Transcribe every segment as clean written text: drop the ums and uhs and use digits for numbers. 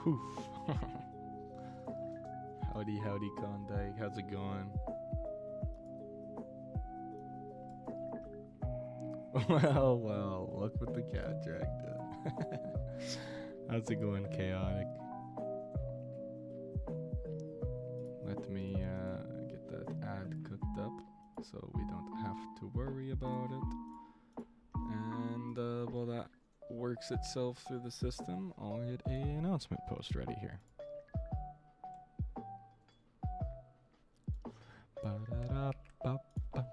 Poof. Howdy, howdy, Klondike. How's it going? Well, look what the cat dragged in. How's it going, Chaotic? Let me get that ad cooked up so we don't have to worry about it. And while that works itself through the system, I'll get a announcement post ready here. Ba-da-da-ba-ba.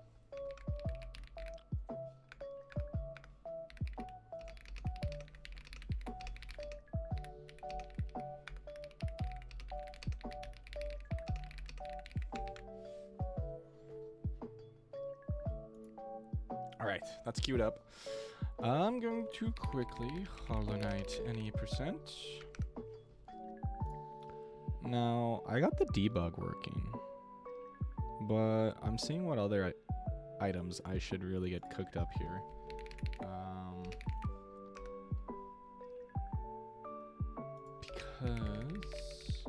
All right, that's queued up. I'm going to quickly Hollow Knight any percent. Now, I got the debug working, but I'm seeing what other items I should really get cooked up here. Because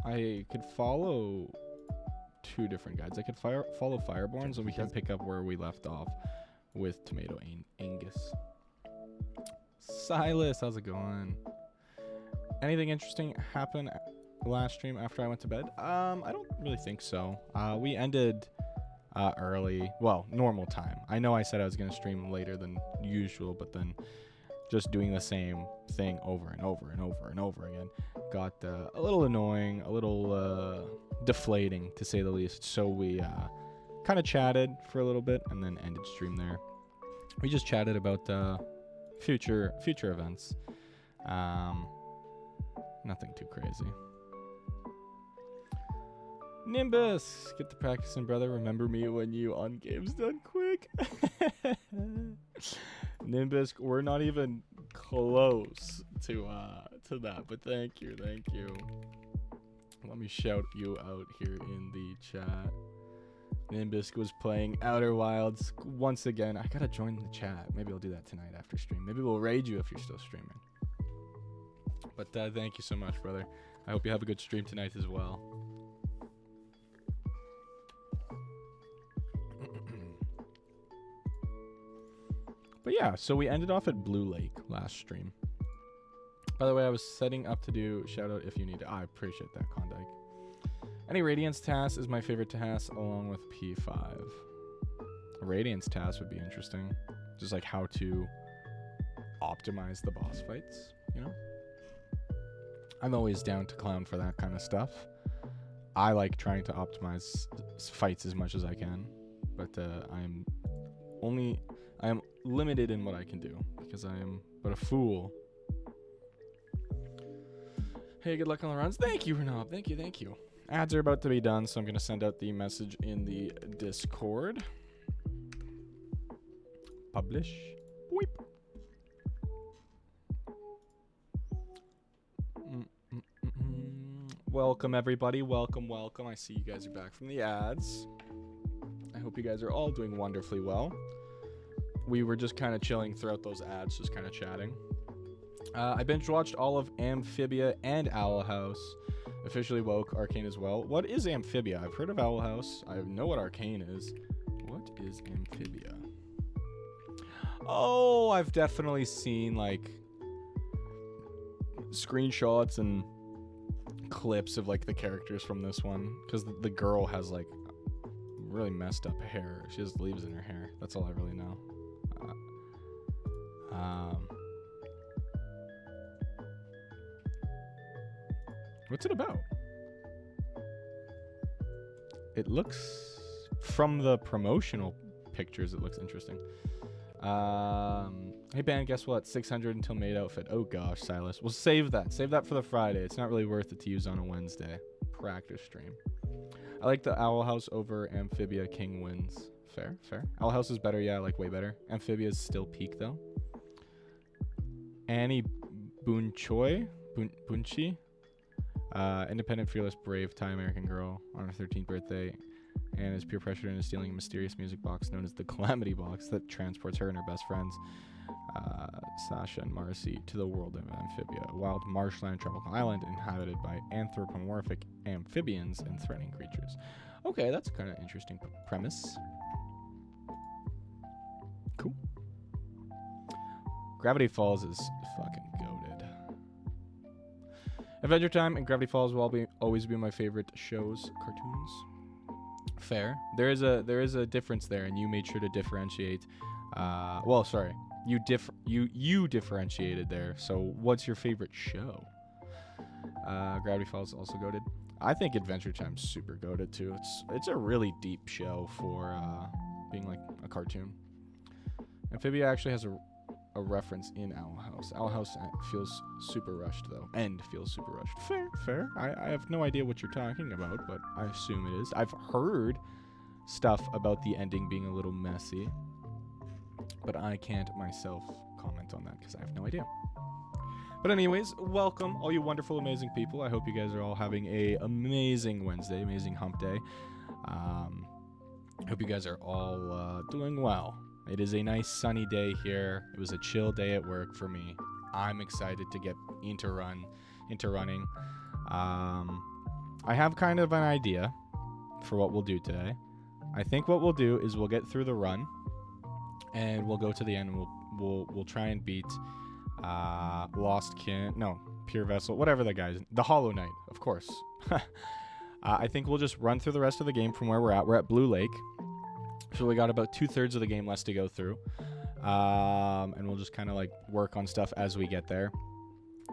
I could follow two different guides. I could follow Fireborns, and we can pick up where we left off with Tomato Angus. Silas, how's it going? Anything interesting happen last stream after I went to bed? I don't really think so. We ended early. Well, normal time. I know I said I was going to stream later than usual, but then just doing the same thing over and over and over and over again got a little annoying, a little deflating, to say the least. So we kind of chatted for a little bit and then ended stream there. We just chatted about future events. Nothing too crazy. Nimbus, get to practicing, brother. Remember me when you on games done quick. Nimbus, we're not even close to that, but thank you. Let me shout you out here in the chat. Nimbisk was playing Outer Wilds once again. I gotta join the chat. Maybe I'll do that tonight after stream. Maybe we'll raid you if you're still streaming. But thank you so much, brother. I hope you have a good stream tonight as well. But yeah, so we ended off at Blue Lake last stream. By the way, I was setting up to do shout out if you need it. I appreciate that, Klondike. Any Radiance task is my favorite task, along with P5. A Radiance task would be interesting. Just like how to optimize the boss fights, you know? I'm always down to clown for that kind of stuff. I like trying to optimize fights as much as I can, but I am limited in what I can do because I am but a fool. Hey, good luck on the runs. Thank you, Renab. Thank you. Ads are about to be done, so I'm going to send out the message in the Discord. Publish. Weep. Welcome, everybody. Welcome. I see you guys are back from the ads. I hope you guys are all doing wonderfully well. We were just kind of chilling throughout those ads, just kind of chatting. I binge watched all of Amphibia and Owl House. Officially woke Arcane as well. What is Amphibia? I've heard of Owl House. I know what Arcane is. What is Amphibia? Oh, I've definitely seen like screenshots and clips of like the characters from this one, because the girl has like really messed up hair. She has leaves in her hair. That's all I really know. What's it about? It looks, from the promotional pictures, it looks interesting. Hey, Ben, guess what? 600 until maid outfit. Oh, gosh, Silas. We'll save that. Save that for the Friday. It's not really worth it to use on a Wednesday. Practice stream. I like the Owl House over Amphibia. King wins. Fair, fair. Owl House is better. Yeah, I like way better. Amphibia is still peak, though. Annie Bunchi. Independent, fearless, brave, Thai American girl on her 13th birthday. And is peer pressured into stealing a mysterious music box known as the Calamity Box that transports her and her best friends, Sasha and Marcy, to the world of Amphibia, a wild marshland tropical island inhabited by anthropomorphic amphibians and threatening creatures. Okay, that's kind of interesting premise. Cool. Gravity Falls is fucking goated. Adventure Time and Gravity Falls will always be my favorite shows, cartoons. Fair. There is a difference there, and you made sure to differentiate. Well, sorry, you differentiated there. So, what's your favorite show? Gravity Falls also goated. I think Adventure Time's super goated too. It's a really deep show for being like a cartoon. Amphibia actually has a reference in Owl House. Owl House feels super rushed though. End feels super rushed. Fair, fair. I have no idea what you're talking about, but I assume it is. I've heard stuff about the ending being a little messy, but I can't myself comment on that because I have no idea. But anyways, welcome all you wonderful, amazing people. I hope you guys are all having a amazing Wednesday, amazing hump day. Hope you guys are all doing well. It is a nice sunny day here. It was a chill day at work for me. I'm excited to get into running. I have kind of an idea for what we'll do today. I think what we'll do is we'll get through the run, and we'll go to the end. And we'll try and beat Pure Vessel, whatever the guy's, the Hollow Knight, of course. I think we'll just run through the rest of the game from where we're at. We're at Blue Lake. So we got about 2/3 of the game left to go through. And we'll just kind of like work on stuff as we get there.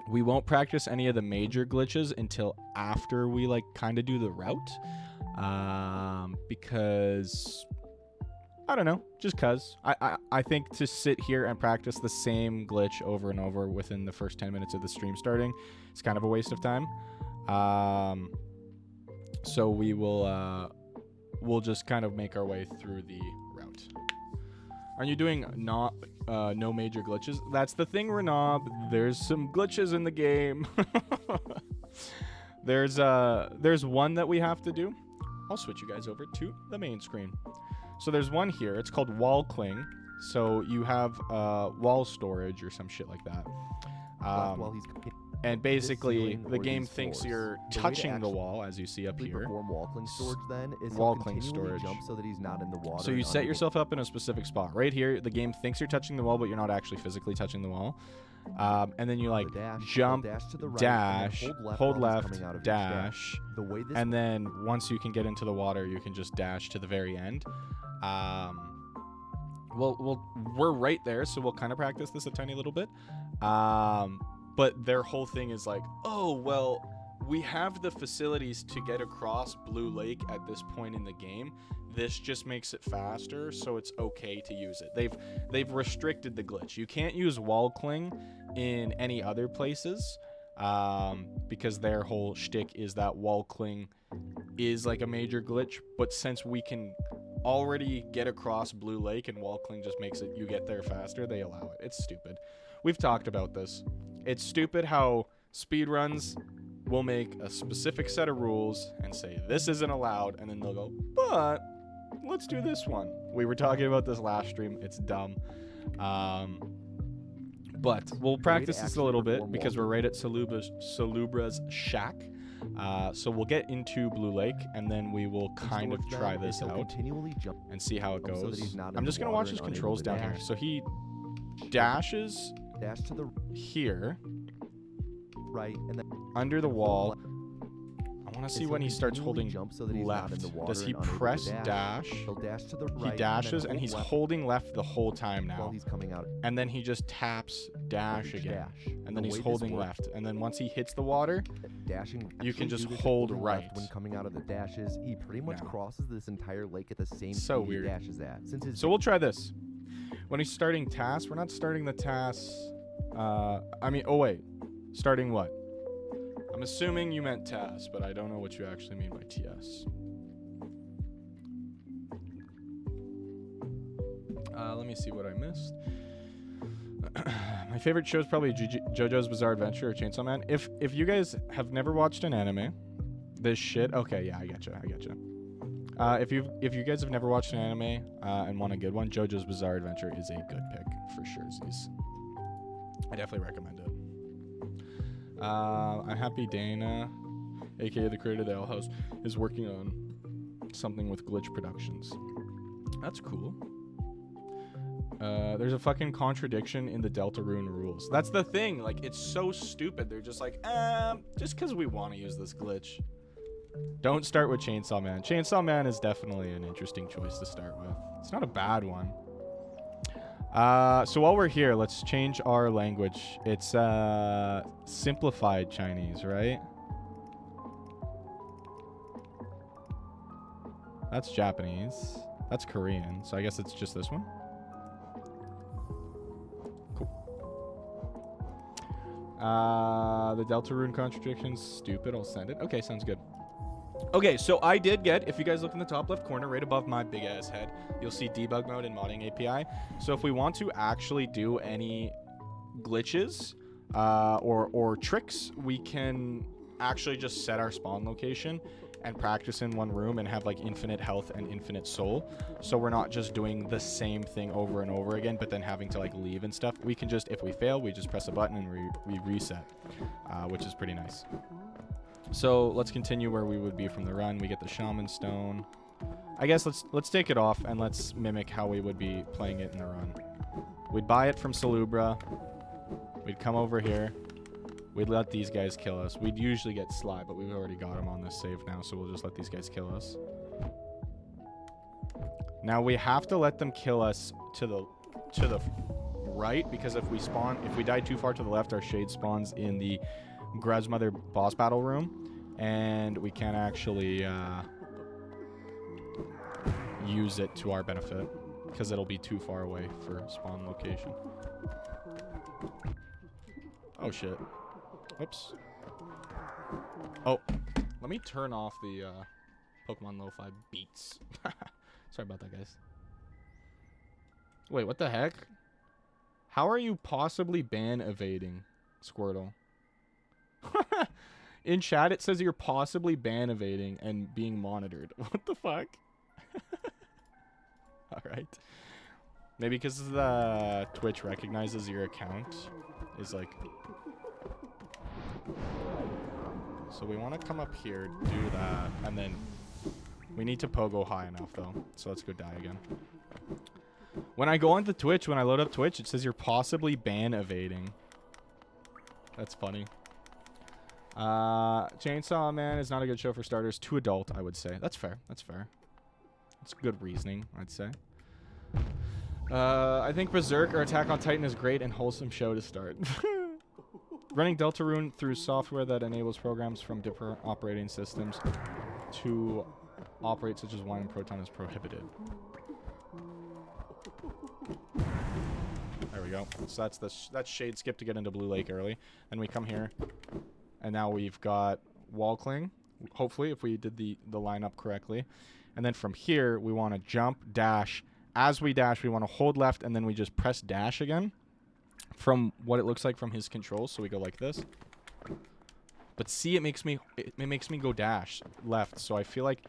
We won't practice any of the major glitches until after we like kind of do the route. Because I don't know, just cause I think to sit here and practice the same glitch over and over within the first 10 minutes of the stream starting, it's kind of a waste of time. So we will we'll just kind of make our way through the route. Are you doing no major glitches? That's the thing, Renob. There's some glitches in the game. There's one that we have to do. I'll switch you guys over to the main screen. So there's one here. It's called wall cling. So you have wall storage or some shit like that. And basically, the game thinks you're touching the wall, as you see up here. Wall cling storage then is wall cling storage. Jump so that he's not in the water. So you set yourself up in a specific spot. Right here, the game thinks you're touching the wall, but you're not actually physically touching the wall. And then you like jump, to the right, dash, hold left, dash. And then once you can get into the water, you can just dash to the very end. We're right there, so we'll kind of practice this a tiny little bit. But their whole thing is like, oh, well, we have the facilities to get across Blue Lake at this point in the game. This just makes it faster, so it's okay to use it. They've restricted the glitch. You can't use wall cling in any other places because their whole shtick is that wall cling is like a major glitch. But since we can already get across Blue Lake and wall cling just makes it you get there faster, they allow it. It's stupid. We've talked about this. It's stupid how speedruns will make a specific set of rules and say this isn't allowed, and then they'll go, but let's do this one. We were talking about this last stream. It's dumb. But we'll practice this a little bit because we're right at Salubra's shack. So we'll get into Blue Lake, and then we will kind of try this out and see how it goes. I'm just going to watch his controls down here. So he dashes to the here, right, and then under the wall. I want to see when he starts holding left. Does he press dash? He'll dash to the right, he dashes, and he's holding left the whole time now. While he's coming out. And then he just taps dash again. And then he's holding left. And then once he hits the water, you can just hold right. When coming out of the dashes, he pretty much crosses this entire lake at the same so speed weird. He dashes at. So we'll try this. When he's starting tasks, we're not starting the tasks. I mean, oh wait. Starting what? I'm assuming you meant tasks, but I don't know what you actually mean by TS. Let me see what I missed. My favorite show is probably JoJo's Bizarre Adventure or Chainsaw Man. If you guys have never watched an anime, this shit. Okay, yeah, I gotcha. If you guys have never watched an anime and want a good one, JoJo's Bizarre Adventure is a good pick for sure. I definitely recommend it. I'm happy Dana, aka the creator of the L House, is working on something with Glitch Productions. That's cool. There's a fucking contradiction in the Deltarune rules. That's the thing. Like, it's so stupid. They're just like, just because we want to use this glitch. Don't start with Chainsaw Man. Chainsaw Man is definitely an interesting choice to start with. It's not a bad one. So while we're here, let's change our language. It's simplified Chinese, right? That's Japanese. That's Korean. So I guess it's just this one. Cool. The Deltarune contradiction's stupid. I'll send it. Okay, sounds good. Okay, so I did get, if you guys look in the top left corner, right above my big ass head, you'll see debug mode and modding API. So if we want to actually do any glitches or tricks, we can actually just set our spawn location and practice in one room and have like infinite health and infinite soul. So we're not just doing the same thing over and over again, but then having to like leave and stuff. We can just, if we fail, we just press a button and we reset, which is pretty nice. So let's continue where we would be from the run. We get the Shaman Stone. I guess let's take it off and let's mimic how we would be playing it in the run. We'd buy it from Salubra. We'd come over here. We'd let these guys kill us. We'd usually get Sly, but we've already got him on this save now, so we'll just let these guys kill us. Now we have to let them kill us to the right, because if we die too far to the left, our shade spawns in the Grezmother boss battle room, and we can't actually use it to our benefit because it'll be too far away for spawn location. Oh shit. Oops. Oh, let me turn off the Pokemon Lo-Fi beats. Sorry about that, guys. Wait, what the heck? How are you possibly ban evading, Squirtle? In chat, it says you're possibly ban evading and being monitored. What the fuck? Alright. Maybe because the Twitch recognizes your account is like... So we want to come up here, do that, and then we need to pogo high enough though. So let's go die again. When I go onto Twitch, when I load up Twitch, it says you're possibly ban evading. That's funny. Chainsaw Man is not a good show for starters. Too adult, I would say. That's fair. That's fair. That's good reasoning, I'd say. I think Berserk or Attack on Titan is great and wholesome show to start. Running Deltarune through software that enables programs from different operating systems to operate, such as Wine and Proton, is prohibited. There we go. So that's Shade Skip to get into Blue Lake early. And we come here, and now we've got Wall Cling, hopefully, if we did the lineup correctly. And then from here, we want to jump, dash. As we dash, we want to hold left, and then we just press dash again from what it looks like from his controls. So we go like this. But see, it makes me go dash left. So I feel like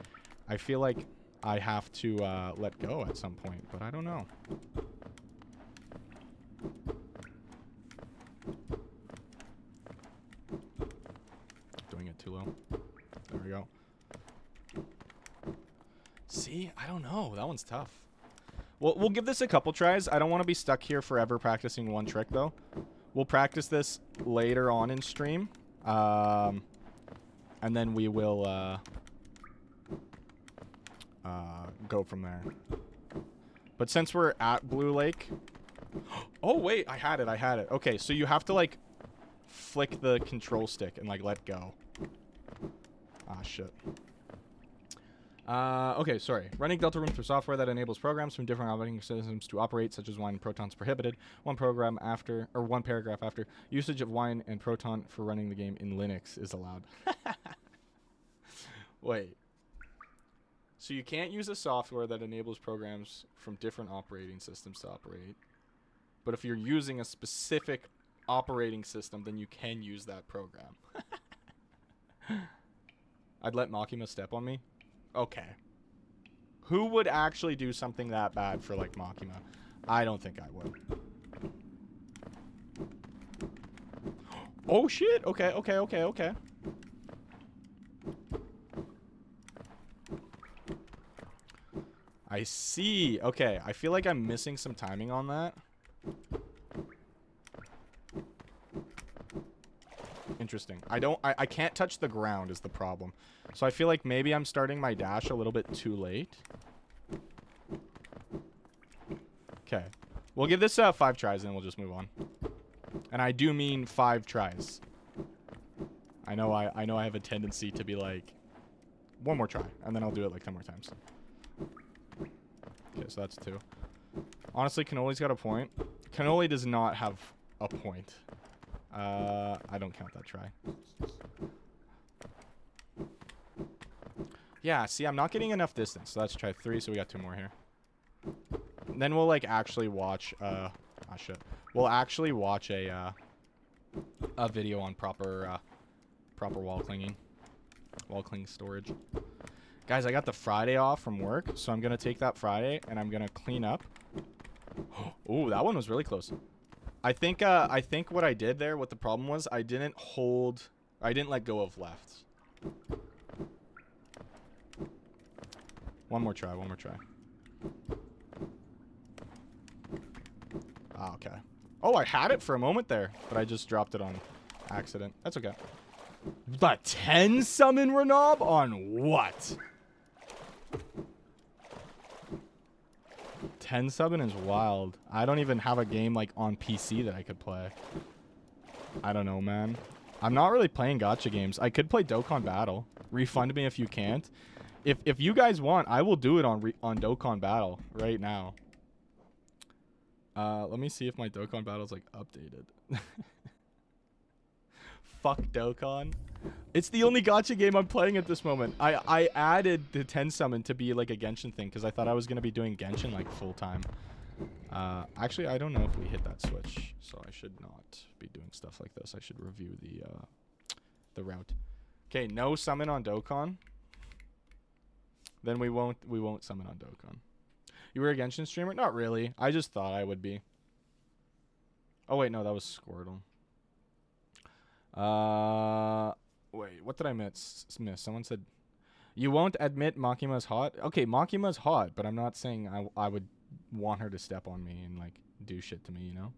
I have to let go at some point, but I don't know. Doing it too low. There we go. See, I don't know. That one's tough. We'll give this a couple tries. I don't want to be stuck here forever practicing one trick, though. We'll practice this later on in stream. And then we will go from there. But since we're at Blue Lake... Oh, wait. I had it. Okay, so you have to, like, flick the control stick and, like, let go. Ah, shit. Okay, sorry. Running Deltarune through software that enables programs from different operating systems to operate, such as wine and protons, prohibited. One paragraph after. Usage of wine and proton for running the game in Linux is allowed. Wait. So you can't use a software that enables programs from different operating systems to operate. But if you're using a specific operating system, then you can use that program. I'd let Makima step on me. Okay. Who would actually do something that bad for, like, Makima? I don't think I would. Oh, shit. Okay, okay, okay, okay. I see. Okay, I feel like I'm missing some timing on that. Interesting. I can't touch the ground is the problem. So I feel like maybe I'm starting my dash a little bit too late. Okay. We'll give this 5 tries and we'll just move on. And I do mean 5 tries. I know I have a tendency to be like, one more try, and then I'll do it like 10 more times. Okay, so that's 2. Honestly, Cannoli's got a point. Cannoli does not have a point. I don't count that try. Yeah, see, I'm not getting enough distance. So let's try 3, so we got 2 more here. And then we'll, like, actually watch, oh, shit. We'll actually watch a video on proper wall clinging. Wall cling storage. Guys, I got the Friday off from work, so I'm going to take that Friday, and I'm going to clean up. Ooh, that one was really close. I think what I did there, what the problem was, I didn't let go of left. One more try. Ah, okay. Oh, I had it for a moment there, but I just dropped it on accident. That's okay. But 10 summon Renob on what? 10 summon is wild. I don't even have a game like on PC that I could play. I don't know, man. I'm not really playing gacha games. I could play Dokkan Battle. Refund me if you can't. If you guys want, I will do it on Dokkan Battle right now. Let me see if my Dokkan Battle's like updated. Fuck Dokkan. It's the only gacha game I'm playing at this moment. I added the 10 summon to be like a Genshin thing because I thought I was gonna be doing Genshin like full time. Actually, I don't know if we hit that switch, so I should not be doing stuff like this. I should review the route. Okay, no summon on Dokkan. Then we won't summon on Dokkan. You were a Genshin streamer? Not really. I just thought I would be. Oh wait, no, that was Squirtle. Wait, what did I miss? Someone said, you won't admit Makima's hot? Okay, Makima's hot, but I'm not saying I would want her to step on me and, like, do shit to me, you know?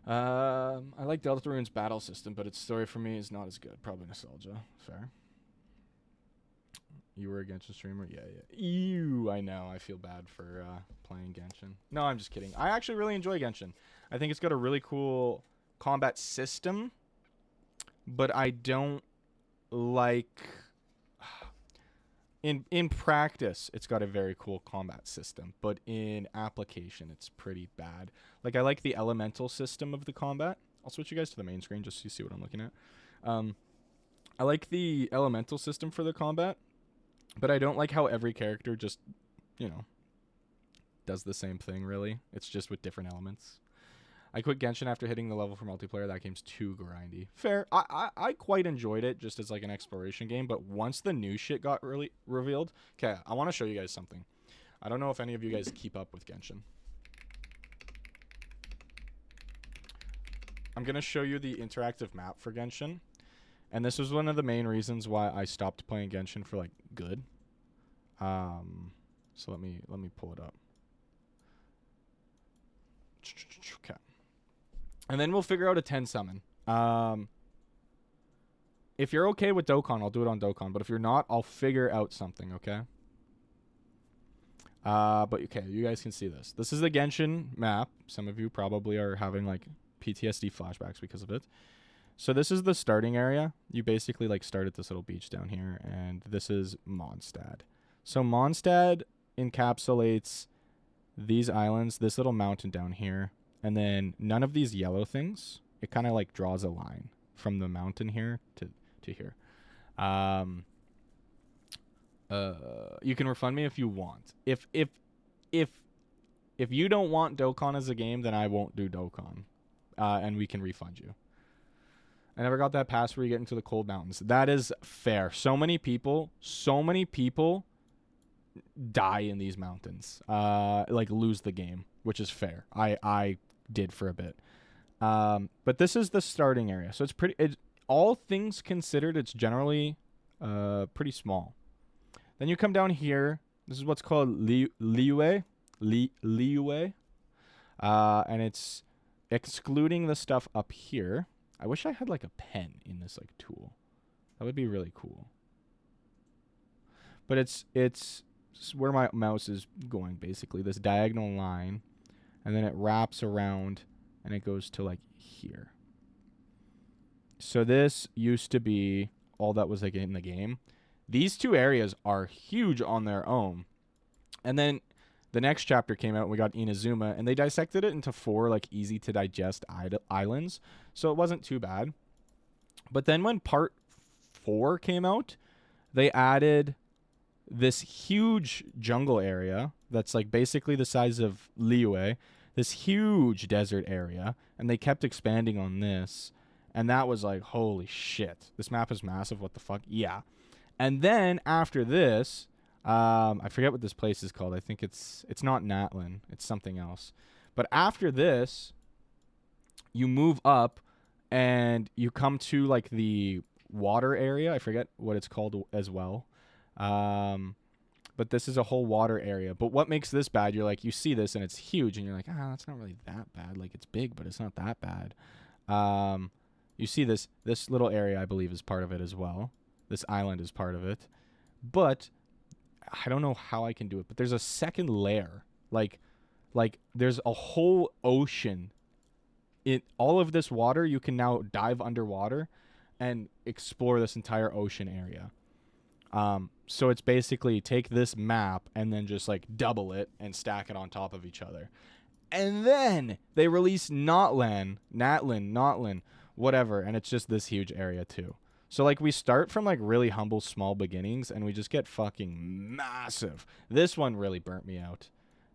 I like Deltarune's battle system, but its story for me is not as good. Probably nostalgia. Fair. You were a Genshin streamer? Yeah. Ew, I know. I feel bad for playing Genshin. No, I'm just kidding. I actually really enjoy Genshin. I think it's got a really cool combat system. But I don't like... In practice, it's got a very cool combat system. But in application, it's pretty bad. Like, I like the elemental system of the combat. I'll switch you guys to the main screen just so you see what I'm looking at. I like the elemental system for the combat. But I don't like how every character just, you know, does the same thing, really. It's just with different elements. I quit Genshin after hitting the level for multiplayer. That game's too grindy. Fair. I quite enjoyed it just as like an exploration game, but once the new shit got really revealed... Okay, I want to show you guys something. I don't know if any of you guys keep up with Genshin. I'm going to show you the interactive map for Genshin. And this was one of the main reasons why I stopped playing Genshin for, like, good. So let me pull it up. Okay. And then we'll figure out a 10 summon. If you're okay with Dokkan, I'll do it on Dokkan. But if you're not, I'll figure out something, okay? But, okay, you guys can see this. This is the Genshin map. Some of you probably are having, like, PTSD flashbacks because of it. So this is the starting area. You basically like start at this little beach down here, and this is Mondstadt. So Mondstadt encapsulates these islands, this little mountain down here, and then none of these yellow things. It kind of like draws a line from the mountain here to here. You can refund me if you want. If you don't want Dokkan as a game, then I won't do Dokkan, and we can refund you. I never got that pass where you get into the cold mountains. That is fair. So many people die in these mountains. Like lose the game, which is fair. I did for a bit. But this is the starting area. So it's pretty, all things considered, it's generally pretty small. Then you come down here. This is what's called Liyue. And it's excluding the stuff up here. I wish I had like a pen in this like tool. That would be really cool. But it's where my mouse is going, basically. This diagonal line. And then it wraps around and it goes to like here. So this used to be all that was like in the game. These two areas are huge on their own. And then the next chapter came out and we got Inazuma, and they dissected it into 4 like easy to digest islands. So it wasn't too bad. But then when part 4 came out, they added this huge jungle area that's like basically the size of Liyue, this huge desert area, and they kept expanding on this. And that was like, holy shit, this map is massive. What the fuck? Yeah. And then after this, I forget what this place is called. I think it's not Natlin. It's something else. But after this, you move up and you come to like the water area. I forget what it's called as well. But this is a whole water area. But what makes this bad? You're like, you see this and it's huge and you're like, that's not really that bad. Like it's big, but it's not that bad. You see this little area, I believe, is part of it as well. This island is part of it. But I don't know how I can do it, but there's a second layer. Like there's a whole ocean. In all of this water, you can now dive underwater and explore this entire ocean area. So it's basically take this map and then just like double it and stack it on top of each other. And then they release Natlin, whatever, and it's just this huge area too. So like we start from like really humble small beginnings and we just get fucking massive. This one really burnt me out.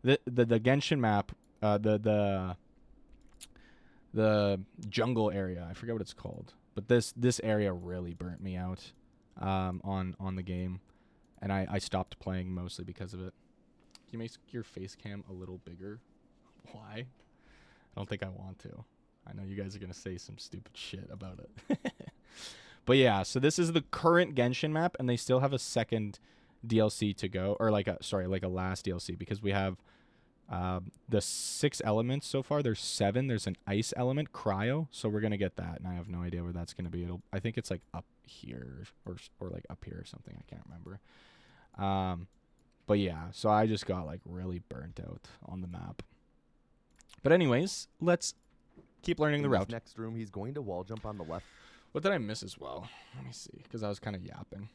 The Genshin map, the jungle area, I forget what it's called, but this area really burnt me out on the game, and I stopped playing mostly because of it. Can you make your face cam a little bigger? Why? I don't think I want to. I know you guys are gonna say some stupid shit about it. But yeah, so this is the current Genshin map, and they still have a second DLC to go, or like a last DLC, because we have the 6 elements so far. There's 7. There's an ice element, cryo, so we're gonna get that, and I have no idea where that's gonna be. I think it's like up here or like up here or something. I can't remember. But yeah, so I just got like really burnt out on the map. But anyways, let's keep learning the route. Next room, he's going to wall jump on the left. What did I miss as well? Let me see, because I was kind of yapping.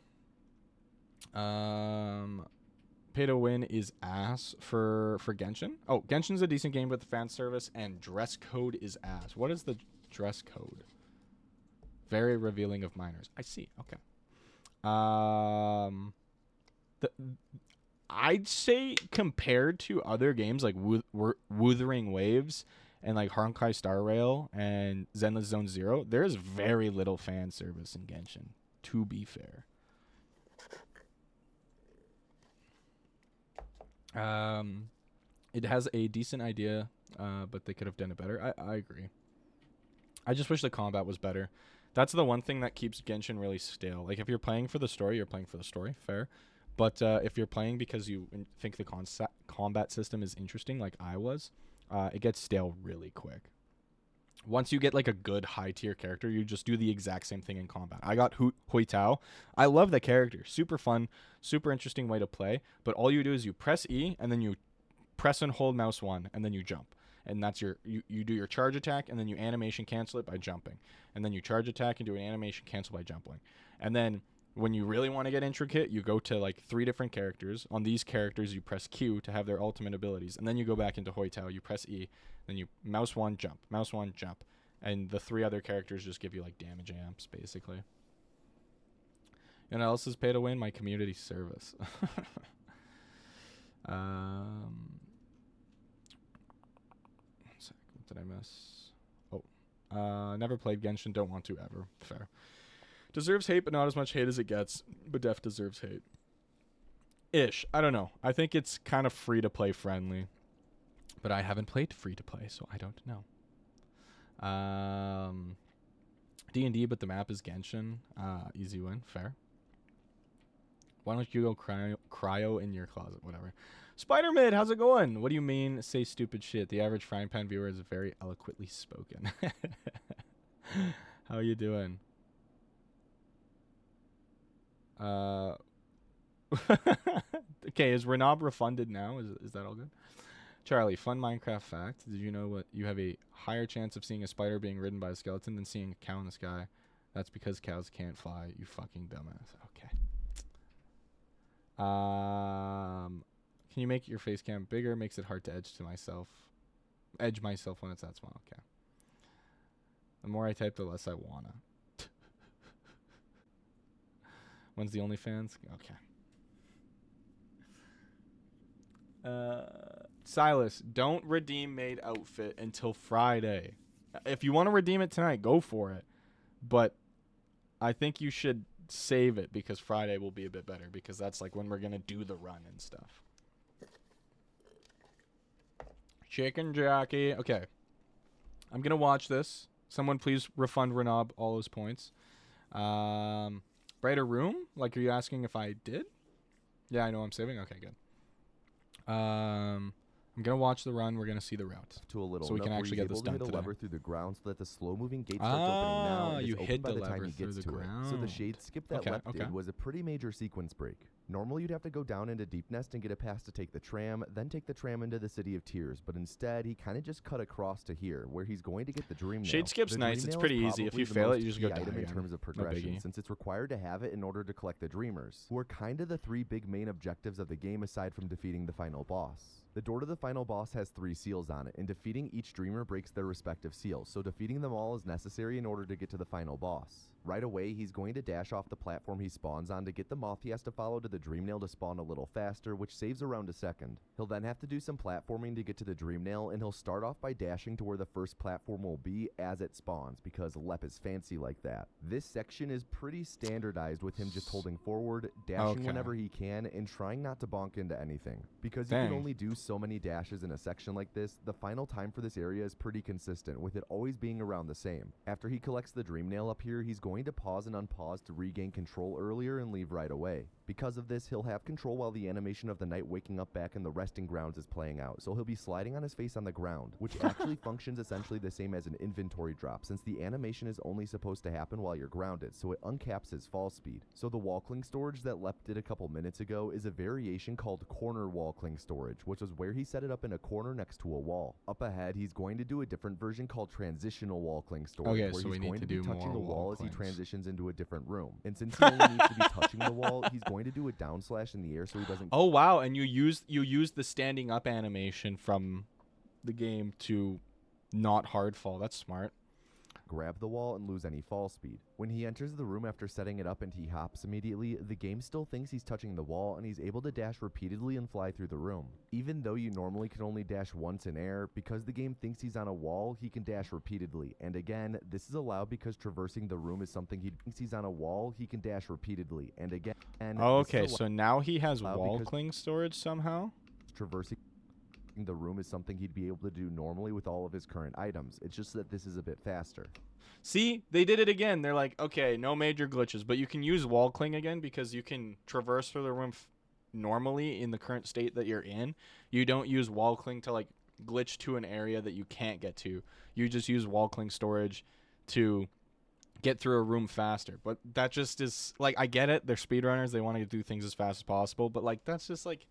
Pay to win is ass for Genshin. Oh, Genshin's a decent game with the fan service, and dress code is ass. What is the dress code? Very revealing of minors. I see. Okay. I'd say compared to other games like Wuthering Waves and like Honkai Star Rail and Zenless Zone Zero, there's very little fan service in Genshin, to be fair. It has a decent idea, but they could have done it better. I agree. I just wish the combat was better. That's the one thing that keeps Genshin really stale. Like, if you're playing for the story, you're playing for the story, fair. But if you're playing because you think the combat system is interesting, like I was, it gets stale really quick. Once you get like a good high-tier character, you just do the exact same thing in combat. I got Hui Tao. I love the character. Super fun, super interesting way to play. But all you do is you press E, and then you press and hold mouse 1, and then you jump. and that's you do your charge attack, and then you animation cancel it by jumping, and then you charge attack and do an animation cancel by jumping, and then when you really want to get intricate, you go to like 3 different characters. On these characters, you press Q to have their ultimate abilities, and then you go back into Hoitao, you press E, then you mouse 1 jump, mouse 1 jump, and the 3 other characters just give you like damage amps basically. And what else is pay to win? My community service. One sec, what did I miss? Oh, never played Genshin, don't want to ever. Fair. Deserves hate, but not as much hate as it gets. But def deserves hate. Ish. I don't know. I think it's kind of free to play friendly, but I haven't played free to play, so I don't know. D&D, but the map is Genshin. Easy win. Fair. Why don't you go cryo in your closet? Whatever. Spider-Mid, how's it going? What do you mean say stupid shit? The average frying pan viewer is very eloquently spoken. How are you doing? Okay, is Renab refunded now? Is that all good? Charlie, fun Minecraft fact. Did you know what you have a higher chance of seeing a spider being ridden by a skeleton than seeing a cow in the sky? That's because cows can't fly, you fucking dumbass. Okay. Can you make your face cam bigger? Makes it hard to edge myself when it's that small. Okay. The more I type, the less I wanna. When's the OnlyFans? Okay. Silas, don't redeem maid outfit until Friday. If you want to redeem it tonight, go for it. But I think you should save it because Friday will be a bit better because that's like when we're going to do the run and stuff. Chicken Jockey. Okay. I'm going to watch this. Someone please refund Renab all his points. Brighter room? Like, are you asking if I did? Yeah, I know I'm saving. Okay, good. I'm going to watch the run. We're going to see the route. To a little so we can actually get this done today. Hit a lever through the ground so that the slow-moving gate starts opening now. And you hit by the time lever he through gets the to ground. it. So the shade skip that left did was a pretty major sequence break. Normally, you'd have to go down into Deep Nest and get a pass to take the tram, then take the tram into the City of Tears. But instead, he kind of just cut across to here, where he's going to get the Dream Nail. Shade skip's nice. It's pretty easy. If you fail it, you just go down item again. In terms of progression, since it's required to have it in order to collect the Dreamers, who are kind of the 3 big main objectives of the game aside from defeating the final boss. The door to the final boss has 3 seals on it, and defeating each dreamer breaks their respective seals, so defeating them all is necessary in order to get to the final boss. Right away, he's going to dash off the platform he spawns on to get the moth he has to follow to the Dream Nail to spawn a little faster, which saves around a second. He'll then have to do some platforming to get to the Dream Nail, and he'll start off by dashing to where the first platform will be as it spawns, because Lep is fancy like that. This section is pretty standardized with him just holding forward, dashing whenever he can, and trying not to bonk into anything. Because you can only do so many dashes in a section like this, the final time for this area is pretty consistent, with it always being around the same. After he collects the Dream Nail up here, he's going to pause and unpause to regain control earlier and leave right away. Because of this, he'll have control while the animation of the knight waking up back in the resting grounds is playing out, so he'll be sliding on his face on the ground, which actually functions essentially the same as an inventory drop, since the animation is only supposed to happen while you're grounded, so it uncaps his fall speed. So the wall cling storage that Lep did a couple minutes ago is a variation called corner wall cling storage, which was where he set it up in a corner next to a wall. Up ahead, he's going to do a different version called transitional wall cling storage, where he's going to be touching the wall as he transitions into a different room. And since he only needs to be touching the wall, he's going to do a down slash in the air so he doesn't... Oh, wow. And you use the standing up animation from the game to not hard fall. That's smart. Grab the wall and lose any fall speed. When he enters the room after setting it up and he hops immediately, the game still thinks he's touching the wall and he's able to dash repeatedly and fly through the room. Even though you normally can only dash once in air, because the game thinks he's on a wall, he can dash repeatedly. And again, this is allowed because traversing the room is something he thinks he's on a wall, he can dash repeatedly. And again... Oh, okay, so now he has wall cling storage somehow? Traversing the room is something he'd be able to do normally with all of his current items. It's just that this is a bit faster. See, they did it again. They're like, okay, no major glitches, but you can use wall cling again because you can traverse through the room normally in the current state that you're in. You don't use wall cling to like glitch to an area that you can't get to. You just use wall cling storage to get through a room faster. But that just is like, I get it. They're speedrunners. They want to do things as fast as possible, but like that's just like,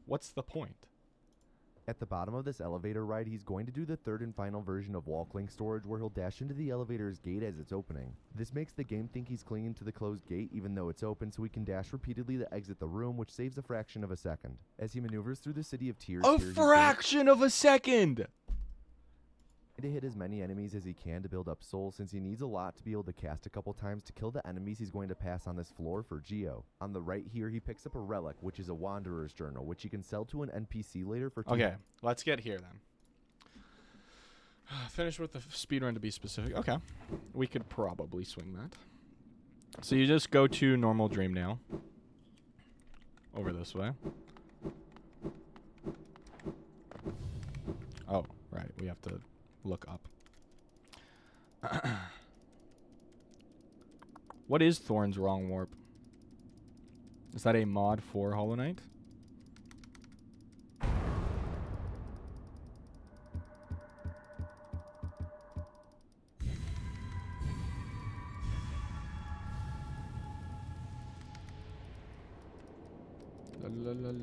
what's the point? At the bottom of this elevator ride, he's going to do the third and final version of wall cling storage where he'll dash into the elevator's gate as it's opening. This makes the game think he's clinging to the closed gate even though it's open, so he can dash repeatedly to exit the room, which saves a fraction of a second. As he maneuvers through the city of tears, A fraction of a second! To hit as many enemies as he can to build up souls, since he needs a lot to be able to cast a couple times to kill the enemies he's going to pass on this floor for Geo. On the right here, he picks up a relic, which is a Wanderer's Journal, which he can sell to an NPC later for 2. Okay, let's get here then. Finish with the speedrun to be specific. Okay, we could probably swing that. So you just go to normal Dreamnail. Over this way. Oh, right, we have to look up. What is Thorn's Wrong Warp? Is that a mod for Hollow Knight?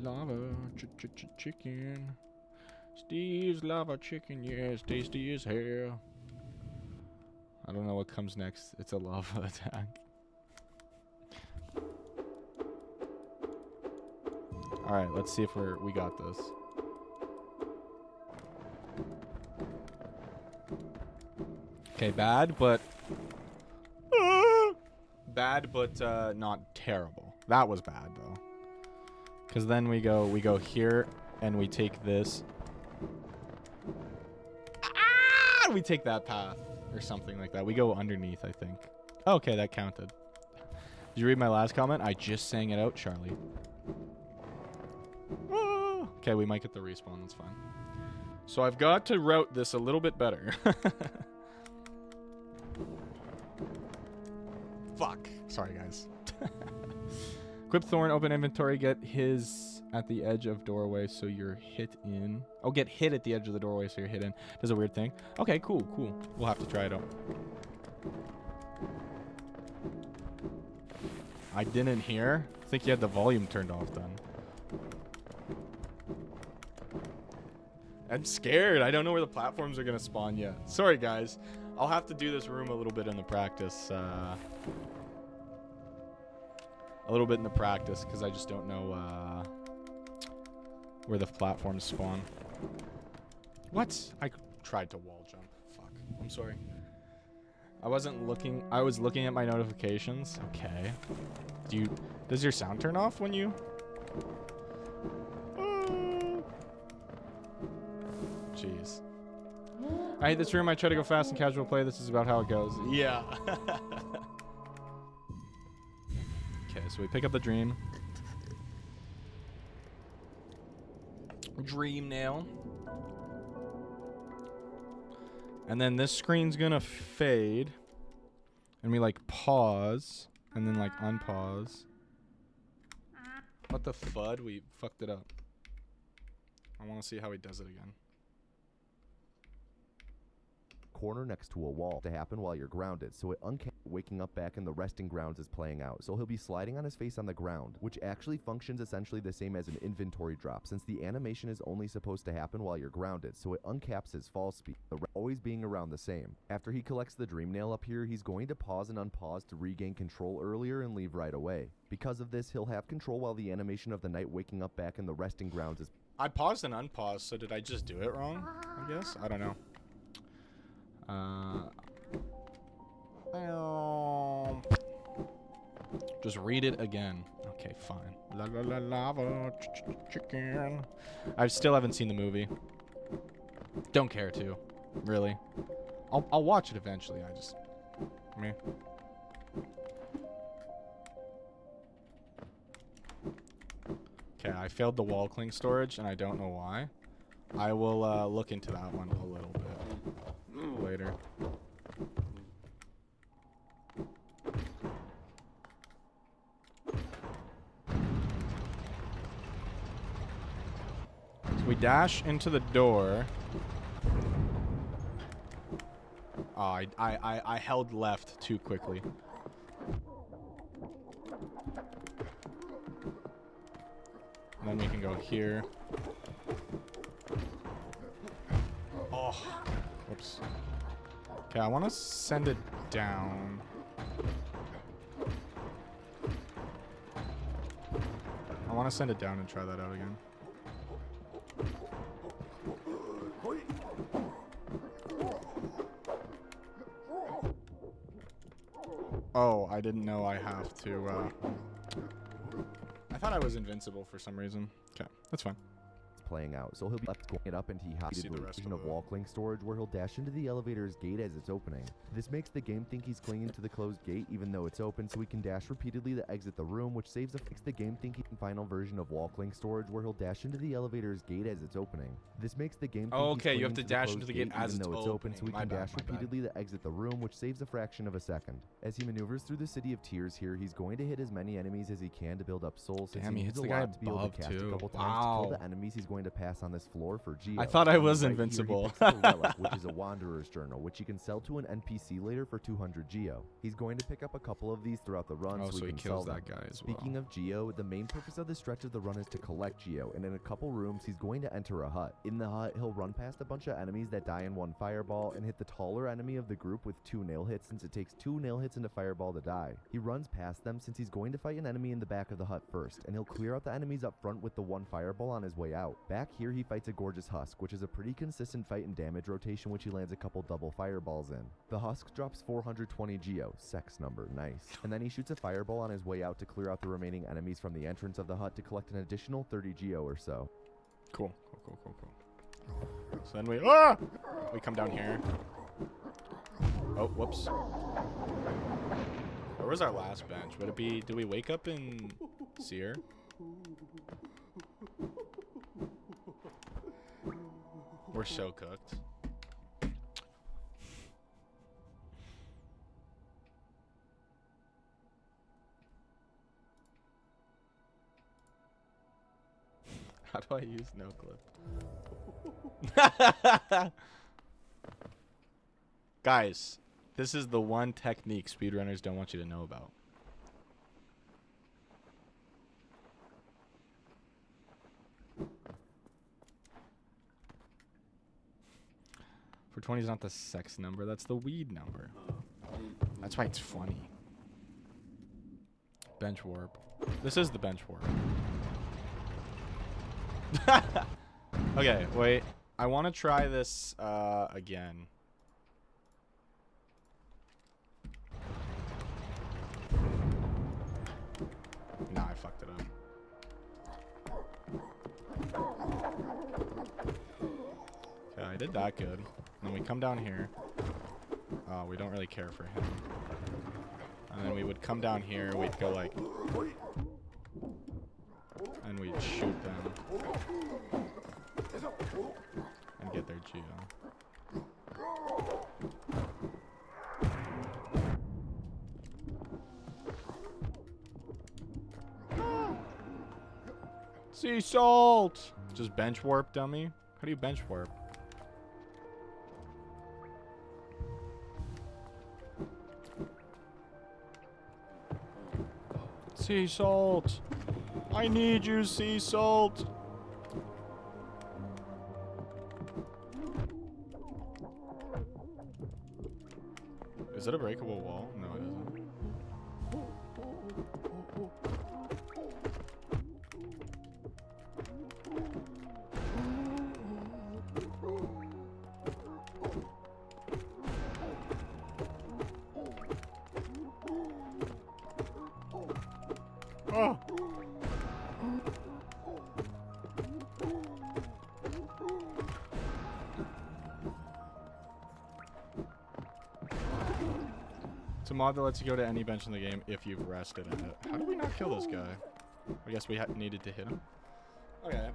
Lava chicken. Steve's lava chicken, yes, tasty as hell. I don't know what comes next. It's a lava attack. Alright, let's see if we got this. Okay, bad, but not terrible. That was bad though. Cause then we go here and we take this. We take that path or something like that. We go underneath, I think. Okay, that counted. Did you read my last comment? I just sang it out, Charlie. Okay, we might get the respawn. That's fine. So I've got to route this a little bit better. Fuck. Sorry, guys. Equip Thorn, open inventory, get his at the edge of doorway so you're hit in. Oh, get hit at the edge of the doorway so you're hit in. Does a weird thing. Okay, cool. We'll have to try it out. I didn't hear. I think you had the volume turned off then. I'm scared. I don't know where the platforms are going to spawn yet. Sorry, guys. I'll have to do this room a little bit in the practice. Because I just don't know where the platforms spawn. What? I tried to wall jump. Fuck. I'm sorry. I wasn't looking. I was looking at my notifications. Okay. Does your sound turn off when you? Jeez. I hate this room. I try to go fast and casual play. This is about how it goes. Yeah. Okay, so we pick up the dream. Dream nail. And then this screen's gonna fade. And we like pause. And then like unpause. What the fud? We fucked it up. I want to see how he does it again. Corner next to a wall to happen while you're grounded, so it waking up back in the resting grounds is playing out, so he'll be sliding on his face on the ground, which actually functions essentially the same as an inventory drop, since the animation is only supposed to happen while you're grounded, so it uncaps his fall speed, always being around the same. After he collects the dream nail up here, he's going to pause and unpause to regain control earlier and leave right away. Because of this, he'll have control while the animation of the knight waking up back in the resting grounds is... I paused and unpaused, so did I just do it wrong? I guess? I don't know. Just read it again. Okay, fine. La la la lava chicken. I still haven't seen the movie. Don't care to, really. I'll watch it eventually. I just meh. Okay, I failed the wall cling storage, and I don't know why. I will look into that one a little bit later. So we dash into the door. Oh, I held left too quickly. And then we can go here. Oh. Whoops. Okay, I want to send it down. I want to send it down and try that out again. Oh, I didn't know I have to, I thought I was invincible for some reason. Okay, that's fine. Playing out, so he'll be left going it up into the location of wall cling storage, where he'll dash into the elevator's gate as it's opening. This makes the game think he's clinging to the closed gate even though it's open, so he can dash repeatedly to exit the room, which saves the game thinking final version of wall cling storage, where he'll dash into the elevator's gate as it's opening. This makes the game think okay, you have to dash into the gate as it's open, so he can dash repeatedly to exit the room, which saves a fraction of a second. As he maneuvers through the City of Tears here, he's going to hit as many enemies as he can to build up souls. Damn, he hits the guy above too. A couple times to kill the enemies he's going to pass on this floor for Geo. I thought I was invincible. Here, relic, which is a Wanderer's Journal, which he can sell to an NPC later for 200 Geo. He's going to pick up a couple of these throughout the run, so he can kills sell that them. guy as well. Speaking of Geo, the main purpose of this stretch of the run is to collect Geo, and in a couple rooms, he's going to enter a hut. In the hut, he'll run past a bunch of enemies that die in one fireball and hit the taller enemy of the group with 2 nail hits, since it takes 2 nail hits into fireball to die. He runs past them since he's going to fight an enemy in the back of the hut first, and he'll clear out the enemies up front with the 1 fireball on his way out. Back here, he fights a gorgeous husk, which is a pretty consistent fight and damage rotation, which he lands a couple double fireballs in. The husk drops 420 Geo, sex number, nice. And then he shoots a fireball on his way out to clear out the remaining enemies from the entrance of the hut to collect an additional 30 Geo or so. Cool. So then we come down here. Oh, whoops. Where was our last bench? Would it be, do we wake up in Seer? We're so cooked. How do I use no clip? Guys, this is the one technique speedrunners don't want you to know about. For 20 is not the sex number, that's the weed number. That's why it's funny. Bench warp. This is the bench warp. Okay, wait. I want to try this again. Nah, I fucked it up. Okay, I did that good. And then we come down here. Oh, we don't really care for him. And then we would come down here, we'd go like... And we'd shoot them. And get their Geo. Sea salt! Just bench warp, dummy. How do you bench warp? Sea salt! I need you, sea salt! Is it a breakable wall? No, it isn't. Oh! It's a mod that lets you go to any bench in the game if you've rested in it. How do we not kill this guy? I guess we needed to hit him. Okay.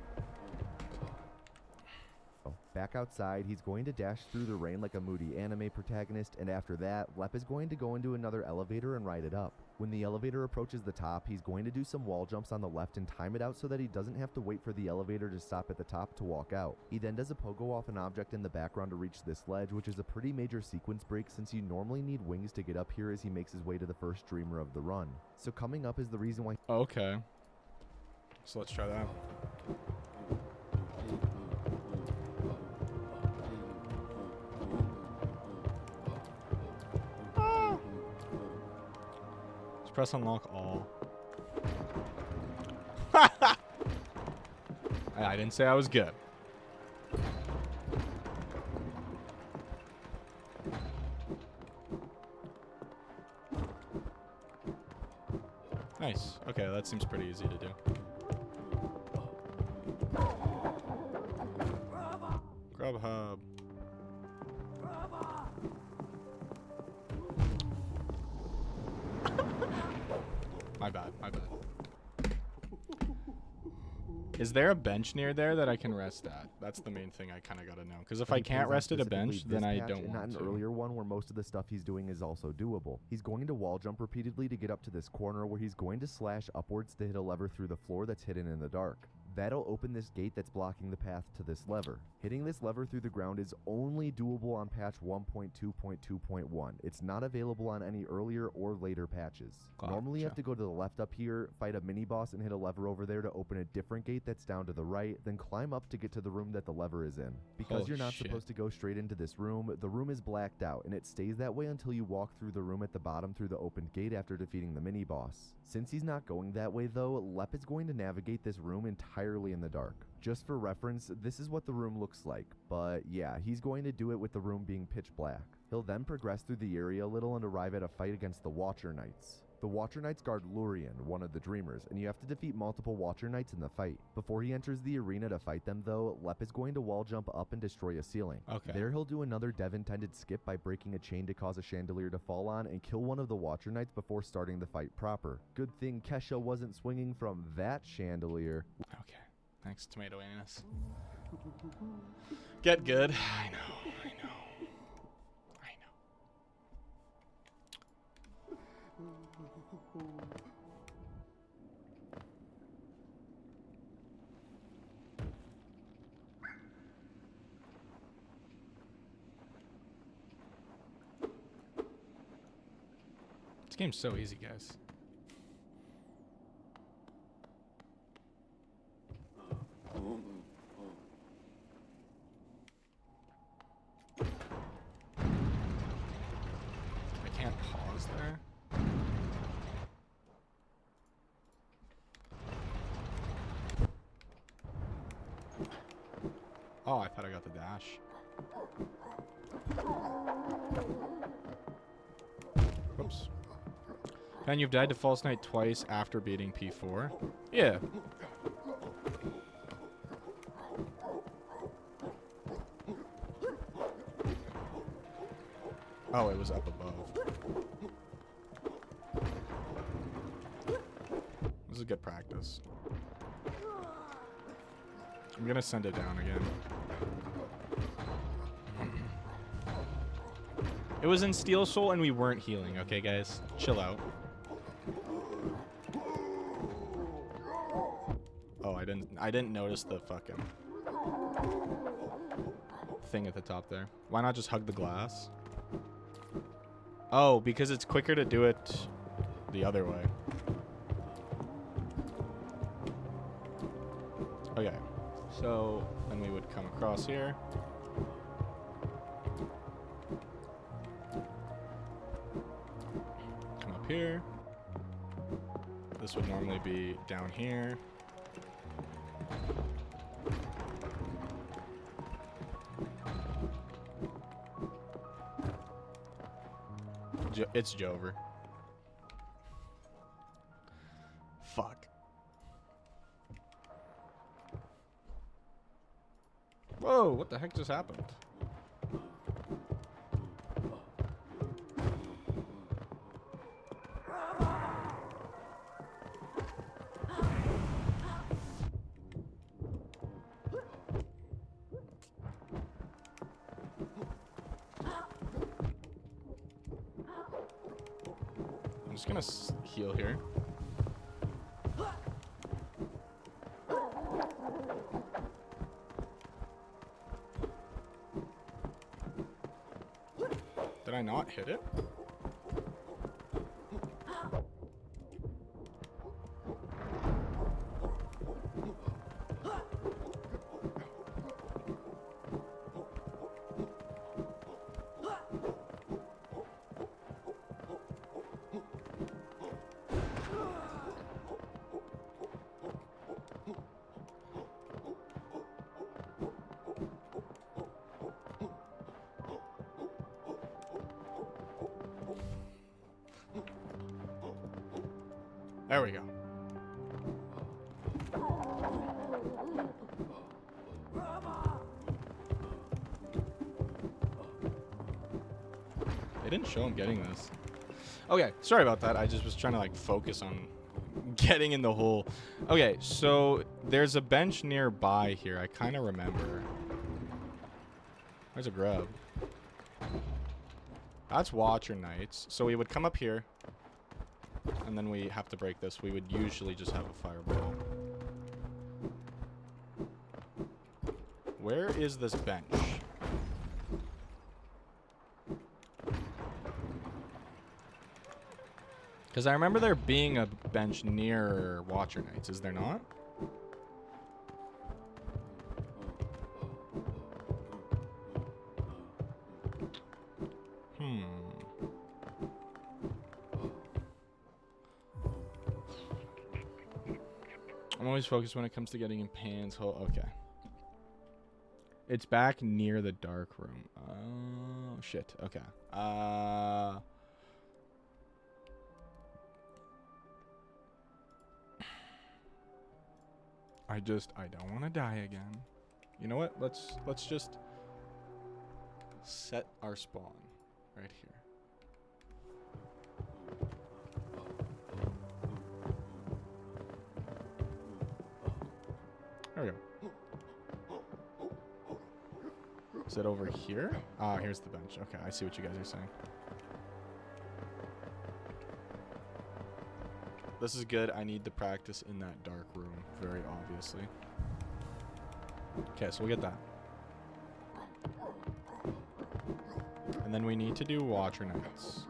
Back outside, he's going to dash through the rain like a moody anime protagonist, and after that, Lep is going to go into another elevator and ride it up. When the elevator approaches the top, he's going to do some wall jumps on the left and time it out so that he doesn't have to wait for the elevator to stop at the top to walk out. He then does a pogo off an object in the background to reach this ledge, which is a pretty major sequence break since you normally need wings to get up here as he makes his way to the first dreamer of the run. So coming up is the reason why... Okay. So let's try that. Press unlock all. I didn't say I was good. Nice. Okay, that seems pretty easy to do. Grubhub. My bad, my bad. Is there a bench near there that I can rest at? That's the main thing I kind of got to know. Because if I can't rest at a bench, then I don't want not to. An earlier one where most of the stuff he's doing is also doable. He's going to wall jump repeatedly to get up to this corner where he's going to slash upwards to hit a lever through the floor that's hidden in the dark. That'll open this gate that's blocking the path to this lever. Hitting this lever through the ground is only doable on patch 1.2.2.1. It's not available on any earlier or later patches. Gotcha. Normally you have to go to the left up here, fight a mini boss and hit a lever over there to open a different gate that's down to the right, then climb up to get to the room that the lever is in. Because you're not supposed to go straight into this room, the room is blacked out and it stays that way until you walk through the room at the bottom through the opened gate after defeating the mini boss. Since he's not going that way though, Lep is going to navigate this room entirely in the dark. Just for reference, this is what the room looks like, but yeah, he's going to do it with the room being pitch black. He'll then progress through the area a little and arrive at a fight against the Watcher Knights. The Watcher Knights guard Lurian, one of the Dreamers, and you have to defeat multiple Watcher Knights in the fight. Before he enters the arena to fight them though, Lep is going to wall jump up and destroy a ceiling. Okay. There he'll do another dev-intended skip by breaking a chain to cause a chandelier to fall on and kill one of the Watcher Knights before starting the fight proper. Good thing Kesha wasn't swinging from that chandelier. Okay. Thanks, tomato anus. Get good. I know. This game's so easy, guys. I can't pause there. Oh, I thought I got the dash. Whoops. And you've died to False Knight twice after beating P4? Yeah. Oh, it was up above. This is good practice. I'm gonna send it down again. It was in Steel Soul and we weren't healing, okay guys? Chill out. Oh, I didn't notice the fucking thing at the top there. Why not just hug the glass? Oh, because it's quicker to do it the other way. Okay. So then we would come across here. Come up here. This would normally be down here. It's Jover. Fuck. Whoa, what the heck just happened? I'm just gonna heal here. Did I not hit it? There we go. They didn't show him getting this. Okay, sorry about that. I just was trying to like focus on getting in the hole. Okay, so there's a bench nearby here. I kind of remember. There's a grub. That's Watcher Knights. So we would come up here, and then we have to break this. We would usually just have a fireball. Where is this bench? Because I remember there being a bench near Watcher Knights. Is there not? I'm always focused when it comes to getting in Pan's hole. Okay. It's back near the dark room. Oh, shit. Okay. I don't want to die again. You know what? Let's just set our spawn right here. There we go. Is it over here? Ah, here's the bench. Okay, I see what you guys are saying. This is good. I need to practice in that dark room, very obviously. Okay, so we'll get that. And then we need to do Watcher Knights.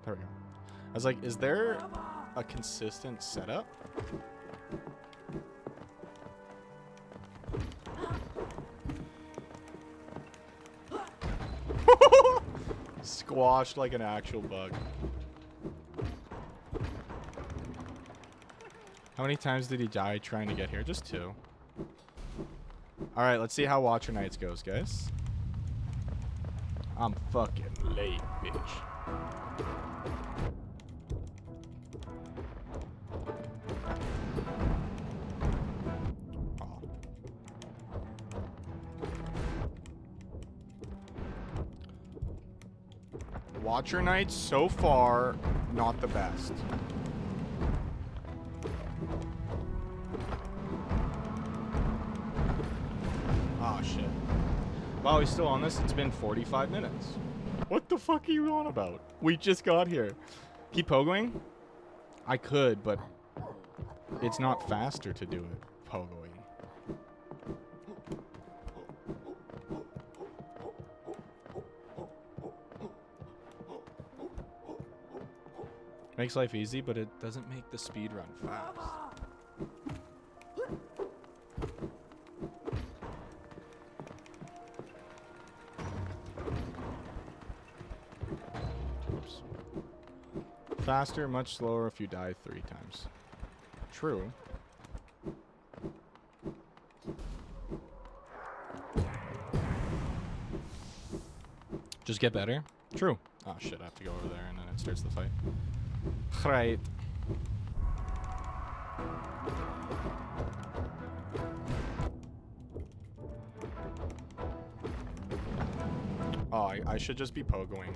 There we go. I was like, is there a consistent setup? Squashed like an actual bug. How many times did he die trying to get here? Just 2. Alright, let's see how Watcher Knights goes, guys. I'm fucking late, bitch. Watcher Knights, so far, not the best. Oh, shit. Wow, he's still on this? It's been 45 minutes. What the fuck are you on about? We just got here. Keep pogoing? I could, but it's not faster to do it pogoing. Makes life easy, but it doesn't make the speed run fast. Oops. Faster, much slower if you die 3 times. True. Just get better? True. Oh shit, I have to go over there and then it starts the fight. Right. Oh, I should just be pogoing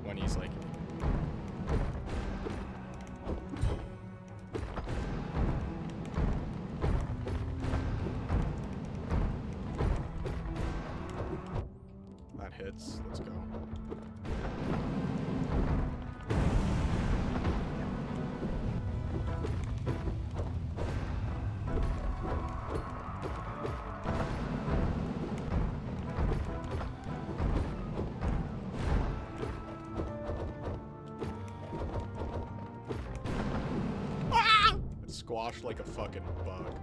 when he's like... That hits. Let's go. Squashed like a fucking bug.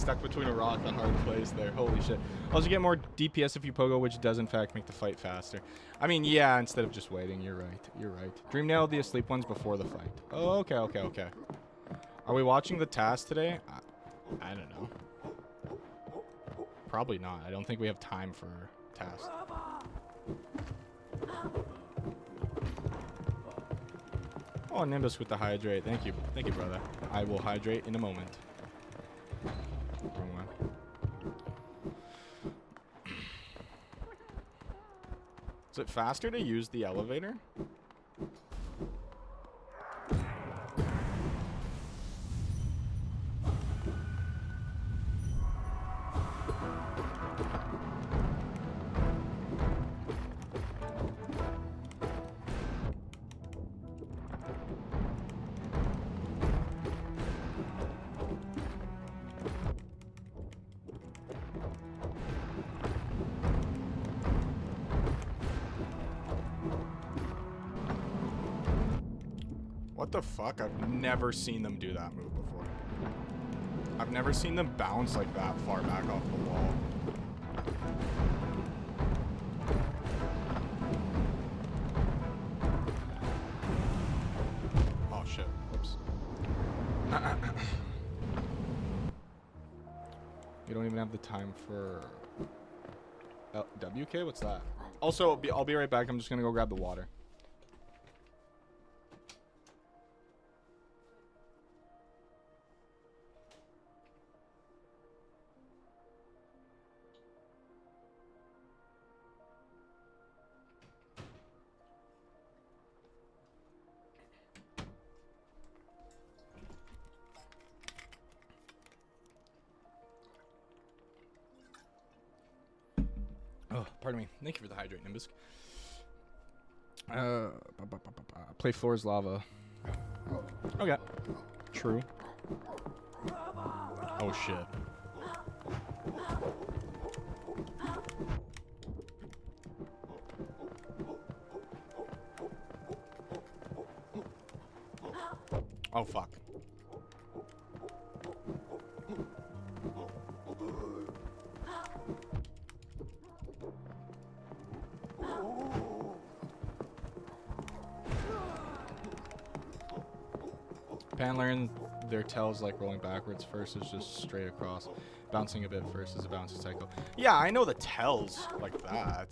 stuck between a rock and a hard place there. Holy shit. Also, get more DPS if you pogo, which does in fact make the fight faster. I mean, yeah, instead of just waiting. You're right. You're right. Dream nailed the asleep ones before the fight. Oh, okay, okay, okay. Are we watching the task today? I don't know. Probably not. I don't think we have time for tasks. Oh, Nimbus with the hydrate. Thank you. Thank you, brother. I will hydrate in a moment. Wrong one. Is it faster to use the elevator? What the fuck? I've never seen them do that move before. I've never seen them bounce like that far back off the wall. Oh shit. Whoops. You don't even have the time for WK? What's that? Also, I'll be right back. I'm just gonna go grab the water. Oh, pardon me. Thank you for the hydrate, Nimbus. Play floors lava. Okay. True. Oh shit. Oh fuck. Pan learned their tells like rolling backwards first is just straight across. Bouncing a bit first is a bouncing cycle. Yeah, I know the tells like that.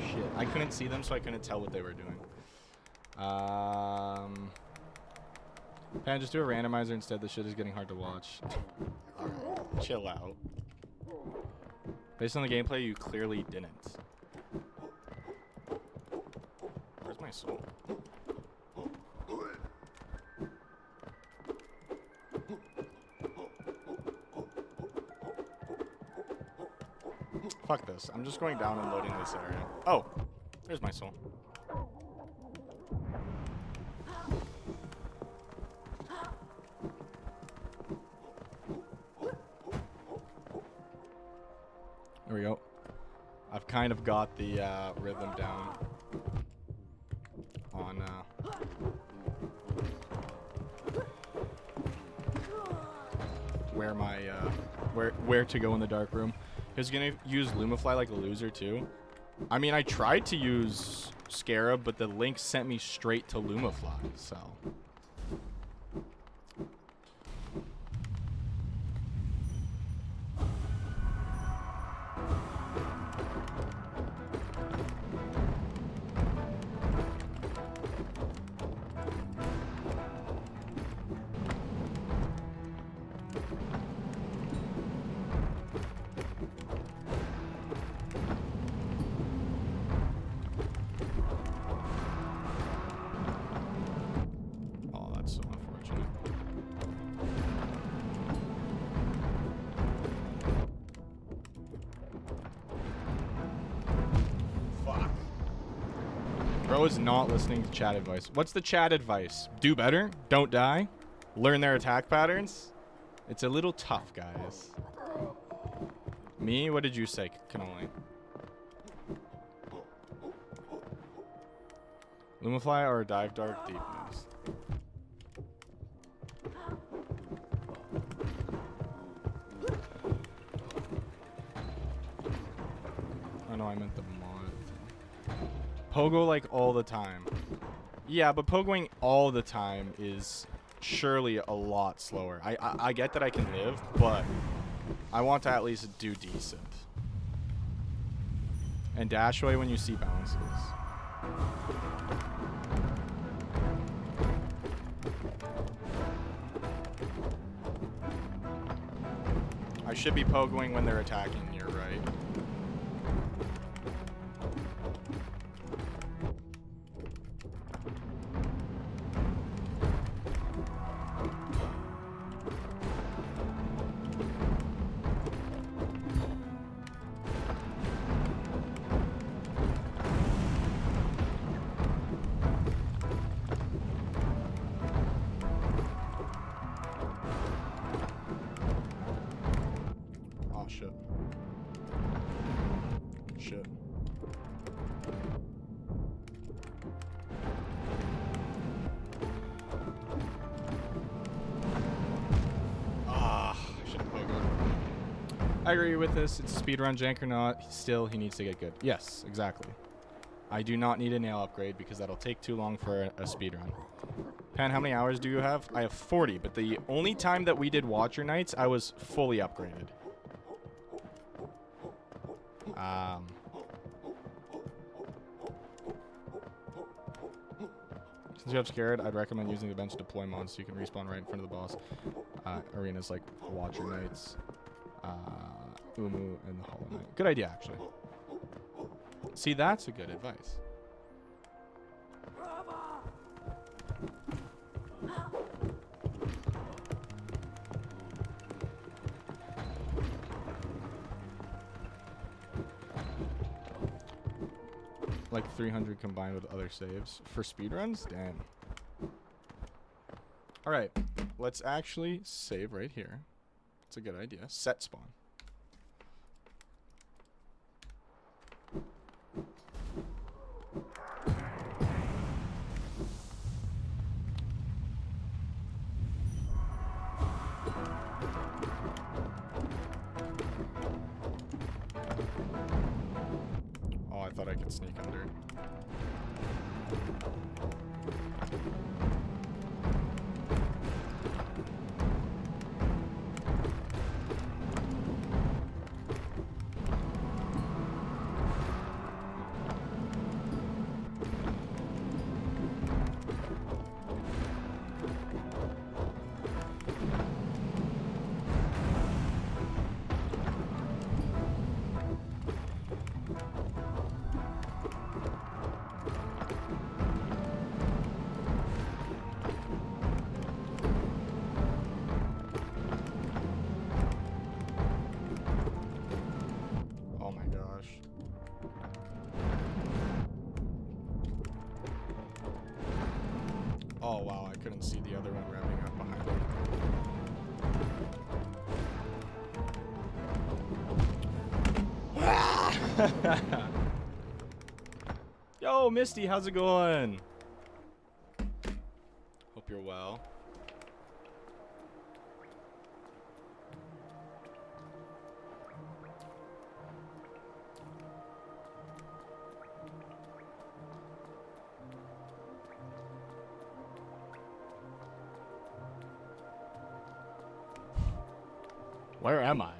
Shit, I couldn't see them, so I couldn't tell what they were doing. Pan, just do a randomizer instead. This shit is getting hard to watch. Alright, chill out. Based on the gameplay, you clearly didn't. Where's my soul? Fuck this. I'm just going down and loading this area. Oh, there's my soul. There we go. I've kind of got the rhythm down on where my where to go in the dark room. He was gonna use Lumify like a loser too. I mean, I tried to use Scarab, but the link sent me straight to Lumify, so. Bro is not listening to chat advice. What's the chat advice? Do better? Don't die? Learn their attack patterns? It's a little tough, guys. Me? What did you say, Cannoli? Lumifly or Dive Dark Deep Moves? Oh no, I meant the mod. Pogo like all the time. Yeah, but pogoing all the time is surely a lot slower. I get that I can live, but I want to at least do decent. And dash away when you see bounces. I should be pogoing when they're attacking, you're right. Oh shit. Shit. Ah, I should have pogoed. I agree with this. It's a speedrun jank or not. Still, he needs to get good. Yes, exactly. I do not need a nail upgrade because that'll take too long for a speedrun. Pan, how many hours do you have? I have 40, but the only time that we did Watcher Knights, I was fully upgraded. Since you have scared, I'd recommend using the bench deploy mod so you can respawn right in front of the boss. Arenas like Watcher Knights, Uumuu, and the Hollow Knight. Good idea, actually. See, that's a good advice. Like 300 combined with other saves for speedruns? Damn. Alright, let's actually save right here. That's a good idea. Set spawn. Oh, I thought I could sneak under. Oh my gosh. Oh wow, I couldn't see the other one revving up behind me. Yo, Misty, how's it going? Hope you're well. Where am I?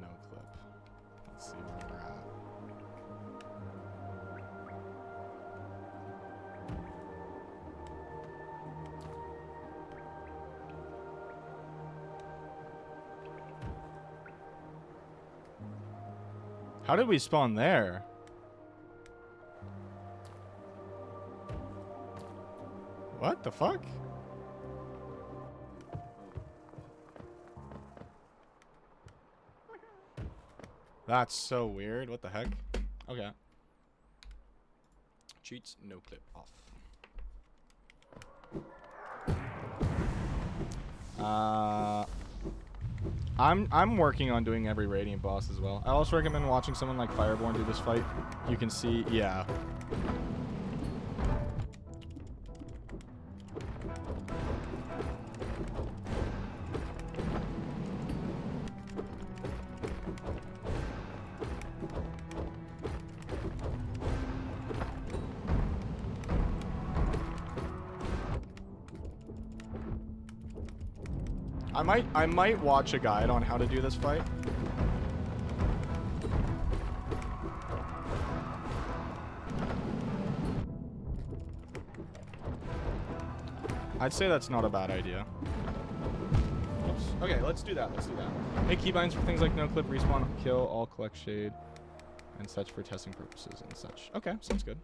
No clip. Let's see where we're at. How did we spawn there? What the fuck? That's so weird. What the heck? Okay. Cheats, no clip off. I'm working on doing every Radiant boss as well. I also recommend watching someone like Fireborn do this fight. You can see, yeah. I might watch a guide on how to do this fight. I'd say that's not a bad idea. Oops. Okay, let's do that. Let's do that. Make keybinds for things like no clip, respawn, kill, all collect shade, and such for testing purposes and such. Okay, sounds good.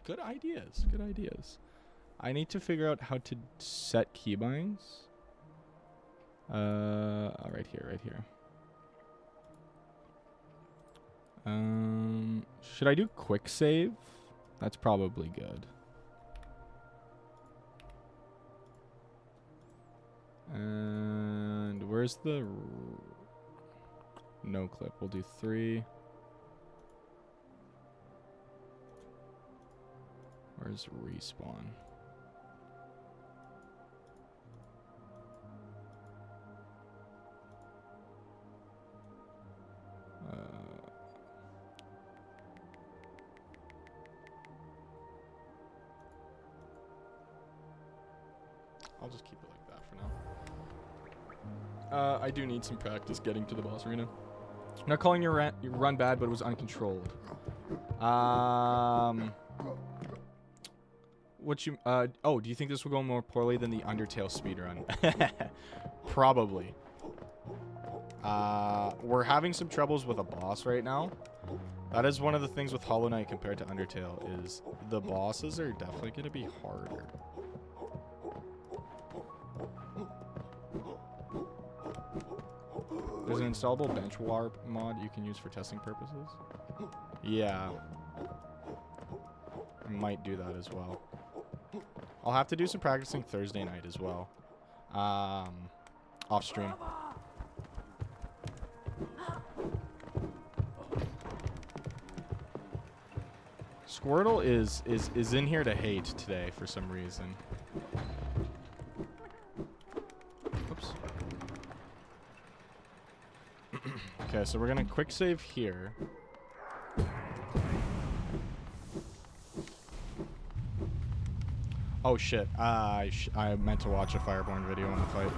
Good ideas. Good ideas. I need to figure out how to set keybinds. Right here. Should I do quick save? That's probably good. And where's the no clip? We'll do 3. Where's respawn? I'll just keep it like that for now. I do need some practice getting to the boss arena. I'm not calling your run bad, but it was uncontrolled. What you oh, do you think this will go more poorly than the Undertale speedrun? Probably. We're having some troubles with a boss right now. That is one of the things with Hollow Knight compared to Undertale, is the bosses are definitely going to be harder. There's an installable bench warp mod you can use for testing purposes. Yeah. I might do that as well. I'll have to do some practicing Thursday night as well. Off stream. Squirtle is in here to hate today for some reason. Oops. Okay, so we're gonna quick save here. Oh shit! I meant to watch a Fireborn video on the fight.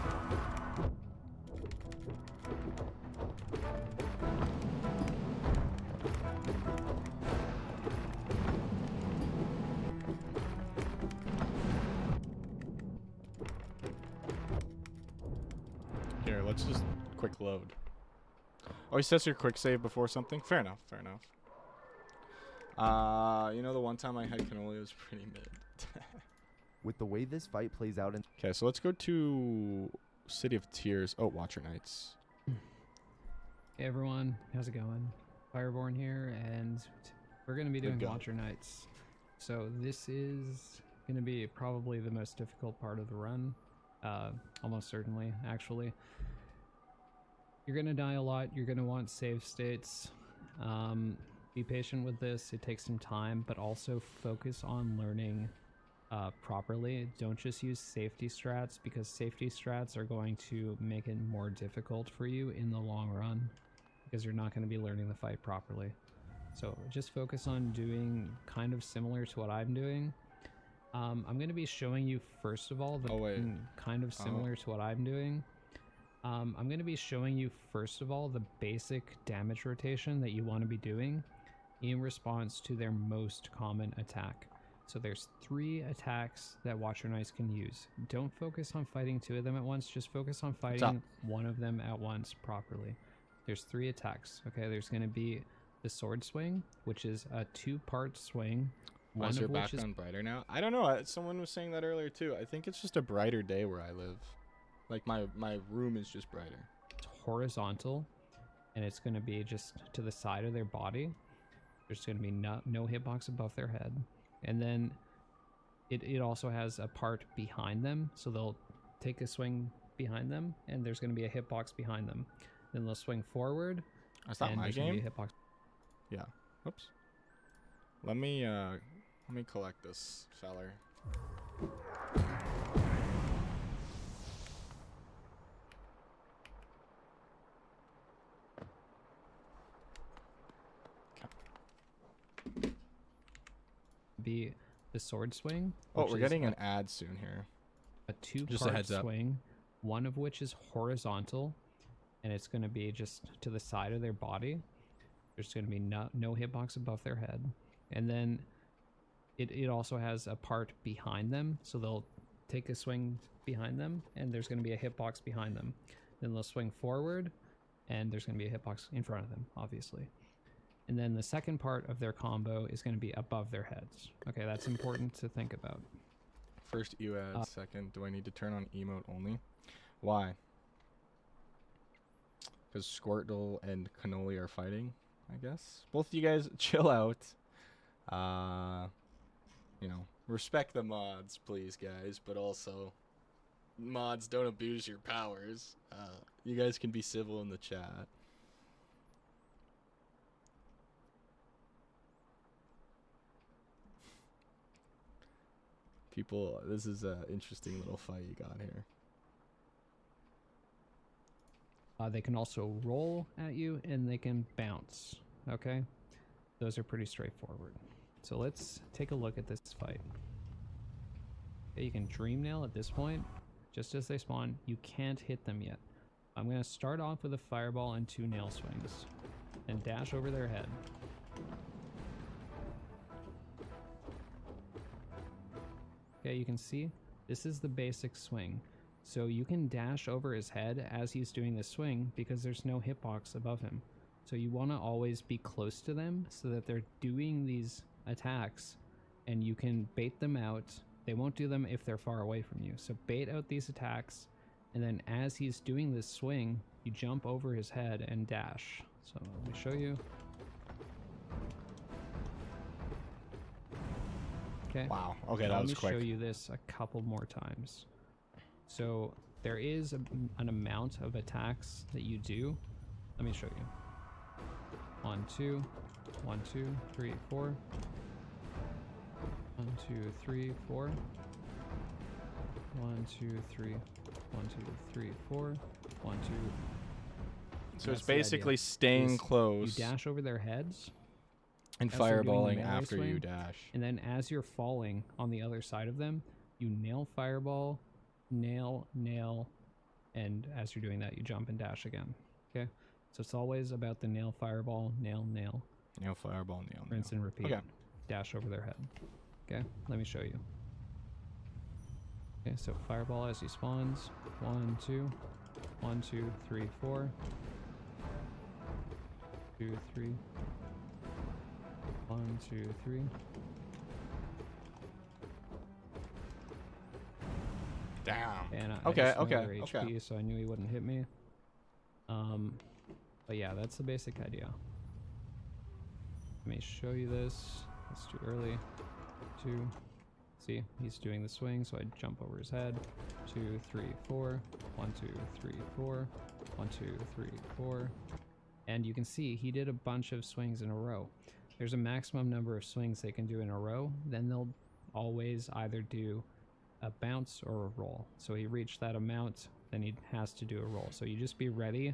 Here, let's just quick load. Always test your quick save before something. Fair enough. Fair enough. You know, the one time I had cannoli was pretty mid. With the way this fight plays out in... Okay, so let's go to City of Tears. Oh, Watcher Knights. Hey everyone, how's it going? Fireborn here, and we're going to be doing Watcher Knights. So this is going to be probably the most difficult part of the run. Almost certainly, actually. You're going to die a lot. You're going to want save states. Be patient with this. It takes some time, but also focus on learning properly. Don't just use safety strats, because safety strats are going to make it more difficult for you in the long run, because you're not going to be learning the fight properly. So just focus on doing kind of similar to what I'm doing. I'm going to be showing you first of all the kind of similar to what I'm doing. I'm going to be showing you first of all the basic damage rotation that you want to be doing in response to their most common attack. So there's 3 attacks that Watcher Knights can use. Don't focus on fighting 2 of them at once, just focus on fighting 1 of them at once properly. There's 3 attacks, okay? There's going to be the sword swing, which is a 2-part swing. Why is your background brighter now? I don't know. Someone was saying that earlier too. I think it's just a brighter day where I live. Like my room is just brighter. It's horizontal, and it's going to be just to the side of their body. There's going to be no hitbox above their head. And then it also has a part behind them, so they'll take a swing behind them, and there's going to be a hitbox behind them. Then they'll swing forward. That's not my there's gonna game. be a hitbox. Yeah. Oops. Let me collect this feller. Be the sword swing. Oh, which we're is getting an ad soon here. a two-part Just a heads up. swing, one of which is horizontal, and it's going to be just to the side of their body. There's going to be no hitbox above their head. And then it also has a part behind them, so they'll take a swing behind them, and there's going to be a hitbox behind them. Then they'll swing forward, and there's going to be a hitbox in front of them, obviously. And then the second part of their combo is going to be above their heads. Okay, that's important to think about. First you ad, second. Do I need to turn on emote only? Why? Because Squirtle and Cannoli are fighting, I guess. Both of you guys chill out. You know, respect the mods, please, guys. But also, mods, don't abuse your powers. You guys can be civil in the chat. People, this is an interesting little fight you got here. They can also roll at you, and they can bounce. Okay, those are pretty straightforward. So let's take a look at this fight. Okay, you can dream nail at this point, just as they spawn. You can't hit them yet. I'm gonna start off with a fireball and 2 nail swings, and dash over their head. Okay, you can see this is the basic swing. So you can dash over his head as he's doing the swing because there's no hitbox above him. So you want to always be close to them so that they're doing these attacks and you can bait them out. They won't do them if they're far away from you. So bait out these attacks, and then as he's doing this swing, you jump over his head and dash. So let me show you. Okay. Wow. Okay, that was quick. Let me show you this a couple more times. So there is an amount of attacks that you do. Let me show you. 1, 2, 1, 2, 3, 4. 1, 2, 3, 4. 1, 2, 3. 1, 2, 3, 4. 1, 2. So it's basically staying close. You dash over their heads. And fireballing after you dash. And then as you're falling on the other side of them, you nail fireball, nail, nail, and as you're doing that, you jump and dash again. Okay? So it's always about the nail fireball, nail, nail. Nail fireball, nail, nail. Rinse and repeat. Okay. Dash over their head. Okay? Let me show you. Okay, so fireball as he spawns. 1, 2. 1, 2, 3, 4. 2, 3. 1, 2, 3. Damn. And Okay, I just know okay, their HP, so I knew he wouldn't hit me. But yeah, that's the basic idea. Let me show you this. It's too early. 2. See, he's doing the swing, so I jump over his head. 2, 3, 4. 1, 2, 3, 4. 1, 2, 3, 4. And you can see he did a bunch of swings in a row. There's a maximum number of swings they can do in a row. Then they'll always either do a bounce or a roll. So he reached that amount, then he has to do a roll. So you just be ready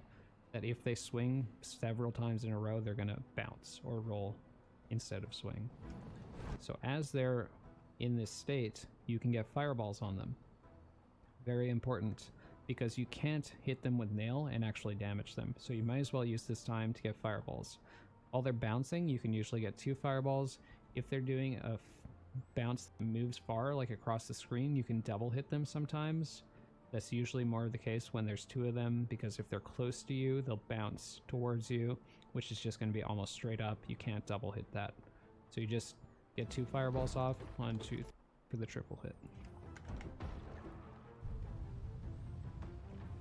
that if they swing several times in a row, they're going to bounce or roll instead of swing. So as they're in this state, you can get fireballs on them. Very important, because you can't hit them with nail and actually damage them. So you might as well use this time to get fireballs. While they're bouncing, you can usually get 2 fireballs. If they're doing a bounce that moves far, like across the screen, you can double hit them sometimes. That's usually more the case when there's 2 of them, because if they're close to you, they'll bounce towards you, which is just going to be almost straight up. You can't double hit that. So you just get 2 fireballs off, 1, 2, 3 for the triple hit.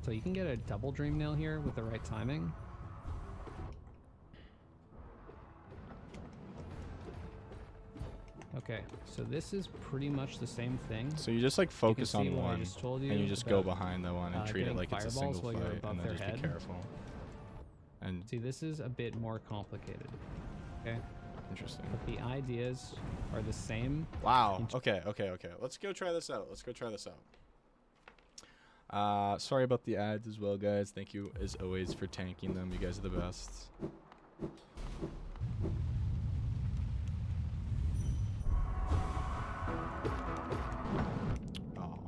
So you can get a double dream nail here with the right timing. Okay, so this is pretty much the same thing. So you just like focus see on what I one, just told you and you just go about, behind the one and treat it getting like it's a fireballs single while you're fight, above and then their just head. be careful. And See, this is a bit more complicated. Okay, interesting. but the ideas are the same. Wow. Okay. Let's go try this out. Sorry about the ads as well, guys. Thank you as always for tanking them. You guys are the best. Oh.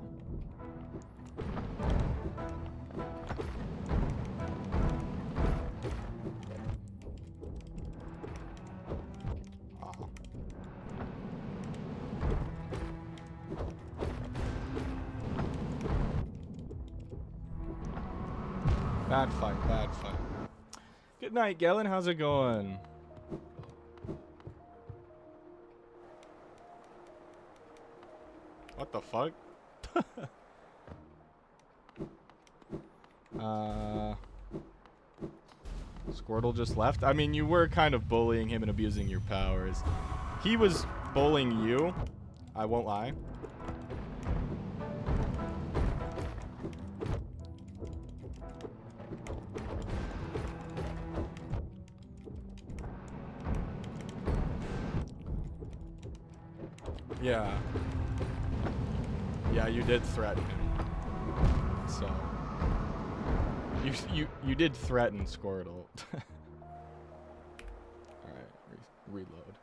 Oh. Bad fight. Good night, Gellin. How's it going? What the fuck? Squirtle just left. I mean, you were kind of bullying him and abusing your powers. He was bullying you. I won't lie. Yeah. Yeah, you did threaten him. So you did threaten Squirtle. All right, reload.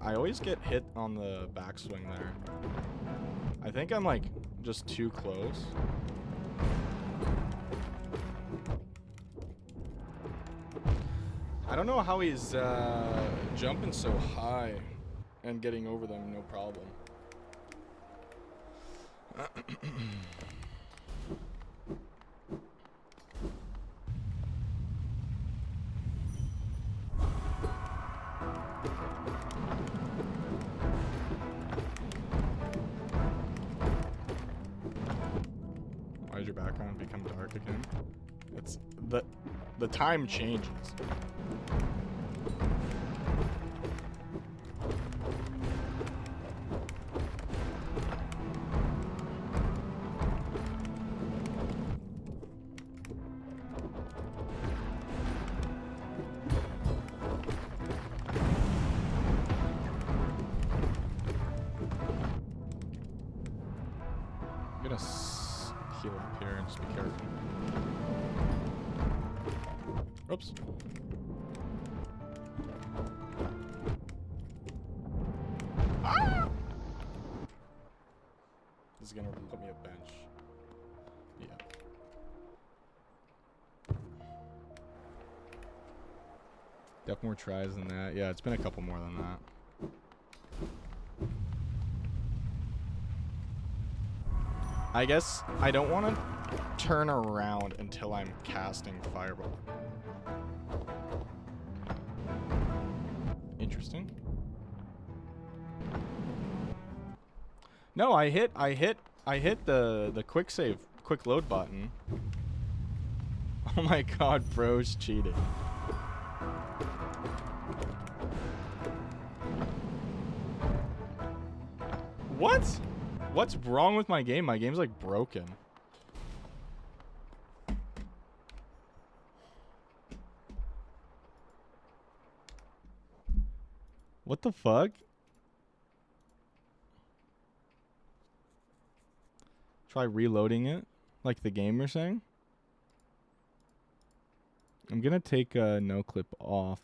I always get hit on the backswing there. I think I'm like just too close. I don't know how he's jumping so high and getting over them no problem. Why did your background become dark again? It's the time changes. I'm gonna heal up here and just be careful. Oops. Ah! This is gonna put me a bench. Yeah. Def more tries than that. Yeah, it's been a couple more than that. I guess I don't want to turn around until I'm casting Fireball. Interesting. No, I hit the quick save, quick load button. Oh my god, bro's cheating. What? What's wrong with my game? My game's like broken. What the fuck? Try reloading it, like the game you're saying? I'm gonna take no clip off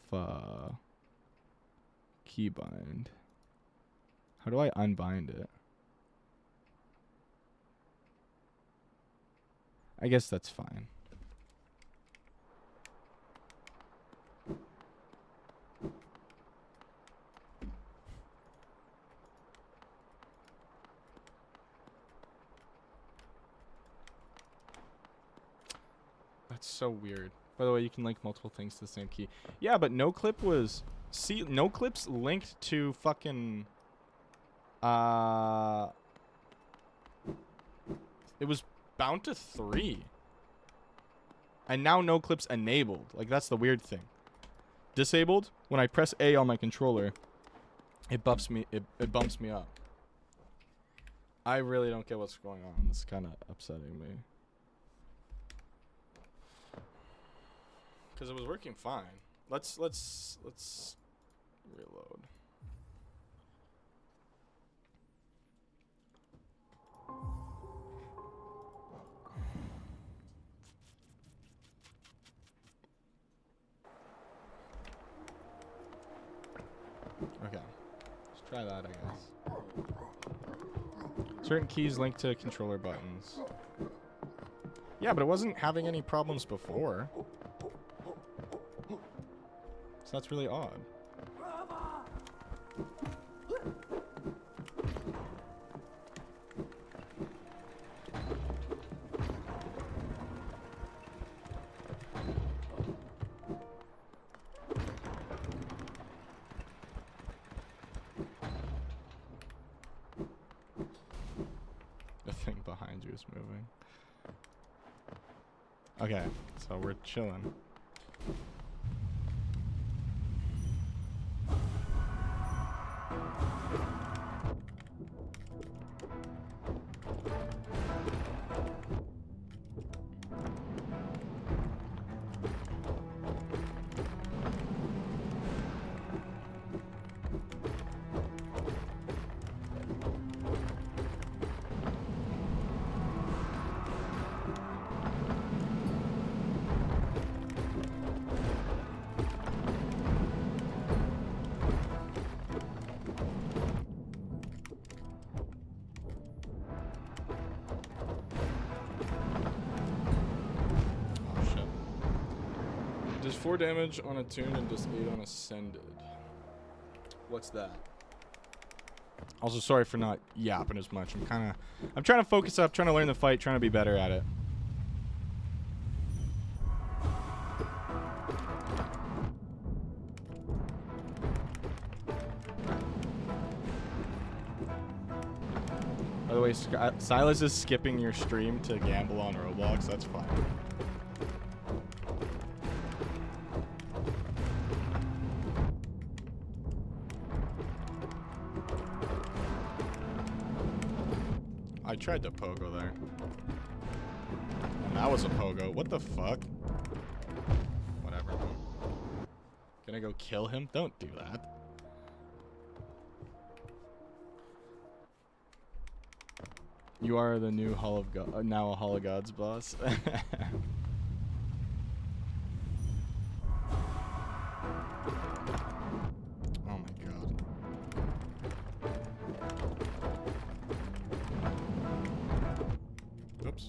keybind. How do I unbind it? I guess that's fine. That's so weird. By the way, you can link multiple things to the same key. Yeah, but no clip was... See, no clip's linked to fucking... It was bound to 3. And now no clips enabled. Like, that's the weird thing. Disabled, when I press A on my controller, it bumps me up. I really don't get what's going on. It's kind of upsetting me. Because it was working fine. Let's reload. Okay. Let's try that, I guess. Certain keys linked to controller buttons. Yeah, but it wasn't having any problems before. So that's really odd. The thing behind you is moving. Okay, so we're chilling. Does 4 damage on a tune and does 8 on ascended. What's that? Also, sorry for not yapping as much. I'm trying to focus up, trying to learn the fight, trying to be better at it. By the way, Silas is skipping your stream to gamble on Roblox. That's fine. I tried to pogo there. And that was a pogo. What the fuck? Whatever. Gonna go kill him? Don't do that. You are the new Hall of God, now a Hall of Gods boss. Oh my god. Oops.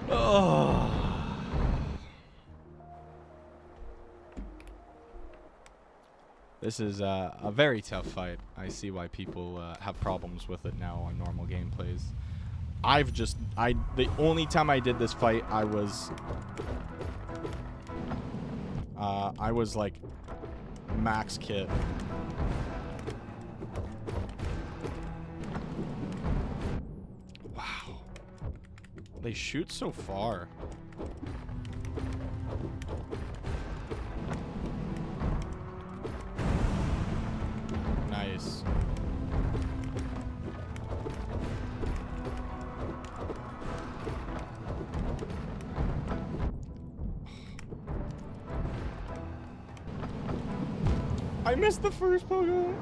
Oh. This is a very tough fight. I see why people have problems with it now on normal gameplays. The only time I did this fight, I was like max kit. Wow. They shoot so far. Nice. I missed the first pogo.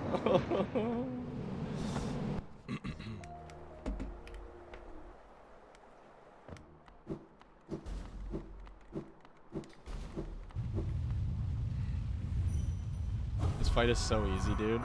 This fight is so easy, dude.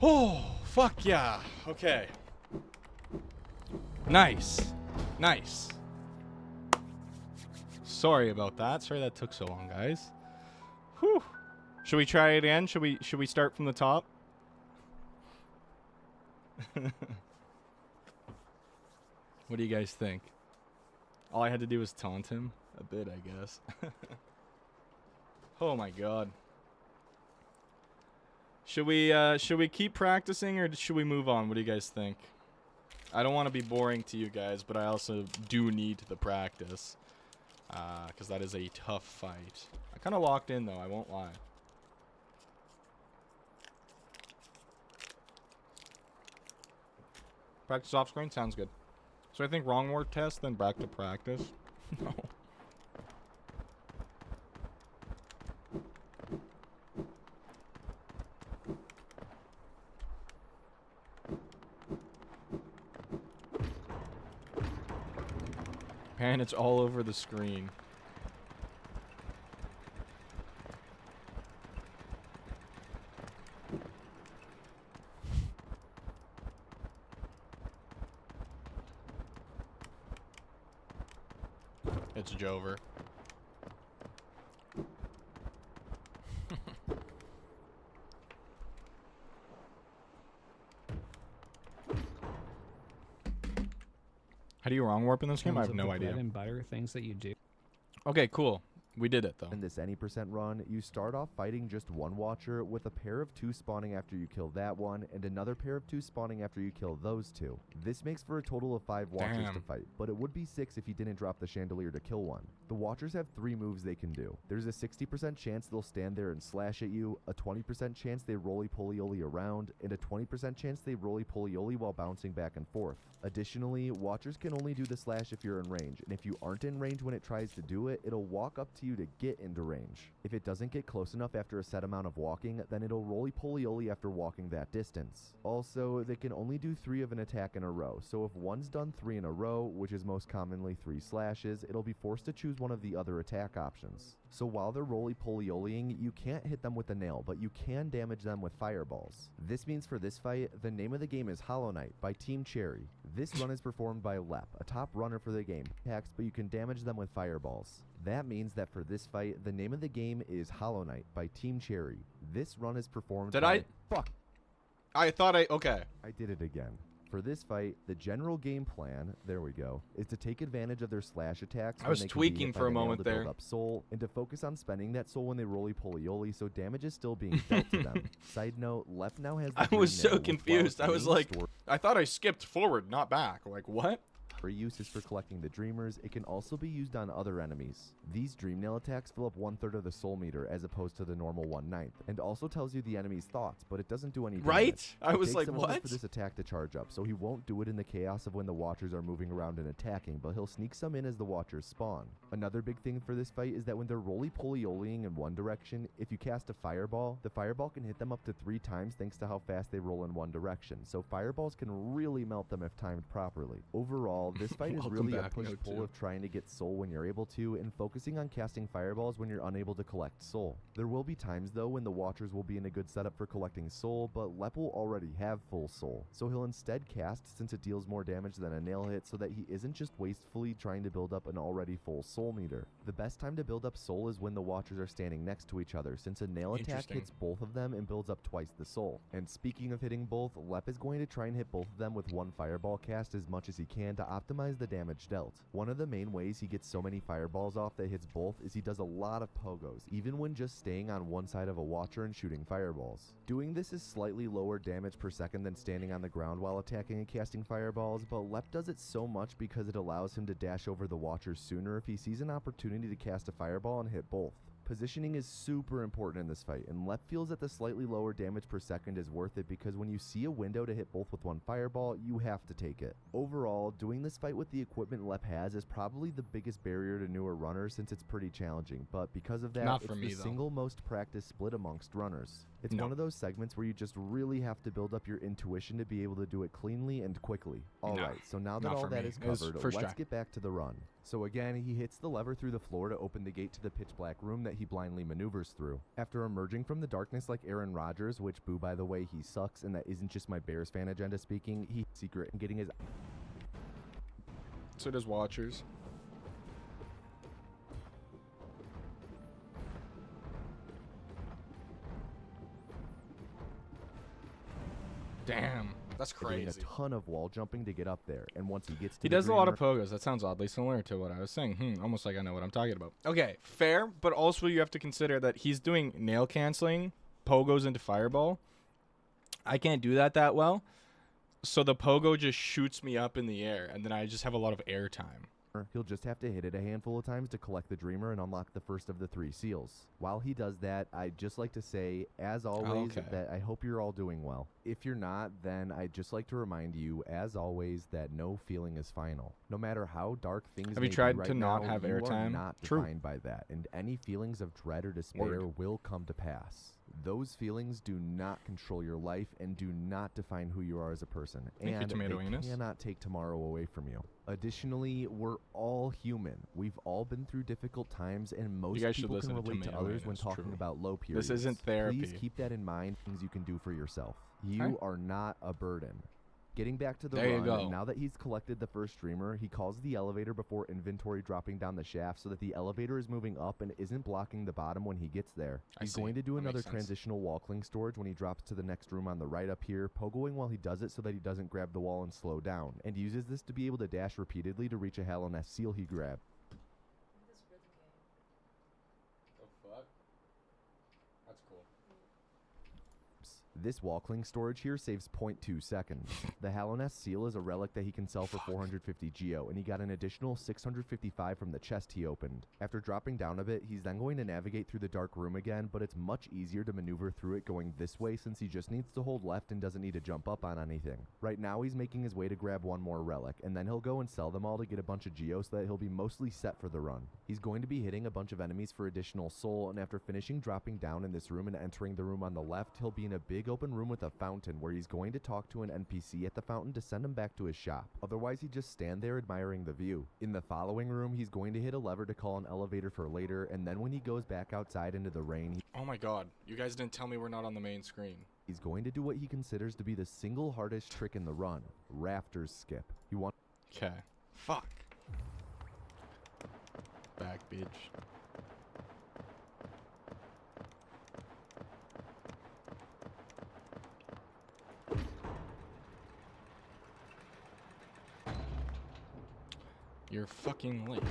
Oh, fuck yeah. Okay. Nice. Nice. Sorry about that. Sorry that took so long, guys. Whew. Should we try it again? Should we start from the top? What do you guys think? All I had to do was taunt him a bit, I guess. Oh my god. Should we keep practicing or should we move on? What do you guys think? I don't want to be boring to you guys, but I also do need the practice. Because that is a tough fight. I kind of locked in though, I won't lie. Practice off screen? Sounds good. So I think wrong word test, then back to practice. No. Man, it's all over the screen. It's Jover. How do you wrong warp in this game? I have no idea. Bread and butter things that you do. Okay, cool. We did it, though. In this any % run, you start off fighting just one Watcher with a pair of 2 spawning after you kill that one, and another pair of 2 spawning after you kill those 2. This makes for a total of 5 Watchers to fight, but it would be 6 if you didn't drop the chandelier to kill one. The Watchers have 3 moves they can do. There's a 60% chance they'll stand there and slash at you, a 20% chance they roly-poly-oly around, and a 20% chance they roly-poly-oly while bouncing back and forth. Additionally, Watchers can only do the slash if you're in range, and if you aren't in range when it tries to do it, it'll walk up to you to get into range. If it doesn't get close enough after a set amount of walking, then it'll roly-poly-oly after walking that distance. Also, they can only do 3 of an attack in a row, so if one's done 3 in a row, which is most commonly 3 slashes, it'll be forced to choose one of the other attack options. So while they're roly-poly-olying, you can't hit them with a nail, but you can damage them with fireballs. This means for this fight, the name of the game is Hollow Knight by Team Cherry. This run is performed by Lep, a top runner for the game, but you can damage them with fireballs. That means that for this fight, the name of the game is Hollow Knight by Team Cherry. This run is performed by... Fuck. I thought okay. I did it again. For this fight, the general game plan, there we go, is to take advantage of their slash attacks. I was tweaking for a moment there. To build up soul, and to focus on spending that soul when they roly-poly-oly, so damage is still being dealt to them. Side note, Lep now has the I was so confused. I was like, I thought I skipped forward, not back. Like, what? Use is for collecting the dreamers. It can also be used on other enemies. These dream nail attacks fill up 1/3 of the soul meter as opposed to the normal 1/9, and also tells you the enemy's thoughts, but it doesn't do any damage. Right? I was like, it takes a moment what? for this attack to charge up, so he won't do it in the chaos of when the Watchers are moving around and attacking, but he'll sneak some in as the Watchers spawn. Another big thing for this fight is that when they're roly-poly-olying in one direction, if you cast a fireball, the fireball can hit them up to 3 times thanks to how fast they roll in one direction, so fireballs can really melt them if timed properly. Overall, this fight is really a push-pull of trying to get soul when you're able to, and focusing on casting fireballs when you're unable to collect soul. There will be times, though, when the Watchers will be in a good setup for collecting soul, but Lep will already have full soul, so he'll instead cast since it deals more damage than a nail hit, so that he isn't just wastefully trying to build up an already full soul meter. The best time to build up soul is when the Watchers are standing next to each other, since a nail attack hits both of them and builds up twice the soul. And speaking of hitting both, Lep is going to try and hit both of them with one fireball cast as much as he can to optimize the damage dealt. One of the main ways he gets so many fireballs off that hits both is he does a lot of pogos, even when just staying on one side of a Watcher and shooting fireballs. Doing this is slightly lower damage per second than standing on the ground while attacking and casting fireballs, but Lep does it so much because it allows him to dash over the Watchers sooner if he sees an opportunity to cast a fireball and hit both. Positioning is super important in this fight, and Lep feels that the slightly lower damage per second is worth it because when you see a window to hit both with one fireball, you have to take it. Overall, doing this fight with the equipment Lep has is probably the biggest barrier to newer runners since it's pretty challenging, but because of that, it's the single most practiced split amongst runners. It's one of those segments where you just really have to build up your intuition to be able to do it cleanly and quickly. Alright, so now that all that is covered, let's get back to the run. So again, he hits the lever through the floor to open the gate to the pitch black room that he blindly maneuvers through. After emerging from the darkness like Aaron Rodgers, which, boo, by the way, he sucks, and that isn't just my Bears fan agenda speaking, he's secret and getting his... So does Watchers. Damn, that's doing crazy. a ton of wall jumping to get up there, and once he gets to He the does a lot of dreamer- pogos. That sounds oddly similar to what I was saying. Almost like I know what I'm talking about. Okay, fair, but also you have to consider that he's doing nail canceling, pogos into fireball. I can't do that well, so the pogo just shoots me up in the air, and then I just have a lot of air time. He'll just have to hit it a handful of times to collect the dreamer and unlock the first of the 3 seals. While he does that, I'd just like to say, as always, Okay. that I hope you're all doing well. If you're not, then I'd just like to remind you, as always, that no feeling is final. No matter how dark things Have you may be tried right to not now, have you are airtime? not True. defined by that, and any feelings of dread or despair Word. will come to pass. Those feelings do not control your life and do not define who you are as a person. Thank you, And Tomato they Anus. cannot take tomorrow away from you. Additionally, we're all human. We've all been through difficult times, and most guys should people listen can to relate to Tomato others when Anus, talking true. about low periods. This isn't therapy. Please keep that in mind, things you can do for yourself. You Okay. are not a burden. Getting back to the There you run, go. now that he's collected the first dreamer, he calls the elevator before inventory dropping down the shaft so that the elevator is moving up and isn't blocking the bottom when he gets there. I He's see. going to do That makes another sense. transitional wall cling storage when he drops to the next room on the right up here, pogoing while he does it so that he doesn't grab the wall and slow down, and uses this to be able to dash repeatedly to reach a Hell on S seal he grabbed. The fuck? That's cool. This wall cling storage here saves 0.2 seconds. The Haloness seal is a relic that he can sell for 450 geo, and he got an additional 655 from the chest he opened. After dropping down a bit, he's then going to navigate through the dark room again, but it's much easier to maneuver through it going this way since he just needs to hold left and doesn't need to jump up on anything. Right now he's making his way to grab one more relic, and then he'll go and sell them all to get a bunch of geo so that he'll be mostly set for the run. He's going to be hitting a bunch of enemies for additional soul, and after finishing dropping down in this room and entering the room on the left, he'll be in a big open room with a fountain where he's going to talk to an NPC at the fountain to send him back to his shop. Otherwise, he'd just stand there admiring the view. In the following room, he's going to hit a lever to call an elevator for later, and then when he goes back outside into the rain, Oh my god. You guys didn't tell me we're not on the main screen. he's going to do what he considers to be the single hardest trick in the run, rafters skip. He wants Okay. Fuck. Back, bitch. You're fucking late.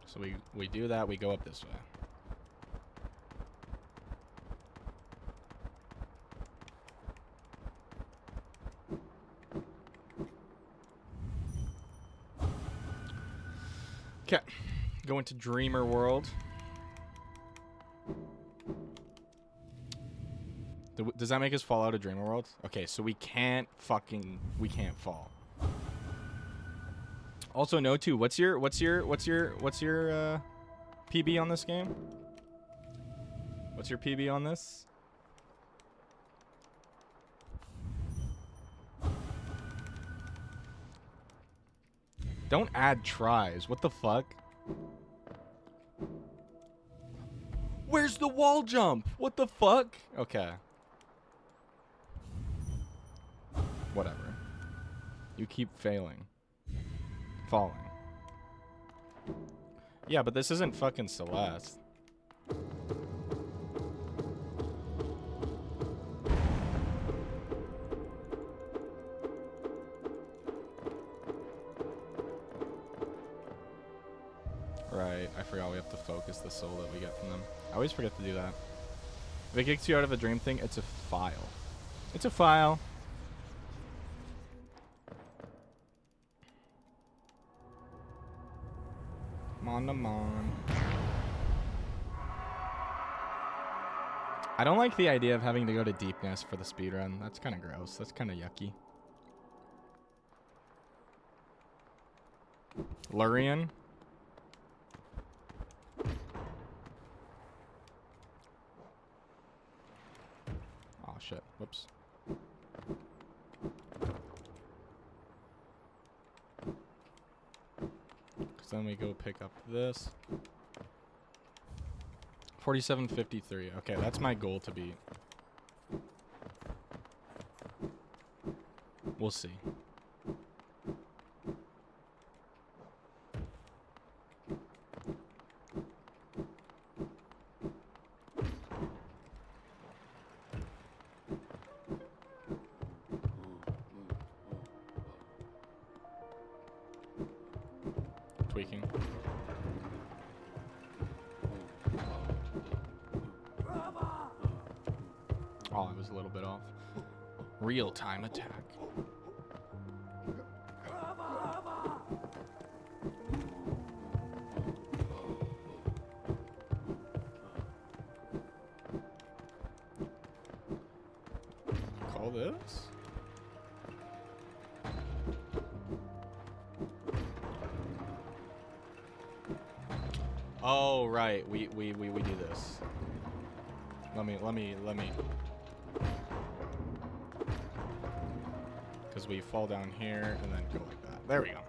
So we do that, we go up this way. Okay, go into Dreamer World. Does that make us fall out of Dreamer World? Okay, so we can't fall. Also, no too. What's your PB on this game? What's your PB on this? Don't add tries. What the fuck? Where's the wall jump? What the fuck? Okay. Whatever. You keep failing. Falling. Yeah, but this isn't fucking Celeste. Right, I forgot we have to focus the soul that we get from them. I always forget to do that. If it kicks you out of a dream thing, it's a file. It's a file. Come on. I don't like the idea of having to go to deepness for the speedrun. That's kind of gross. That's kind of yucky. Lurian. Oh shit. Whoops. then we go pick up this. 47.53. Okay, that's my goal to beat. We'll see. Tweaking. Oh, I was a little bit off. Real-time attack. Call this? Oh, right. We do this. Let me. Because we fall down here and then go like that. There we go.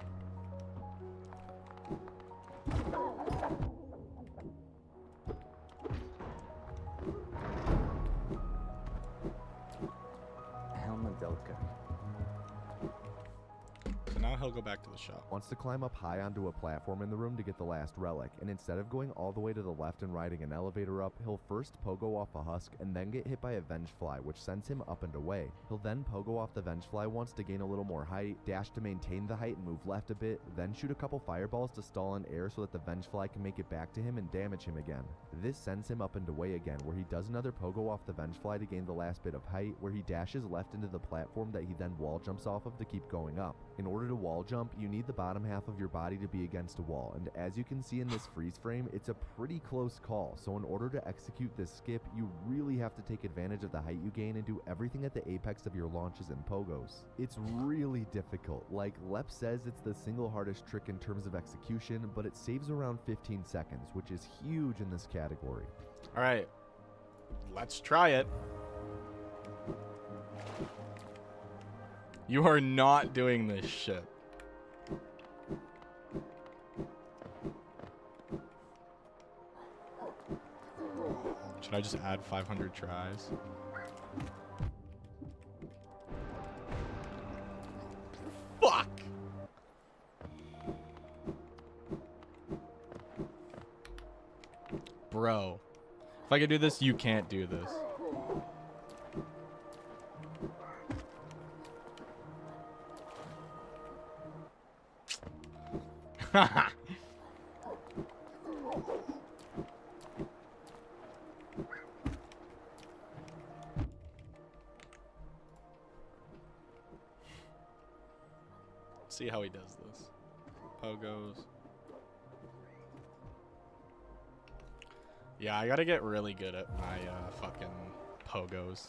So now he'll go back to the shop. Wants to climb up high onto a platform in the room to get the last relic, and instead of going all the way to the left and riding an elevator up, he'll first pogo off a husk and then get hit by a Vengefly, which sends him up and away. He'll then pogo off the Vengefly once to gain a little more height, dash to maintain the height and move left a bit, then shoot a couple fireballs to stall in air so that the Vengefly can make it back to him and damage him again. This sends him up and away again, where he does another pogo off the Vengefly to gain the last bit of height, where he dashes left into the platform that he then wall jumps off of to keep going up. In order to wall jump, you need the bottom half of your body to be against a wall, and as you can see in this freeze frame, it's a pretty close call, so in order to execute this skip, you really have to take advantage of the height you gain and do everything at the apex of your launches and pogos. It's really difficult. Like Lep says, it's the single hardest trick in terms of execution, but it saves around 15 seconds, which is huge in this category. Alright. Let's try it. You are not doing this shit. Should I just add 500 tries? Fuck! Bro. If I could do this, you can't do this. Haha. See how he does this. Pogos. Yeah, I gotta get really good at my fucking pogos.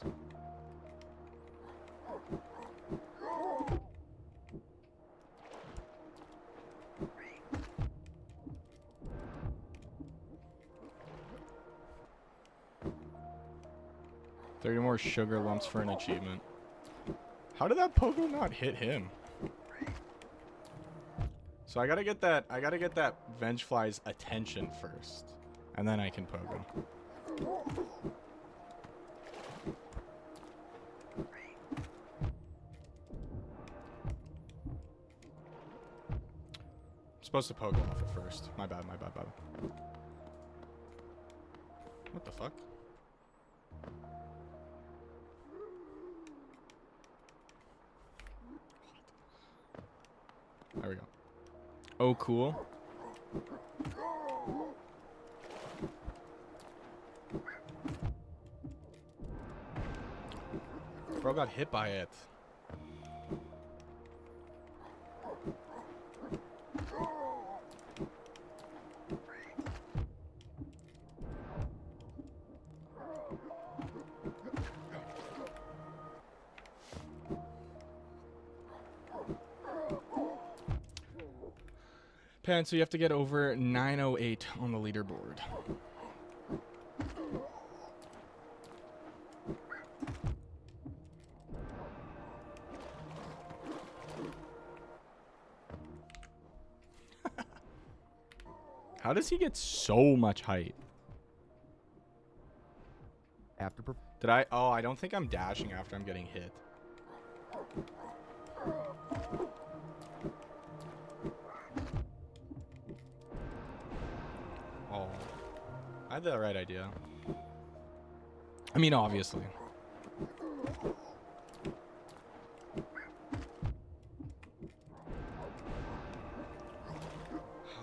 $30 more sugar lumps for an achievement. How did that pogo not hit him? So I gotta get that Vengefly's attention first. And then I can pogo. I'm supposed to pogo off it first. My bad. What the fuck? There we go. Oh, cool. Bro got hit by it. Pan, so you have to get over 908 on the leaderboard. How does he get so much height? After Did I? Oh, I don't think I'm dashing after I'm getting hit. Oh, I had the right idea. I mean, obviously.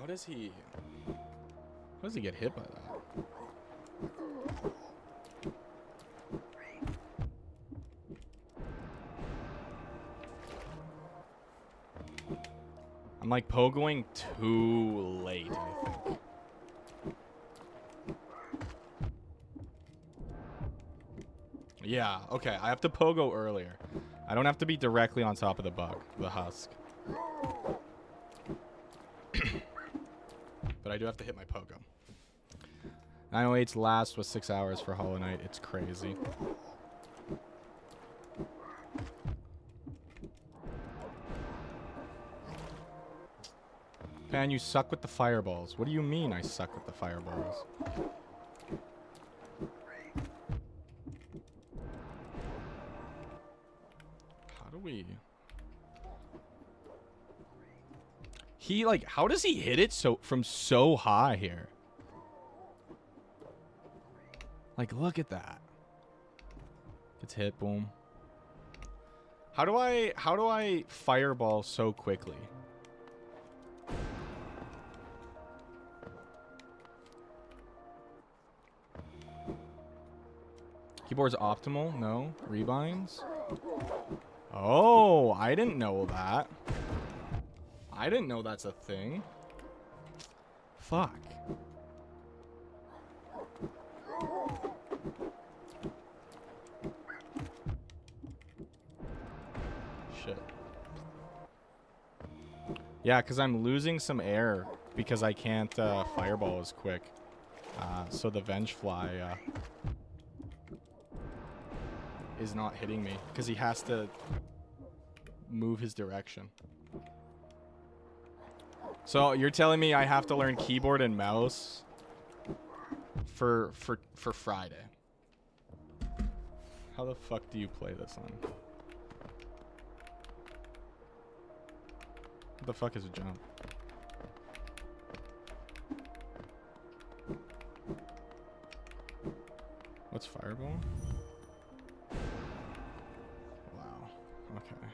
How does he get hit by that? I'm like pogoing too late, I think. Yeah, okay, I have to pogo earlier. I don't have to be directly on top of the husk. But I do have to hit my pogo. 908's last was 6 hours for Hollow Knight. It's crazy. Pan, you suck with the fireballs. What do you mean I suck with the fireballs? How do we... He, like, how does he hit it from so high here? Like, look at that. It's hit, boom. How do I fireball so quickly? Keyboard's optimal? No. Rebinds? Oh, I didn't know that. I didn't know that's a thing. Fuck. Shit. Yeah, because I'm losing some air because I can't fireball as quick. So the Venge Fly is not hitting me because he has to move his direction. So you're telling me I have to learn keyboard and mouse for Friday? How the fuck do you play this on? What the fuck is a jump? What's fireball? Wow. Okay.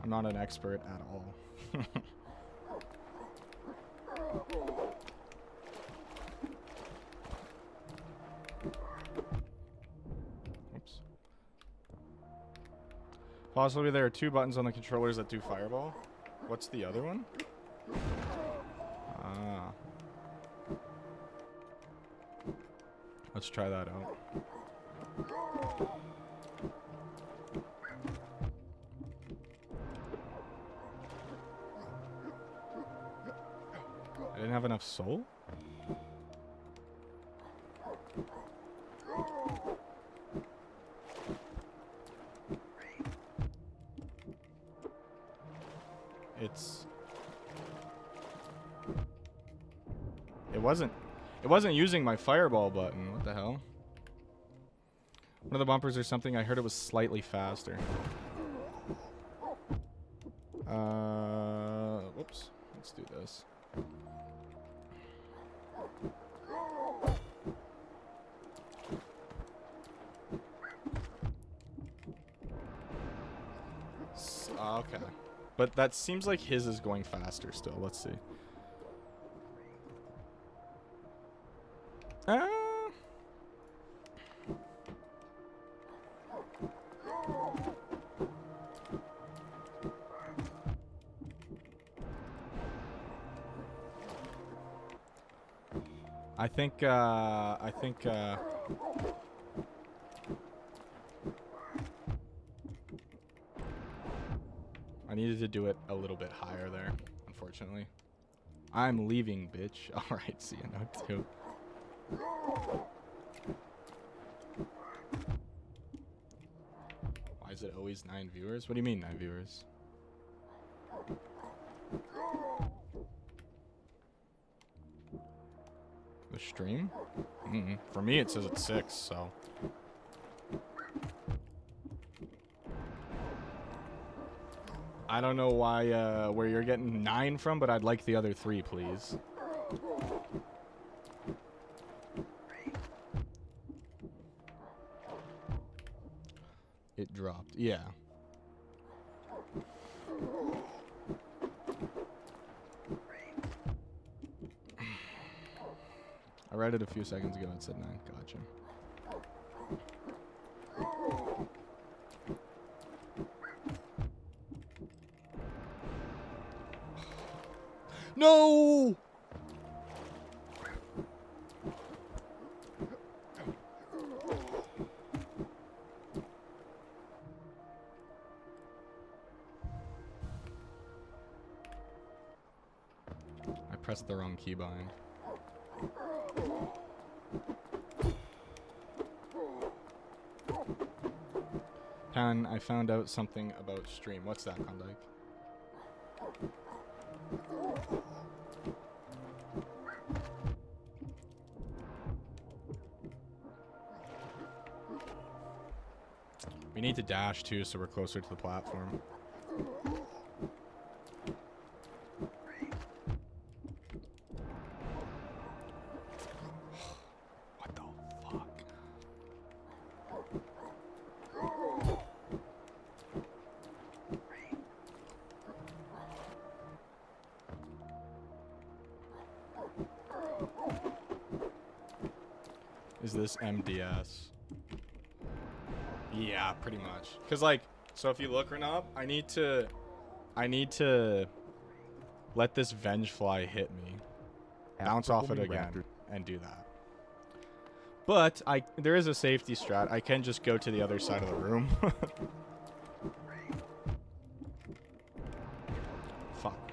I'm not an expert at all. Oops. Possibly there are 2 buttons on the controllers that do fireball. What's the other one? Ah. Let's try that out. I didn't have enough soul? It wasn't using my fireball button. What the hell? One of the bumpers or something, I heard it was slightly faster. Whoops. Let's do this. Okay. But that seems like his is going faster still. Let's see. I think I needed to do it a little bit higher there, unfortunately. I'm leaving, bitch. Alright, see you now too. Why is it always 9 viewers? What do you mean 9 viewers? stream? For me, it says it's 6, so. I don't know why, where you're getting 9 from, but I'd like the other 3, please. It dropped. Yeah. I read it a few seconds ago. It said 9. Gotcha. No! I pressed the wrong keybind. Pan, I found out something about stream. What's that, Klondike? We need to dash too, so we're closer to the platform. What the fuck? Is this MDS? Yeah, pretty much. Cause like, so if you look right now, I need to let this venge fly hit me, bounce off it again, and do that. But there is a safety strat. I can just go to the other side of the room. Fuck.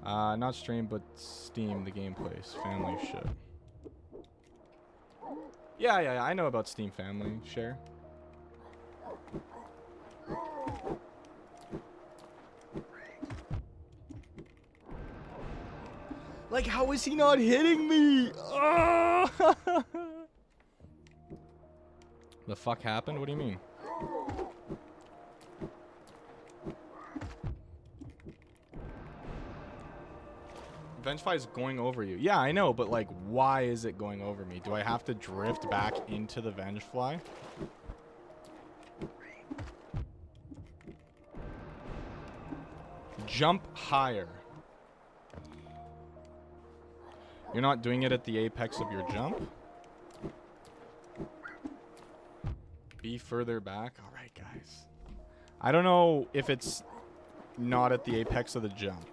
Not stream, but Steam, the gameplays, family shit. Yeah, I know about Steam Family Share. Like, how is he not hitting me? Oh! The fuck happened? What do you mean? Vengefly is going over you. Yeah, I know, but like, why is it going over me? Do I have to drift back into the Vengefly? Jump higher. You're not doing it at the apex of your jump? Be further back? Alright, guys. I don't know if it's not at the apex of the jump.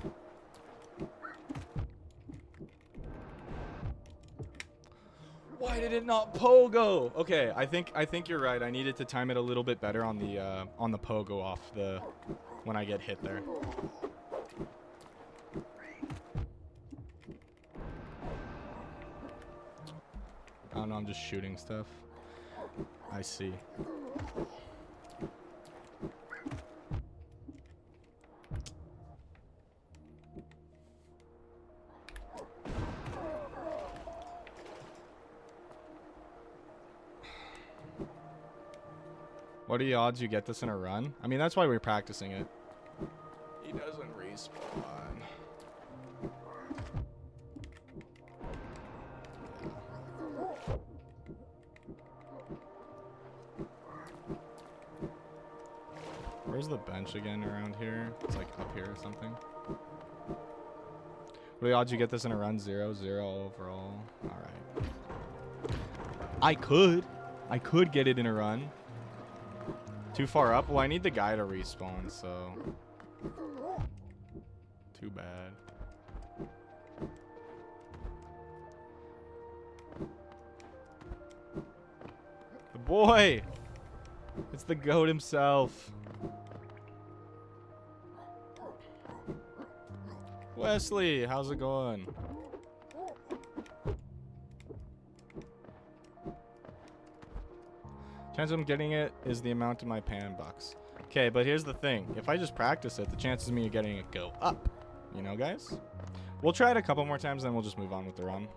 Why did it not pogo? Okay, I think you're right. I needed to time it a little bit better on the pogo off the when I get hit there. I don't know, I'm just shooting stuff. I see. What are the odds you get this in a run? I mean, that's why we're practicing it. He doesn't respawn. Where's the bench again around here? It's like up here or something. What are the odds you get this in a run? 0, 0 overall. Alright. I could get it in a run. Too far up? Well, I need the guy to respawn, so... Too bad. The boy! It's the goat himself. Wesley, how's it going? Chance of getting it is the amount of my pan bucks. Okay, but here's the thing. If I just practice it, the chances of me getting it go up. You know, guys? We'll try it a couple more times, then we'll just move on with the run.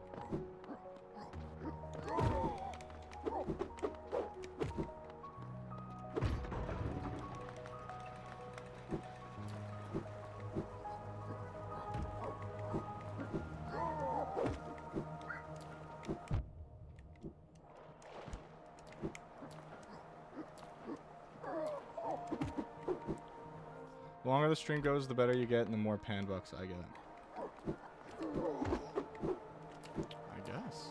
The longer the stream goes, the better you get and the more pan bucks I get. I guess.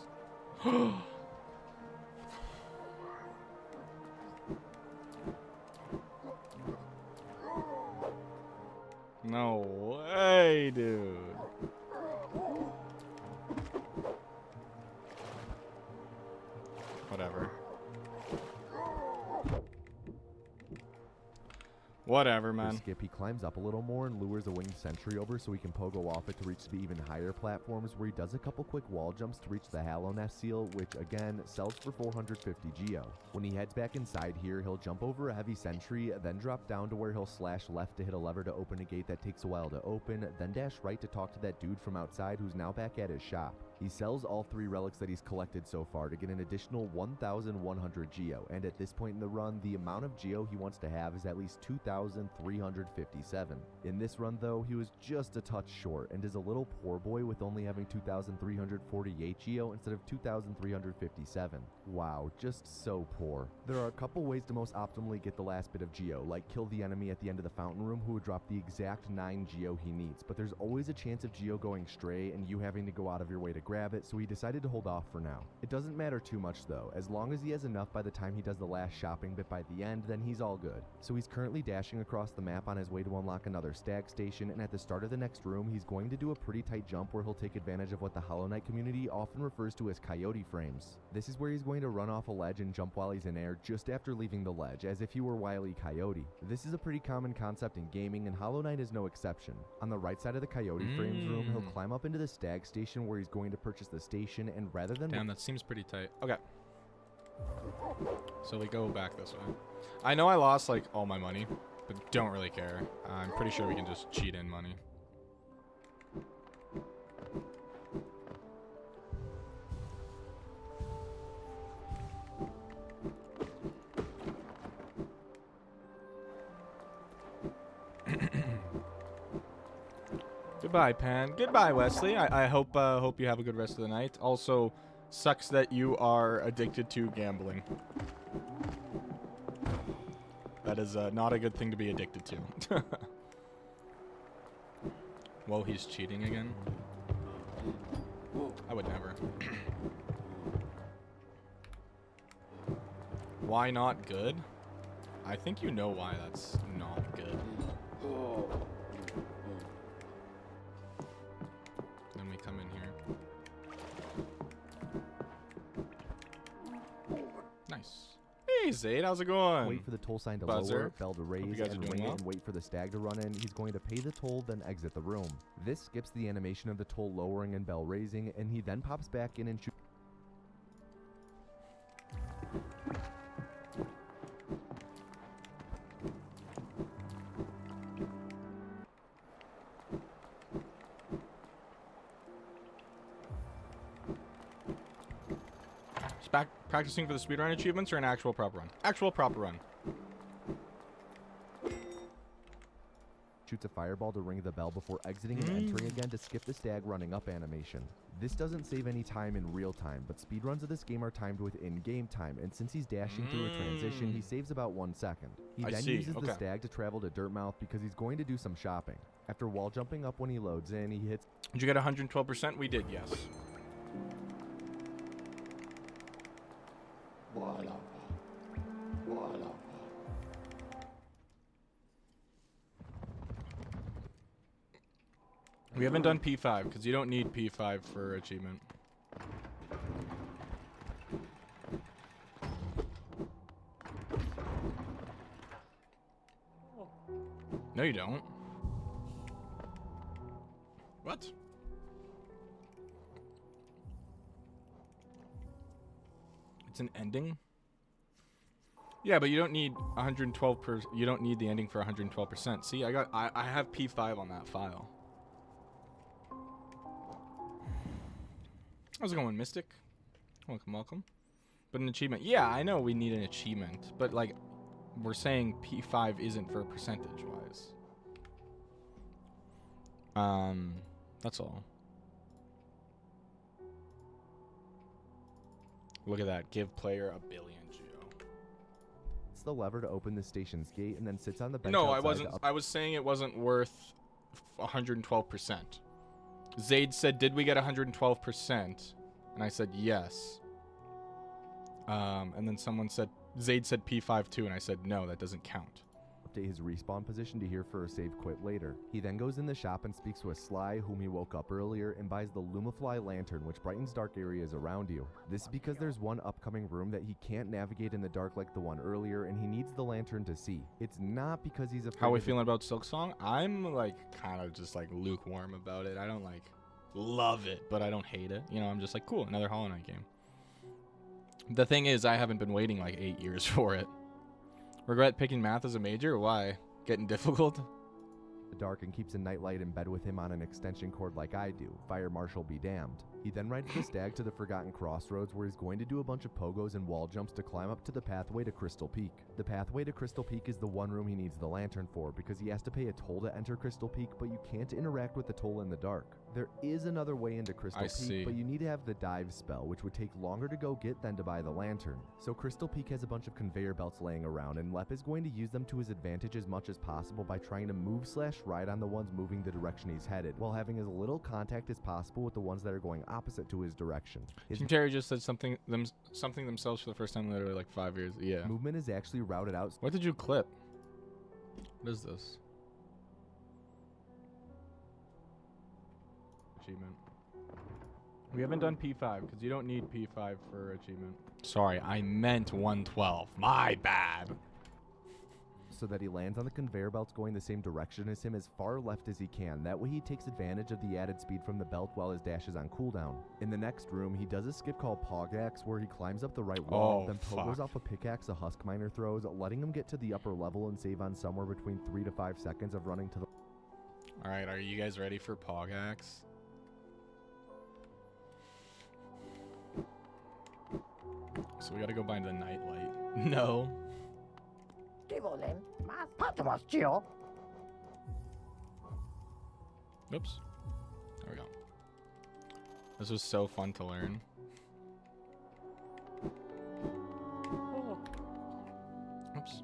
No way, dude. Whatever. Whatever, man. Skip, he climbs up a little more and lures a winged sentry over so he can pogo off it to reach the even higher platforms, where he does a couple quick wall jumps to reach the Hallow Nest seal, which again sells for 450 geo. When he heads back inside here, he'll jump over a heavy sentry, then drop down to where he'll slash left to hit a lever to open a gate that takes a while to open, then dash right to talk to that dude from outside who's now back at his shop. He sells all 3 relics that he's collected so far to get an additional 1,100 geo, and at this point in the run, the amount of geo he wants to have is at least 2,357. In this run though, he was just a touch short, and is a little poor boy with only having 2,348 geo instead of 2,357. Wow, just so poor. There are a couple ways to most optimally get the last bit of geo, like kill the enemy at the end of the fountain room who would drop the exact 9 geo he needs, but there's always a chance of geo going stray and you having to go out of your way to grab it, so he decided to hold off for now. It doesn't matter too much though, as long as he has enough by the time he does the last shopping bit by the end, then he's all good. So he's currently dashing across the map on his way to unlock another stag station, and at the start of the next room, he's going to do a pretty tight jump where he'll take advantage of what the Hollow Knight community often refers to as coyote frames. This is where he's going to run off a ledge and jump while he's in air just after leaving the ledge, as if he were Wile E. Coyote. This is a pretty common concept in gaming, and Hollow Knight is no exception. On the right side of the coyote frames room, he'll climb up into the stag station where he's going to purchase the station, and rather than— Damn, that seems pretty tight. Okay. So we go back this way. I know I lost like all my money, but don't really care. I'm pretty sure we can just cheat in money. Goodbye, Pan. Goodbye, Wesley. I hope you have a good rest of the night. Also, sucks that you are addicted to gambling. That is not a good thing to be addicted to. Whoa, he's cheating again? I would never. Why not good? I think you know why that's not good. Then we come in here. Nice. Hey, Zayd, how's it going? Wait for the toll sign to Buzzer. lower, bell to raise, and ring it, and wait for the stag to run in. He's going to pay the toll, then exit the room. This skips the animation of the toll lowering and bell raising, and he then pops back in and shoots. Practicing for the speedrun achievements or an actual proper run? Actual proper run. Shoots a fireball to ring the bell before exiting and entering again to skip the stag running up animation. This doesn't save any time in real time, but speedruns of this game are timed with in-game time, and since he's dashing through a transition, he saves about 1 second. He then uses the stag to travel to Dirtmouth because he's going to do some shopping. After wall jumping up when he loads in, he hits— Did you get 112%? We did, yes. We haven't done P5 because you don't need P5 for achievement. No, you don't. What? It's an ending? Yeah, but you don't need 112%. You don't need the ending for 112%. See, I have P5 on that file. How's it going, Mystic? Welcome, welcome. But an achievement. Yeah, I know we need an achievement, but like we're saying P5 isn't for percentage-wise. That's all. Look at that. Give player a billion geo. It's the lever to open the station's gate and then sits on the bench. No, I outside wasn't. I was saying it wasn't worth 112%. Zaid said, "Did we get 112%?" And I said, "Yes." And then someone said, Zaid said P5 too, and I said, "No, that doesn't count." Update his respawn position to here for a save quit later. He then goes in the shop and speaks to a Sly, whom he woke up earlier, and buys the Lumifly lantern, which brightens dark areas around you. This is because there's one upcoming room that he can't navigate in the dark like the one earlier, and he needs the lantern to see. It's not because he's afraid. How are we feeling about Silksong? I'm like kind of just like lukewarm about it. I don't like love it, but I don't hate it. You know, I'm just like, cool, another Hollow Knight game. The thing is, I haven't been waiting like 8 years for it. Regret picking math as a major? Why? Getting difficult? The dark and keeps a nightlight in bed with him on an extension cord like I do. Fire Marshal be damned. He then rides the stag to the Forgotten Crossroads, where he's going to do a bunch of pogos and wall jumps to climb up to the pathway to Crystal Peak. The pathway to Crystal Peak is the one room he needs the lantern for, because he has to pay a toll to enter Crystal Peak, but you can't interact with the toll in the dark. There is another way into Crystal Peak, but you need to have the dive spell, which would take longer to go get than to buy the lantern. So Crystal Peak has a bunch of conveyor belts laying around, and Lep is going to use them to his advantage as much as possible by trying to move/ride on the ones moving the direction he's headed, while having as little contact as possible with the ones that are going opposite to his direction. His Team Terry just said something themselves for the first time in literally like 5 years. Yeah. movement is actually routed out. What did you clip? What is this? Achievement. We haven't done P5 because you don't need P5 for achievement. Sorry, I meant 112. My bad. So that he lands on the conveyor belts going the same direction as him, as far left as he can. That way he takes advantage of the added speed from the belt while his dash is on cooldown. In the next room, he does a skip called Pogax, where he climbs up the right wall, then pogos off a pickaxe a Husk Miner throws, letting him get to the upper level and save on somewhere between 3 to 5 seconds of running to the... Alright, are you guys ready for Pogax? So we gotta go find the nightlight. No. Oops. There we go. This was so fun to learn. Oops.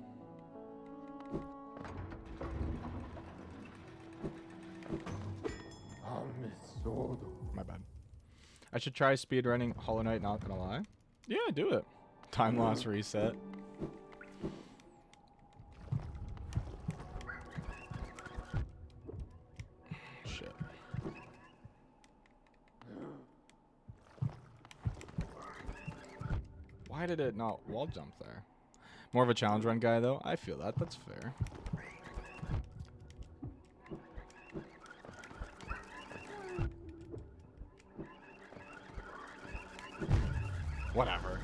My bad. I should try speedrunning Hollow Knight, not gonna lie. Yeah, do it. Time loss reset. Shit. Why did it not wall jump there? More of a challenge run guy, though. I feel that. That's fair. Whatever.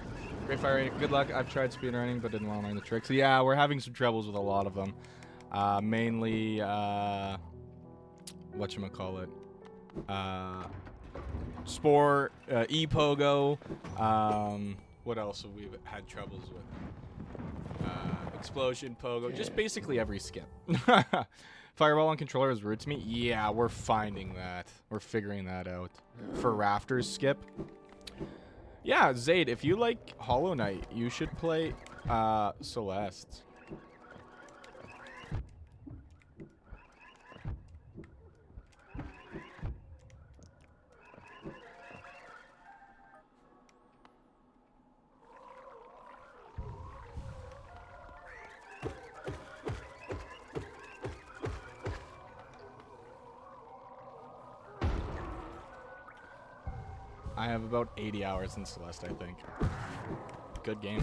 Great fire rate. Good luck. I've tried speedrunning, but didn't want to learn the tricks. Yeah, we're having some troubles with a lot of them. Mainly, whatchamacallit? Spore, E-Pogo. What else have we had troubles with? Explosion, Pogo. Just basically every skip. Fireball on controller is rude to me. Yeah, we're finding that. We're figuring that out. For Rafters skip. Yeah, Zaid, if you like Hollow Knight, you should play Celeste. I have about 80 hours in Celeste, I think. Good game.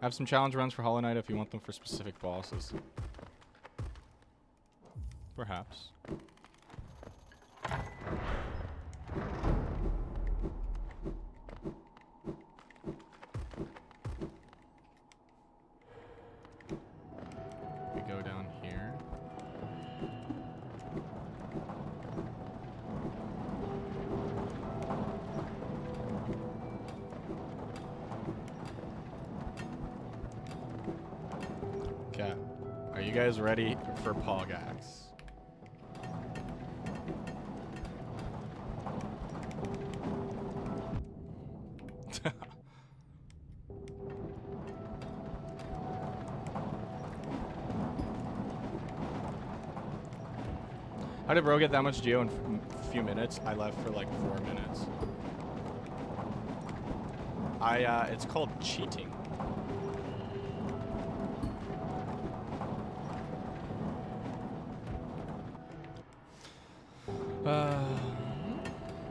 I have some challenge runs for Hollow Knight if you want them for specific bosses. Perhaps. We go down here. guys ready for Poggax? How did bro get that much geo in a few minutes? I left for like 4 minutes. It's called cheating.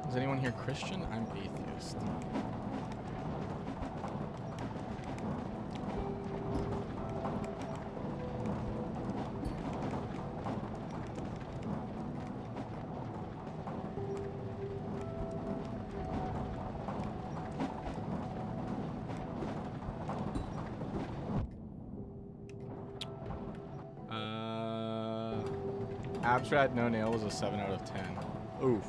Is anyone here Christian? I'm atheist. Abstract No Nail was a 7 out of 10. Oof.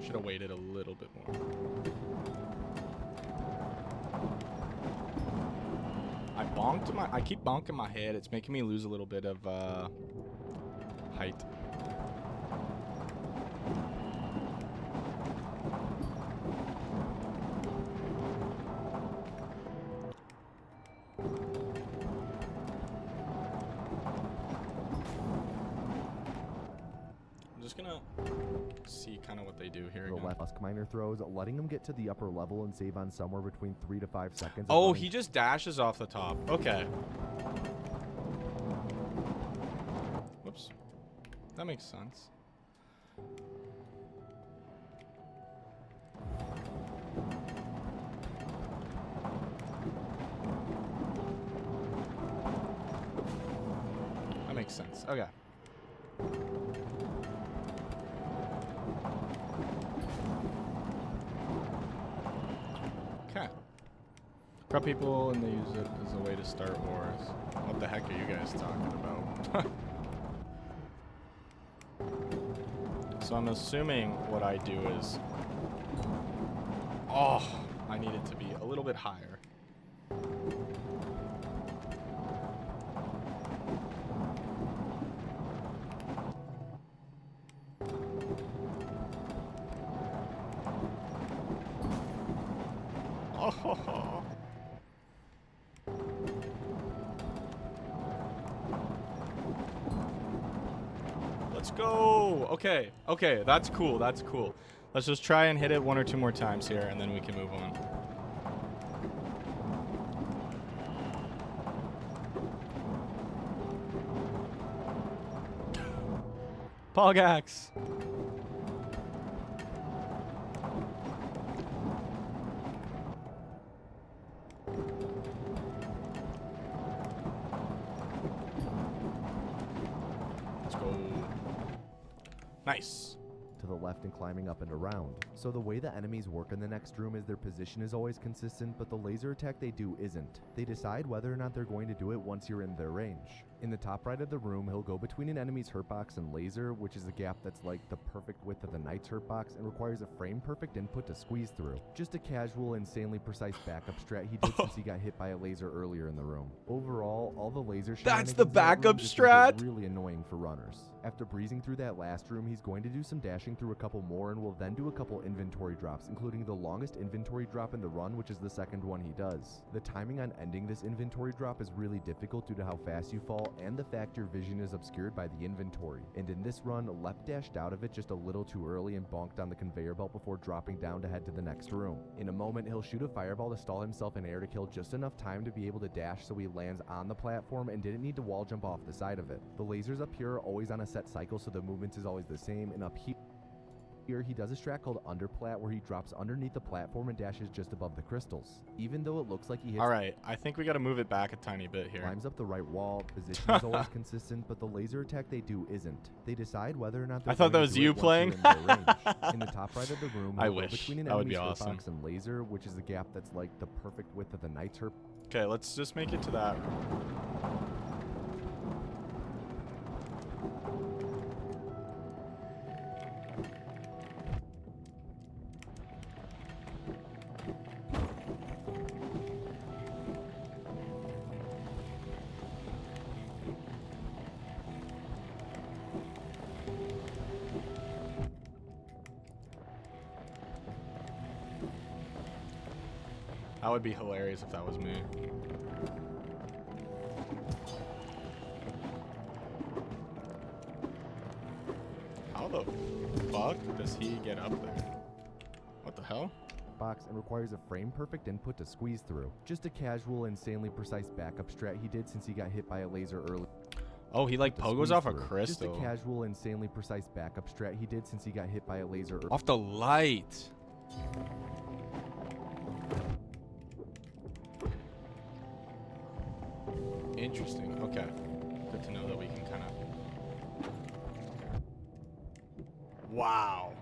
Should have waited a little bit more. I keep bonking my head. It's making me lose a little bit of height. I'm just gonna see kind of what they do here. The left Husk Miner throws, letting him get to the upper level and save on somewhere between 3 to 5 seconds. Oh, he just dashes off the top. Okay. Whoops. That makes sense. That makes sense. Okay. Okay. Prep people and they use it as a way to start wars. What the heck are you guys talking about? So I'm assuming what I do is... Oh, I need it to be a little bit higher. Oh. Let's go. Okay. Okay, that's cool. That's cool. Let's just try and hit it 1 or 2 more times here, and then we can move on. Poggax. Let's go. Nice. To the left and climbing up and around. So the way the enemies work in the next room is their position is always consistent, but the laser attack they do isn't. They decide whether or not they're going to do it once you're in their range. In the top right of the room, he'll go between an enemy's hurt box and laser, which is a gap that's like the perfect width of the knight's hurt box and requires a frame perfect input to squeeze through. Just a casual, insanely precise backup strat he did since he got hit by a laser earlier in the room. Overall, all the laser That's the shenanigans in that room backup just make it strat? really annoying for runners. After breezing through that last room, he's going to do some dashing through a couple more and will then do a couple inventory drops, including the longest inventory drop in the run, which is the second one he does. The timing on ending this inventory drop is really difficult due to how fast you fall and the fact your vision is obscured by the inventory. And in this run, Lep dashed out of it just a little too early and bonked on the conveyor belt before dropping down to head to the next room. In a moment, he'll shoot a fireball to stall himself in air to kill just enough time to be able to dash so he lands on the platform and didn't need to wall jump off the side of it. The lasers up here are always on a set cycle, so the movement is always the same, and up here he does a strat called underplat where he drops underneath the platform and dashes just above the crystals. Even though it looks like he hits... Alright, I think we gotta move it back a tiny bit here. Climbs up the right wall, position is always consistent, but the laser attack they do isn't. They decide whether or not they're I thought that going was to do you it once playing. you're in their range. In the top right of the room, I he'll go wish. between an That would be enemy's hurt awesome. box and laser, which is a gap that's like the perfect width of the knight's hurt. Okay, let's just make it to that. That would be hilarious if that was me. How the fuck does he get up there? What the hell? Box and requires a frame perfect input to squeeze through. Just a casual, insanely precise backup strat he did since he got hit by a laser early. Oh, he like pogos off a Just crystal. a casual, insanely precise backup strat he did since he got hit by a laser Off the light. Interesting. Okay. Good to know that we can kind of... Wow.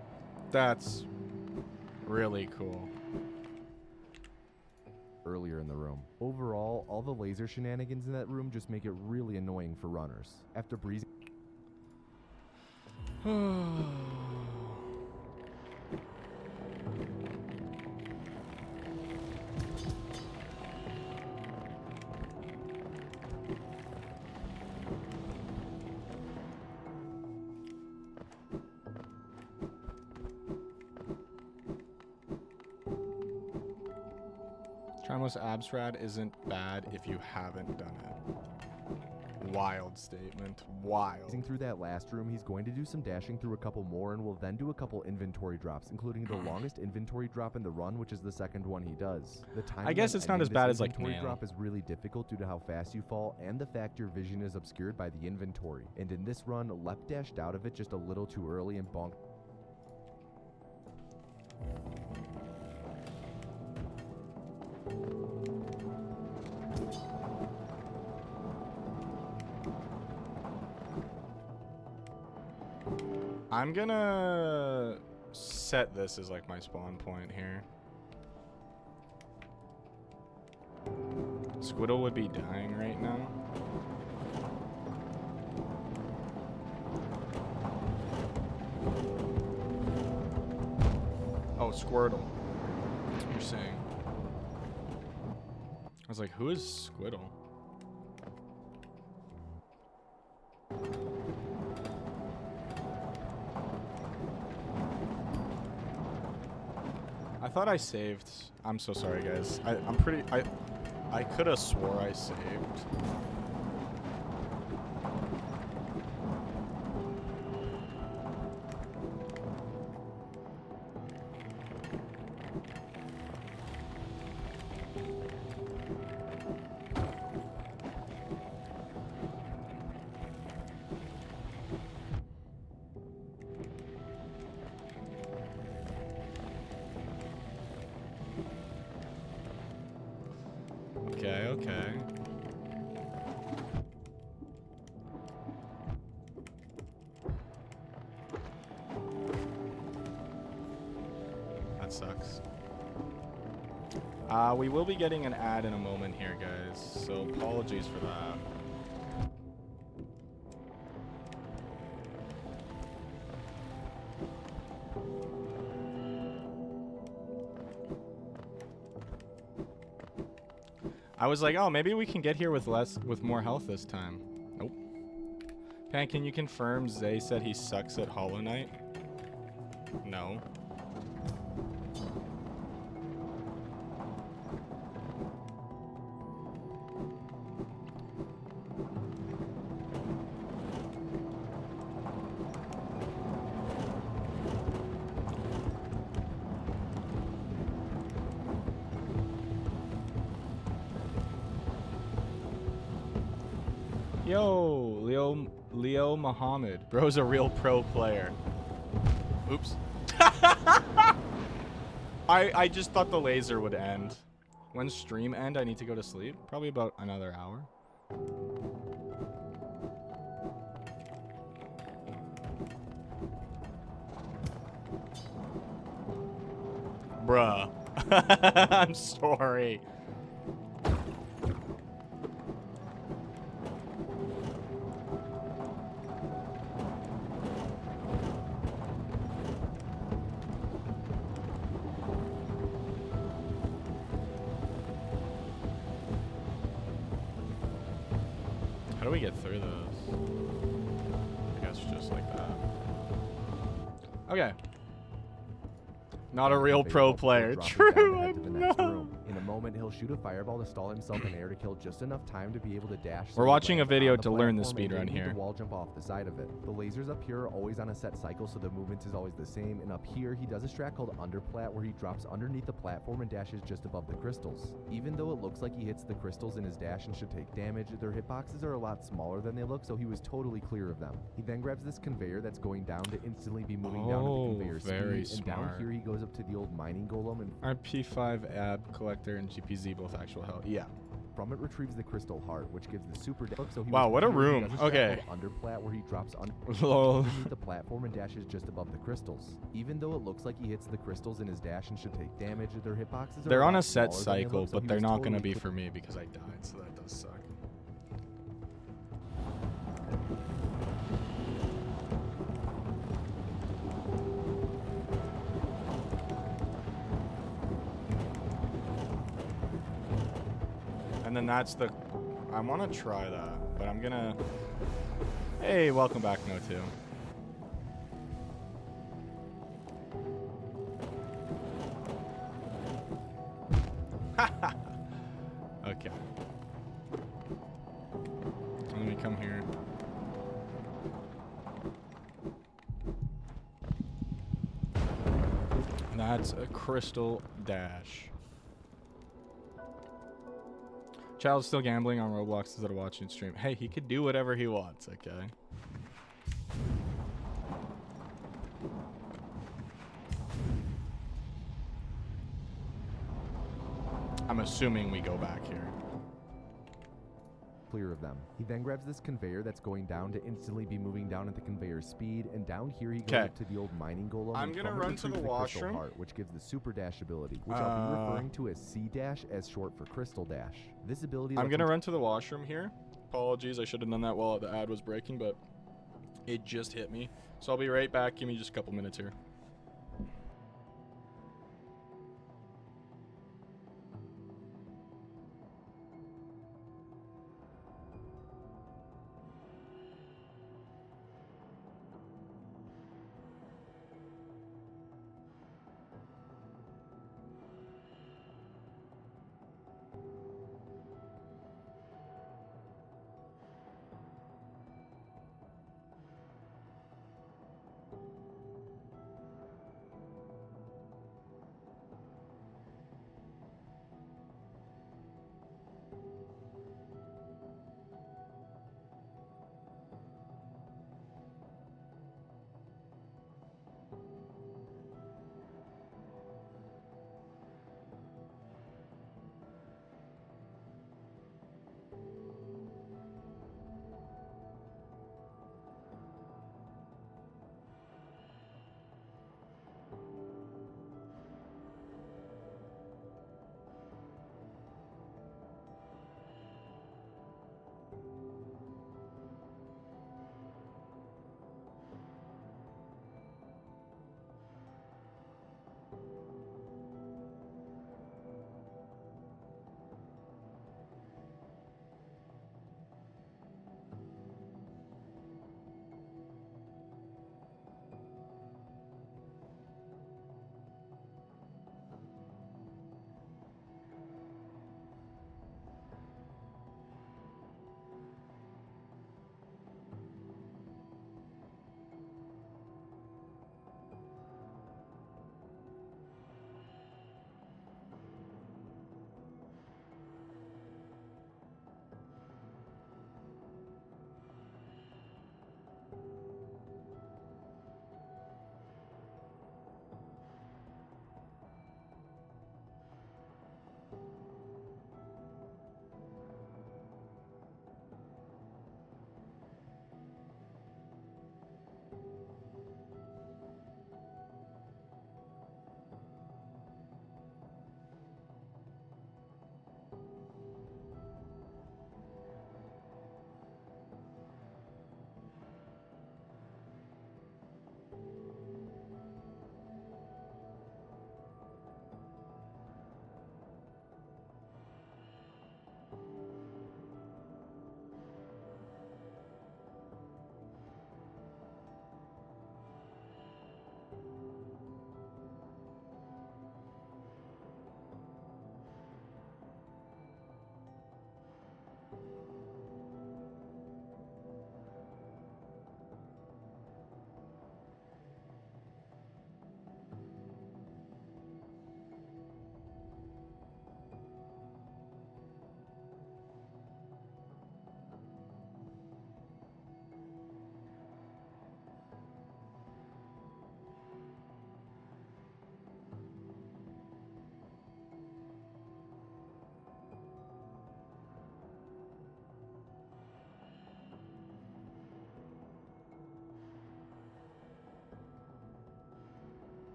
That's really cool. earlier in the room. Overall, all the laser shenanigans in that room just make it really annoying for runners. After breezing... Trimos Abstrad isn't bad if you haven't done it. Wild statement. Wild. through that last room, he's going to do some dashing through a couple more and will then do a couple inventory drops, including the longest inventory drop in the run, which is the second one he does. The time I guess it's not as bad as like inventory Nail. drop is really difficult due to how fast you fall and the fact your vision is obscured by the inventory. And in this run, Lep dashed out of it just a little too early and bonked. I'm gonna set this as like my spawn point here. Squiddle would be dying right now. Oh, Squirtle. You're saying. I was like, who is Squiddle? I thought I saved. I'm so sorry, guys. I could have swore I saved. Okay, okay. That sucks. We will be getting an ad in a moment here, guys, so apologies for that. I was like, oh, maybe we can get here with more health this time. Nope. Pan, can you confirm Zay said he sucks at Hollow Knight? No. Yo, Leo Muhammad. Bro's a real pro player. Oops. I just thought the laser would end. When stream end, I need to go to sleep. Probably about another hour. Bruh. I'm sorry. How do we get through those? I guess just like that. Okay. Not a real pro player. True, I know. moment, he'll shoot a fireball to stall himself in air to kill just enough time to be able to dash. We're watching a video to learn the speedrun here. The wall jump off the side of it. The lasers up here are always on a set cycle, so the movement is always the same. And up here, he does a strat called underplat, where he drops underneath the platform and dashes just above the crystals. Even though it looks like he hits the crystals in his dash and should take damage, their hitboxes are a lot smaller than they look, so he was totally clear of them. He then grabs this conveyor that's going down to instantly be moving down to the conveyor very speed, and down here he goes up to the old mining golem and RP5 ab collector and GPZ both actual health. Yeah. From it retrieves the crystal heart, which gives the super so he wow, what a room. Okay. Underplat where he drops underneath the platform and dashes just above the crystals. Even though it looks like he hits the crystals in his dash and should take damage, their hitboxes are they're on a set cycle, but they're not going to be for me because I died, so that does suck. And then that's the... I want to try that, but I'm going to... Hey, welcome back, No2. Okay. Let me come here. That's a crystal dash. Child's still gambling on Roblox instead of watching stream. Hey, he could do whatever he wants, okay? I'm assuming we go back here. Clear of them. He then grabs this conveyor that's going down to instantly be moving down at the conveyor speed, and down here he goes up to the old mining golem. I'm gonna run to the washroom, which gives the super dash ability, which I'll be referring to as C dash, as short for crystal dash. This ability. I'm gonna run to the washroom here. Apologies, I should have done that while the ad was breaking, but it just hit me. So I'll be right back. Give me just a couple minutes here.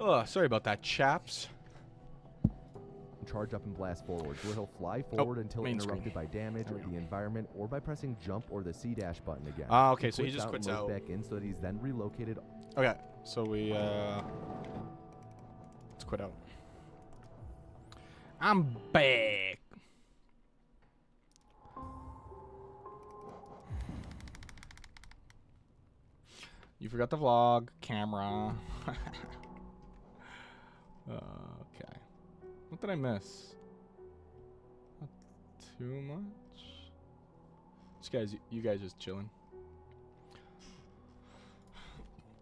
Oh, sorry about that, chaps. Charge up and blast forward, where he'll fly forward until main interrupted screen. by damage, There we go. the environment, or by pressing jump or the C dash button again. Ah, okay, so he just and quits loads out. back in so that he's then relocated. Okay, so we let's quit out. I'm back. You forgot the vlog camera. Okay. What did I miss? Not too much. You guys just chilling.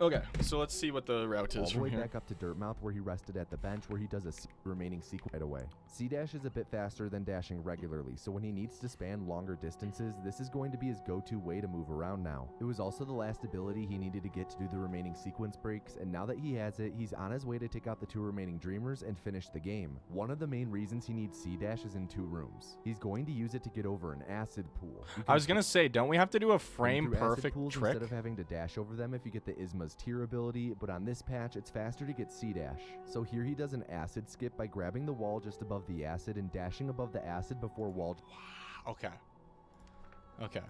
Okay, so let's see what the route All is the from way here. back up to Dirtmouth, where he rested at the bench, where he does a remaining sequence right away. C-dash is a bit faster than dashing regularly, so when he needs to span longer distances, this is going to be his go-to way to move around now. It was also the last ability he needed to get to do the remaining sequence breaks, and now that he has it, he's on his way to take out the 2 remaining Dreamers and finish the game. One of the main reasons he needs C-dash is in 2 rooms. He's going to use it to get over an acid pool. I was gonna say, don't we have to do a frame through acid perfect pools trick? instead of having to dash over them if you get the Isma's tier ability, but on this patch it's faster to get C-dash. So here he does an acid skip by grabbing the wall just above the acid and dashing above the acid before wall. Okay. Okay.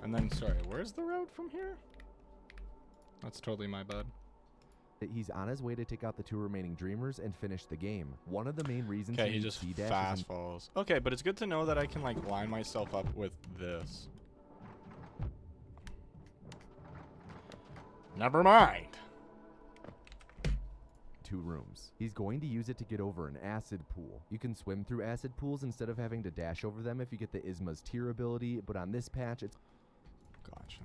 And then, sorry, where's the road from here? That's totally my bad. He's on his way to take out the 2 remaining Dreamers and finish the game. One of the main reasons Okay, he needs just C-dash fast falls. Okay, but it's good to know that I can, like, line myself up with this. Never mind. 2 rooms. He's going to use it to get over an acid pool. You can swim through acid pools instead of having to dash over them if you get the Isma's tier ability, but on this patch it's... Gotcha.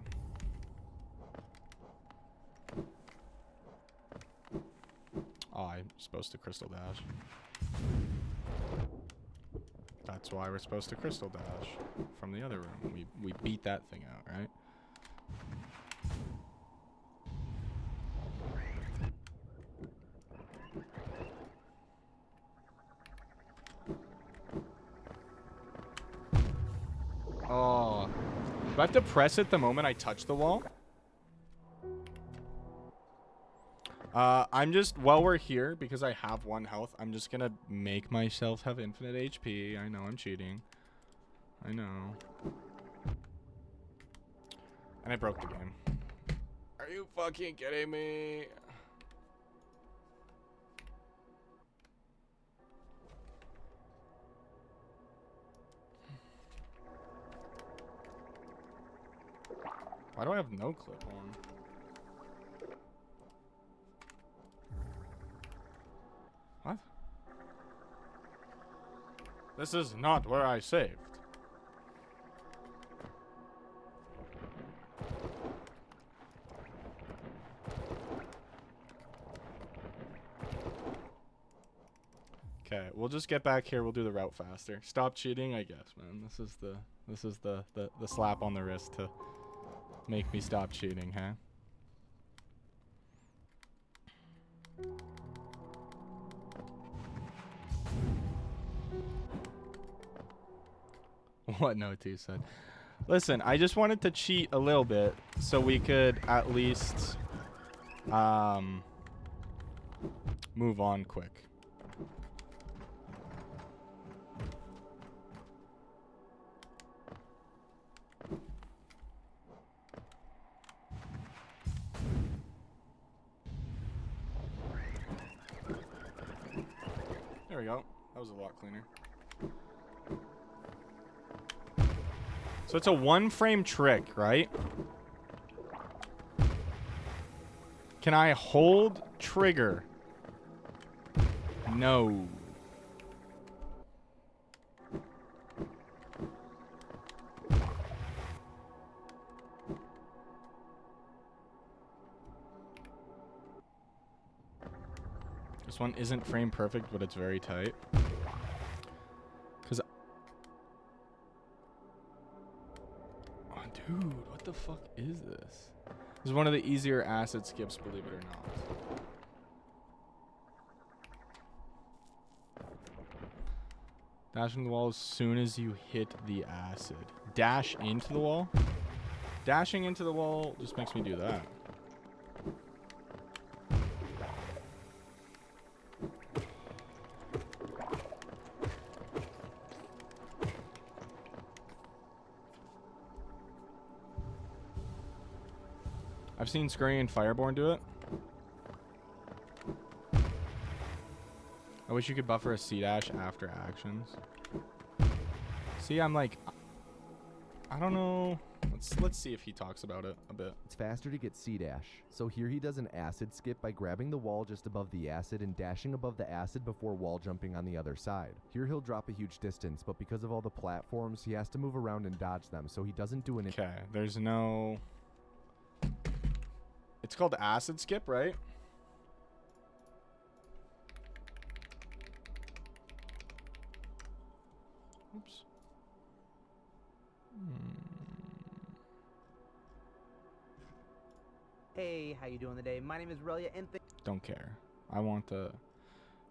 Oh, I'm supposed to crystal dash. That's why we're supposed to crystal dash from the other room. We beat that thing out, right? Oh. Do I have to press it the moment I touch the wall? I'm just, while we're here, because I have 1 health, I'm just gonna make myself have infinite HP. I know I'm cheating. I know. And I broke the game. Are you fucking kidding me? Why do I have no clip on? What? This is not where I saved. Okay, we'll just get back here. We'll do the route faster. Stop cheating, I guess, man. This is the slap on the wrist to make me stop cheating, huh? What No T said. Listen, I just wanted to cheat a little bit so we could at least move on quick. There we go. That was a lot cleaner. So it's a 1-frame trick, right? Can I hold trigger? No. This one isn't frame perfect, but it's very tight. Cause dude, what the fuck is this? This is one of the easier acid skips, believe it or not. Dash into the wall as soon as you hit the acid. Dash into the wall? Dashing into the wall just makes me do that. I've seen Scurry and Fireborn do it. I wish you could buffer a C-dash after actions. See, I'm like, I don't know. Let's see if he talks about it a bit. It's faster to get C-dash. So here he does an acid skip by grabbing the wall just above the acid and dashing above the acid before wall jumping on the other side. Here he'll drop a huge distance, but because of all the platforms, he has to move around and dodge them, so he doesn't do an... Okay, there's no... It's called acid skip, right? Oops. Hey, how you doing today? My name is Relia, and Don't care. I want the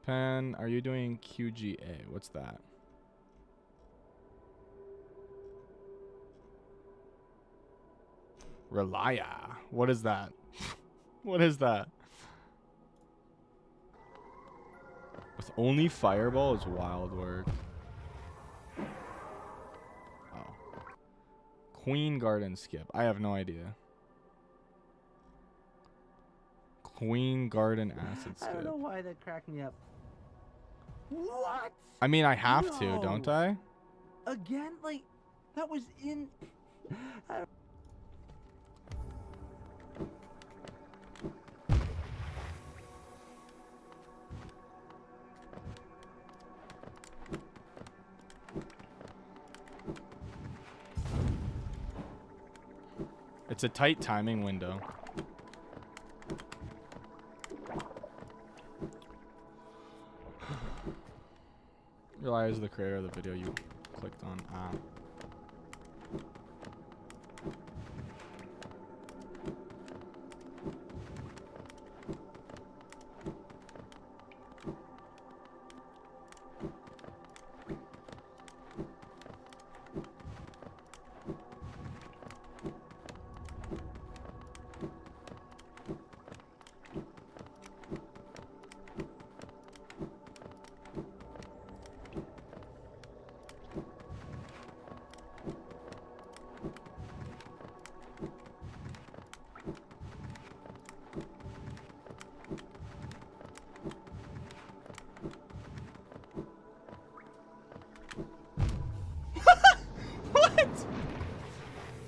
pen. Are you doing QGA? What's that? Relia. What is that? What is that? With only fireball is wild work. Oh. Queen Garden skip. I have no idea. Queen Garden acid skip. I don't know why that cracked me up. What? I mean, I have to, don't I? Again? Like, that was in... It's a tight timing window. Realize the creator of the video you clicked on.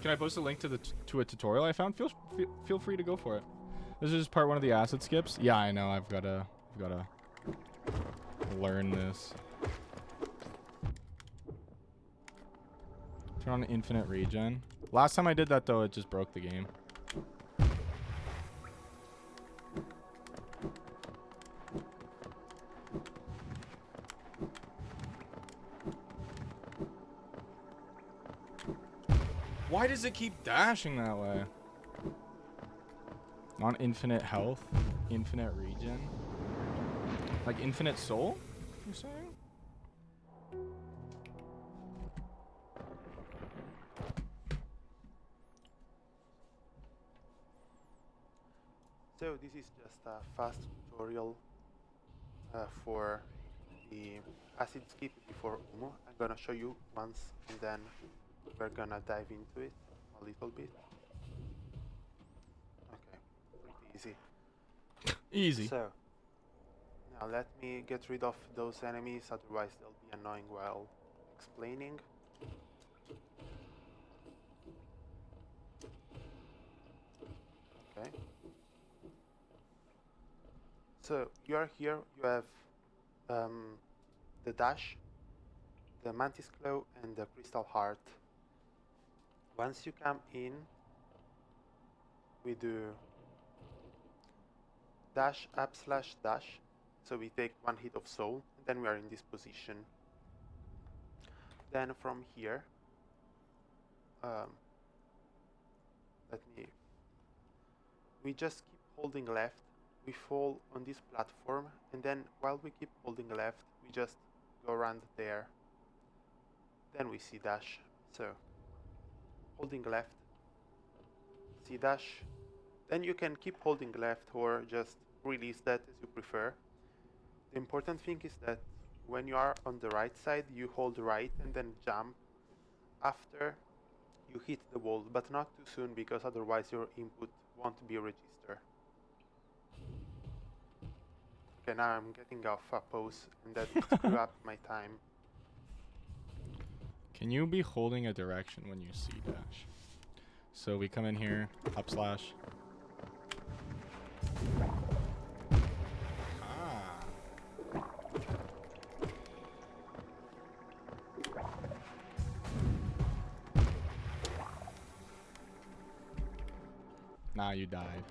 Can I post a link to a tutorial I found? Feel free to go for it. This is just part one of the acid skips. Yeah, I know. I've gotta learn this. Turn on infinite regen. Last time I did that though, it just broke the game. Why does it keep dashing that way? On infinite health, infinite regen, like infinite soul, you're saying? So this is just a fast tutorial for the acid skip before Uumuu. I'm gonna show you once and then we're gonna dive into it a little bit. Okay, pretty easy. Easy. So, now let me get rid of those enemies, otherwise they'll be annoying while explaining. Okay. So, you are here, you have the dash, the mantis claw and the crystal heart. Once you come in, we do dash up slash dash, so we take one hit of soul, and then we are in this position. Then from here, we just keep holding left, we fall on this platform, and then while we keep holding left, we just go around there, then we C dash. So holding left, C dash. Then you can keep holding left or just release that as you prefer. The important thing is that when you are on the right side, you hold right and then jump after you hit the wall, but not too soon because otherwise your input won't be registered. Okay, now I'm getting off a pose and that screw up my time. Can you be holding a direction when you C dash? So we come in here, up slash. Ah. Nah, you died.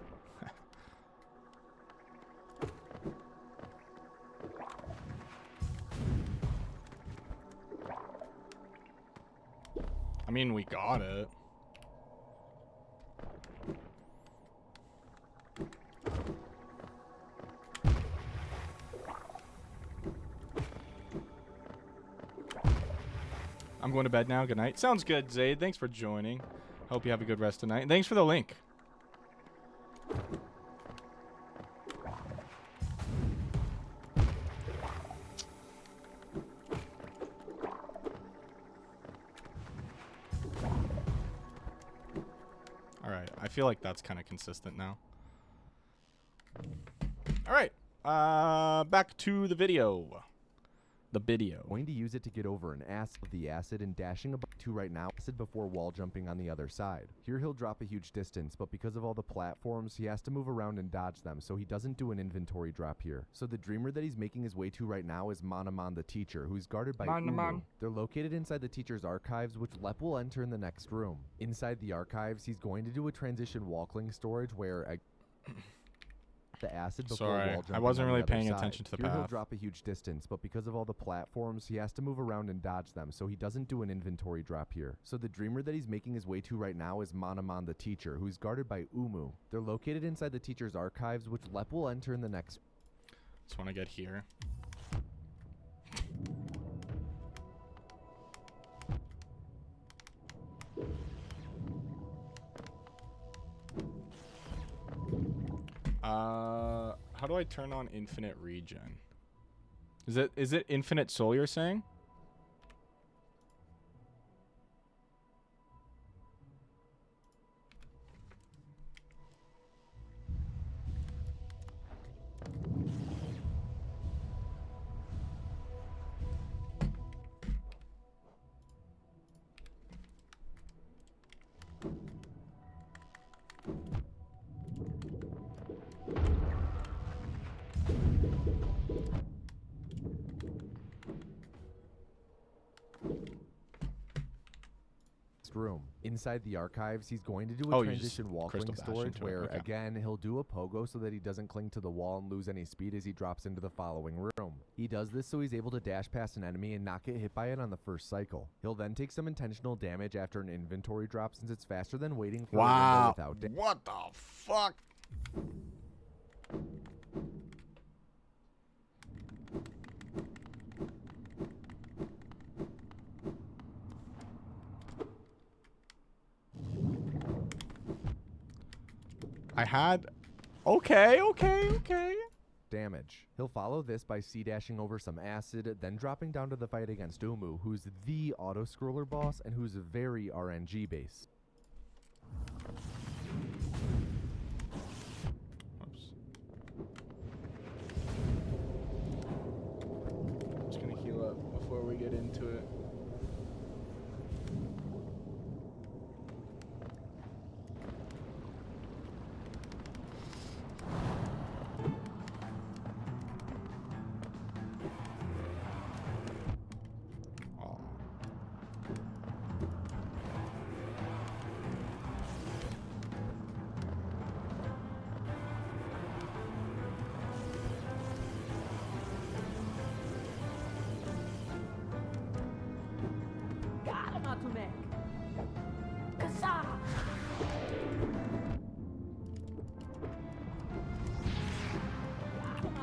I mean, we got it. I'm going to bed now. Good night. Sounds good, Zaid. Thanks for joining. Hope you have a good rest tonight. Thanks for the link. All right. I feel like that's kind of consistent now. All right. Back to the video. Going to use it to get over an acid of the acid and dashing about to right now acid before wall jumping on the other side. Here he'll drop a huge distance, but because of all the platforms, he has to move around and dodge them, so he doesn't do an inventory drop here. So the dreamer that he's making his way to right now is Manaman the teacher, who's guarded by Uumuu. They're located inside the teacher's archives, which Lep will enter in the next room. Inside the archives, he's going to do a transition walkling storage where the acid before Sorry, wall jumping I wasn't on the really other paying side. attention to the Here he'll path. drop a huge distance, but because of all the platforms, he has to move around and dodge them, so he doesn't do an inventory drop here. So the dreamer that he's making his way to right now is Manaman the teacher, who's guarded by Uumuu. They're located inside the teacher's archives, which Lep will enter in the next. Just want to get here. How do I turn on infinite regen? Is it infinite soul you're saying? Room. Inside the archives, he's going to do a transition walking storage where, again, he'll do a pogo so that he doesn't cling to the wall and lose any speed as he drops into the following room. He does this so he's able to dash past an enemy and not get hit by it on the first cycle. He'll then take some intentional damage after an inventory drop since it's faster than waiting for a window without damage. What the fuck? I had... Okay. Damage. He'll follow this by C-dashing over some acid, then dropping down to the fight against Uumuu, who's the auto-scroller boss and who's very RNG-based. Oops. I'm just gonna heal up before we get into it.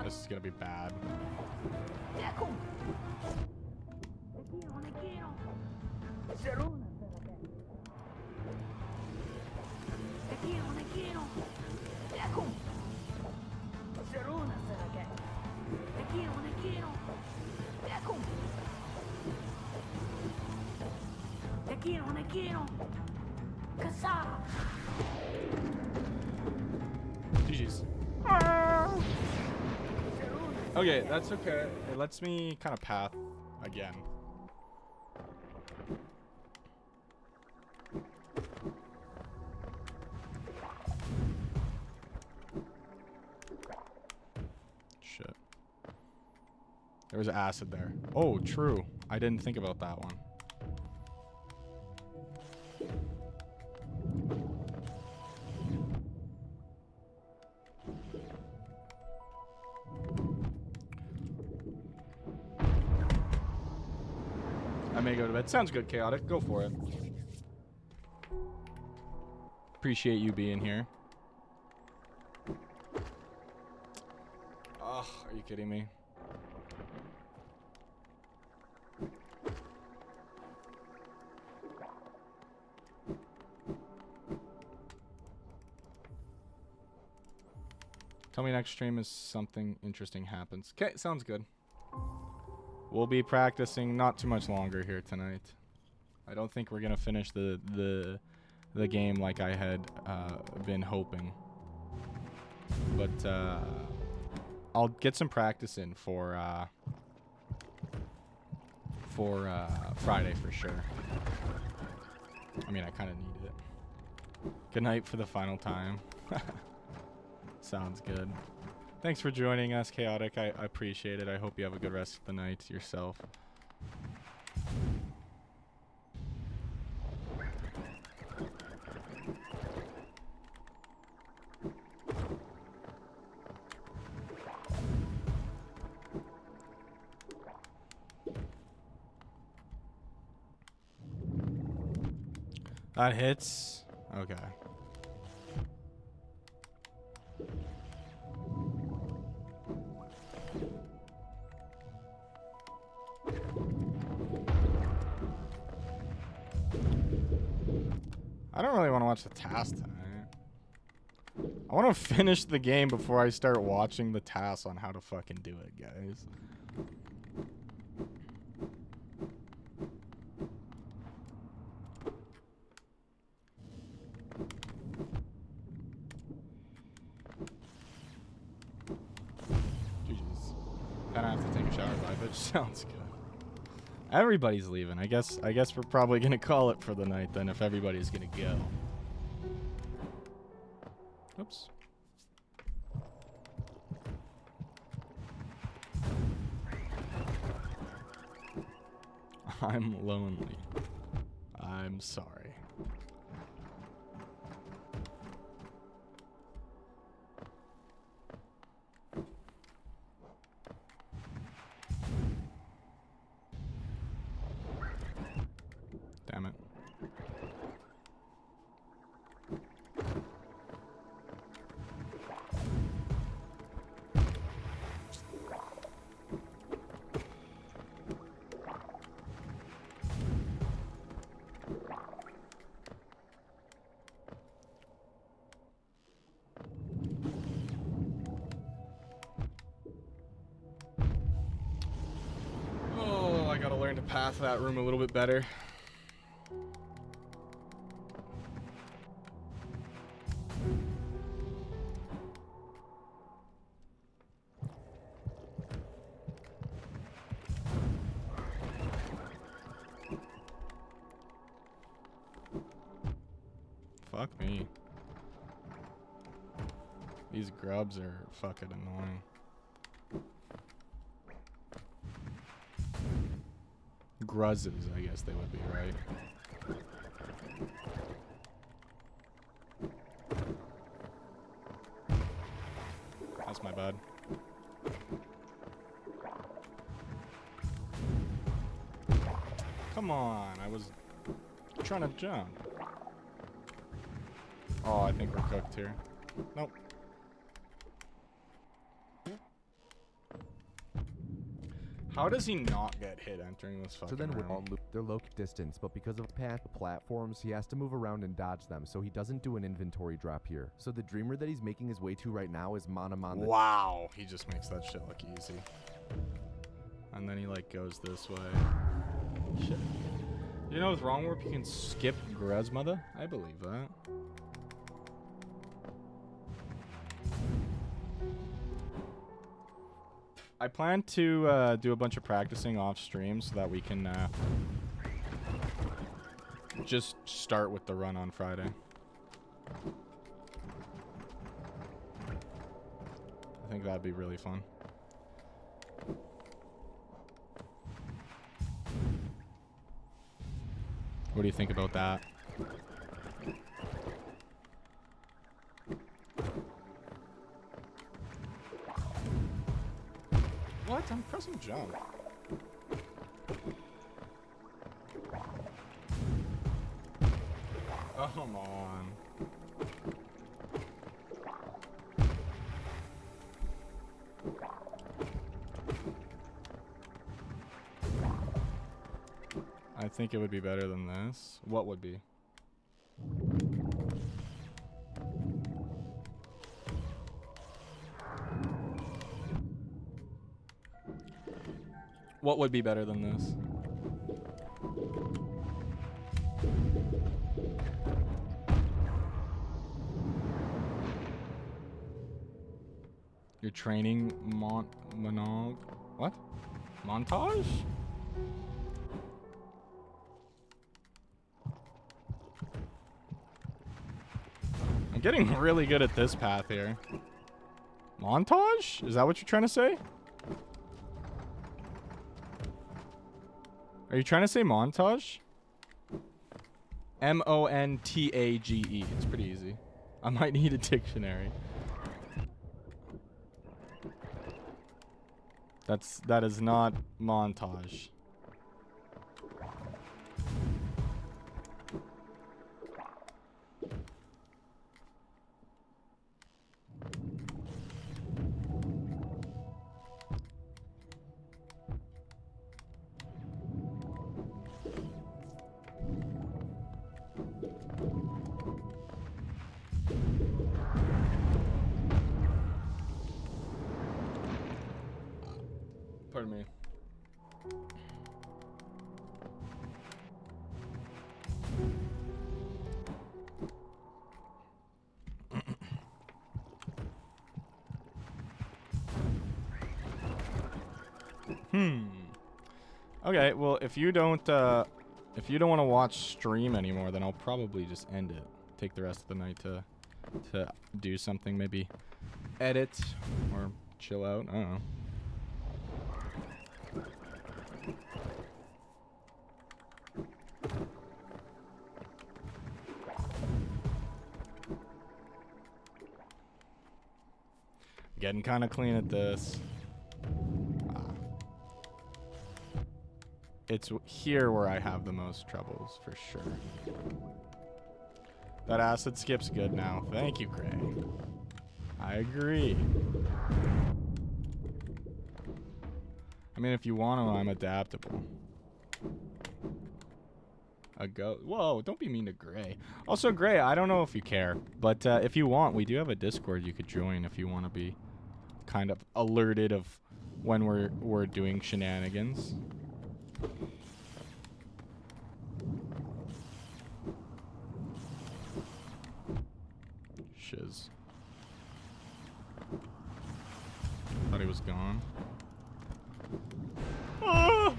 This is gonna be bad. GG's. Okay, that's okay. It lets me kind of path again. Shit. There was acid there. Oh, true. I didn't think about that one. I may go to bed. Sounds good, Chaotic. Go for it. Appreciate you being here. Ugh, are you kidding me? Tell me next stream is something interesting happens. Okay, sounds good. We'll be practicing not too much longer here tonight. I don't think we're gonna finish the game like I had been hoping, but I'll get some practice in for Friday for sure. I mean, I kind of need it. Good night for the final time. Sounds good. Thanks for joining us, Chaotic. I appreciate it. I hope you have a good rest of the night yourself. That hits. Okay. I don't really want to watch the task tonight. I want to finish the game before I start watching the tasks on how to fucking do it, guys. Jesus. Then I have to take a shower by, which sounds good. Everybody's leaving. I guess we're probably gonna call it for the night then if everybody's gonna go. Oops. I'm lonely. I'm sorry. Damn it. Oh, I gotta learn to path that room a little bit better. Fuck me. These grubs are fucking annoying. Gruzzes, I guess they would be, right? That's my bad. Come on, I was trying to jump. Oh, I think we're cooked here. Nope. How does he not get hit entering this fucking room? They're low distance, but because of path platforms, he has to move around and dodge them, so he doesn't do an inventory drop here. So the dreamer that he's making his way to right now is Manamon. Wow, he just makes that shit look easy. And then he like goes this way. Shit. You know what's wrong with you can skip Grez mother? I believe that. I plan to do a bunch of practicing off stream so that we can just start with the run on Friday. I think that'd be really fun. What do you think about that? What? I'm pressing jump. Oh, come on. I think it would be better than this. What would be? What would be better than this? Your training what? Montage? I'm getting really good at this path here. Montage? Is that what you're trying to say? Are you trying to say montage? M-O-N-T-A-G-E. It's pretty easy. I might need a dictionary. That is not montage. Pardon me. Okay, well, if you don't want to watch stream anymore, then I'll probably just end it. Take the rest of the night to do something, maybe edit or chill out. I don't know. Getting kind of clean at this. It's here where I have the most troubles, for sure. That acid skip's good now. Thank you, Gray. I agree. I mean, if you want to, I'm adaptable. Whoa, don't be mean to Gray. Also, Gray, I don't know if you care, but if you want, we do have a Discord you could join if you want to be kind of alerted of when we're doing shenanigans. Shiz. Thought he was gone. Ah!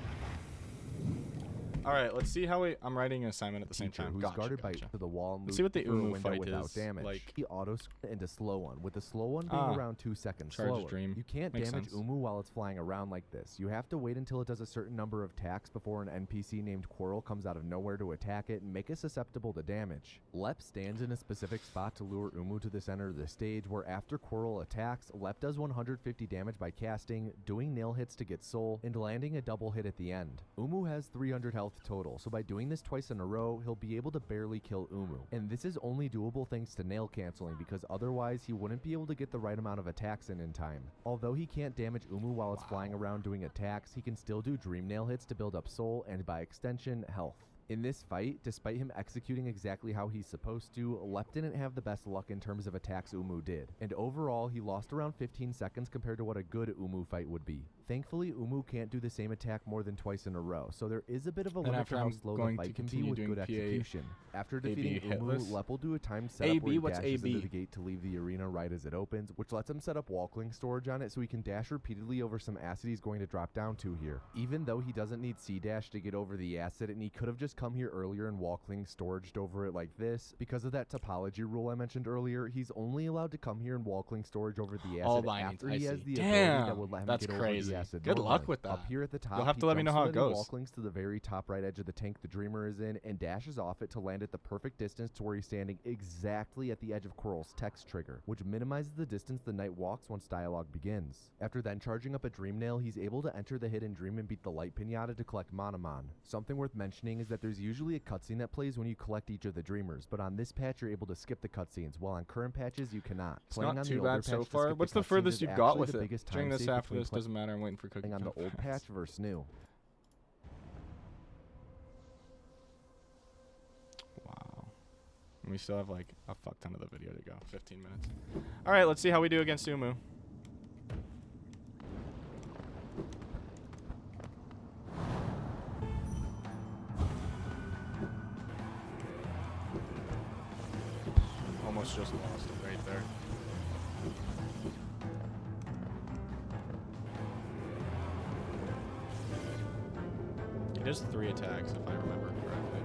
All right, let's see how I'm writing an assignment at the same time. Who's guarded by to the wall and let's see what the Uumuu fight without is. Damage. Like, he auto into slow one, with the slow one being around 2 seconds slower. Dream. You can't Makes damage sense. Uumuu while it's flying around like this. You have to wait until it does a certain number of attacks before an NPC named Quarrel comes out of nowhere to attack it and make it susceptible to damage. Lep stands in a specific spot to lure Uumuu to the center of the stage, where after Quarrel attacks, Lep does 150 damage by casting, doing nail hits to get soul, and landing a double hit at the end. Uumuu has 300 health health total, so by doing this twice in a row, he'll be able to barely kill Uumuu. And this is only doable thanks to nail canceling, because otherwise he wouldn't be able to get the right amount of attacks in time. Although he can't damage Uumuu while it's flying around doing attacks, he can still do dream nail hits to build up soul and by extension, health. In this fight, despite him executing exactly how he's supposed to, Lep didn't have the best luck in terms of attacks Uumuu did, and overall he lost around 15 seconds compared to what a good Uumuu fight would be. Thankfully, Uumuu can't do the same attack more than twice in a row, so there is a bit of a limit to how slow the fight can be with good execution. After defeating Uumuu, Lep will do a timed setup where he dashes into the gate to leave the arena right as it opens, which lets him set up walkling storage on it so he can dash repeatedly over some acid he's going to drop down to here. Even though he doesn't need C-dash to get over the acid, and he could have just come here earlier and walkling storaged over it like this, because of that topology rule I mentioned earlier, he's only allowed to come here and walkling storage over the acid after he has the ability that would let him get over the acid. Good luck with that. Up here at the top, you'll have to let me know how it goes. Walklings to the very top right edge of the tank the Dreamer is in, and dashes off it to land at the perfect distance to where he's standing exactly at the edge of Coral's text trigger, which minimizes the distance the knight walks once dialogue begins. After then charging up a Dream Nail, he's able to enter the hidden dream and beat the light pinata to collect Monomon. Something worth mentioning is that there's usually a cutscene that plays when you collect each of the Dreamers, but on this patch you're able to skip the cutscenes, while on current patches you cannot. It's not too bad so far. What's the furthest you've got with it? During this, after this, doesn't matter. I'm waiting for cooking on the old patch versus new. Wow. And we still have like a fuck ton of the video to go. 15 minutes. All right, let's see how we do against Uumuu. Almost just lost it right there. He does 3 attacks, if I remember correctly.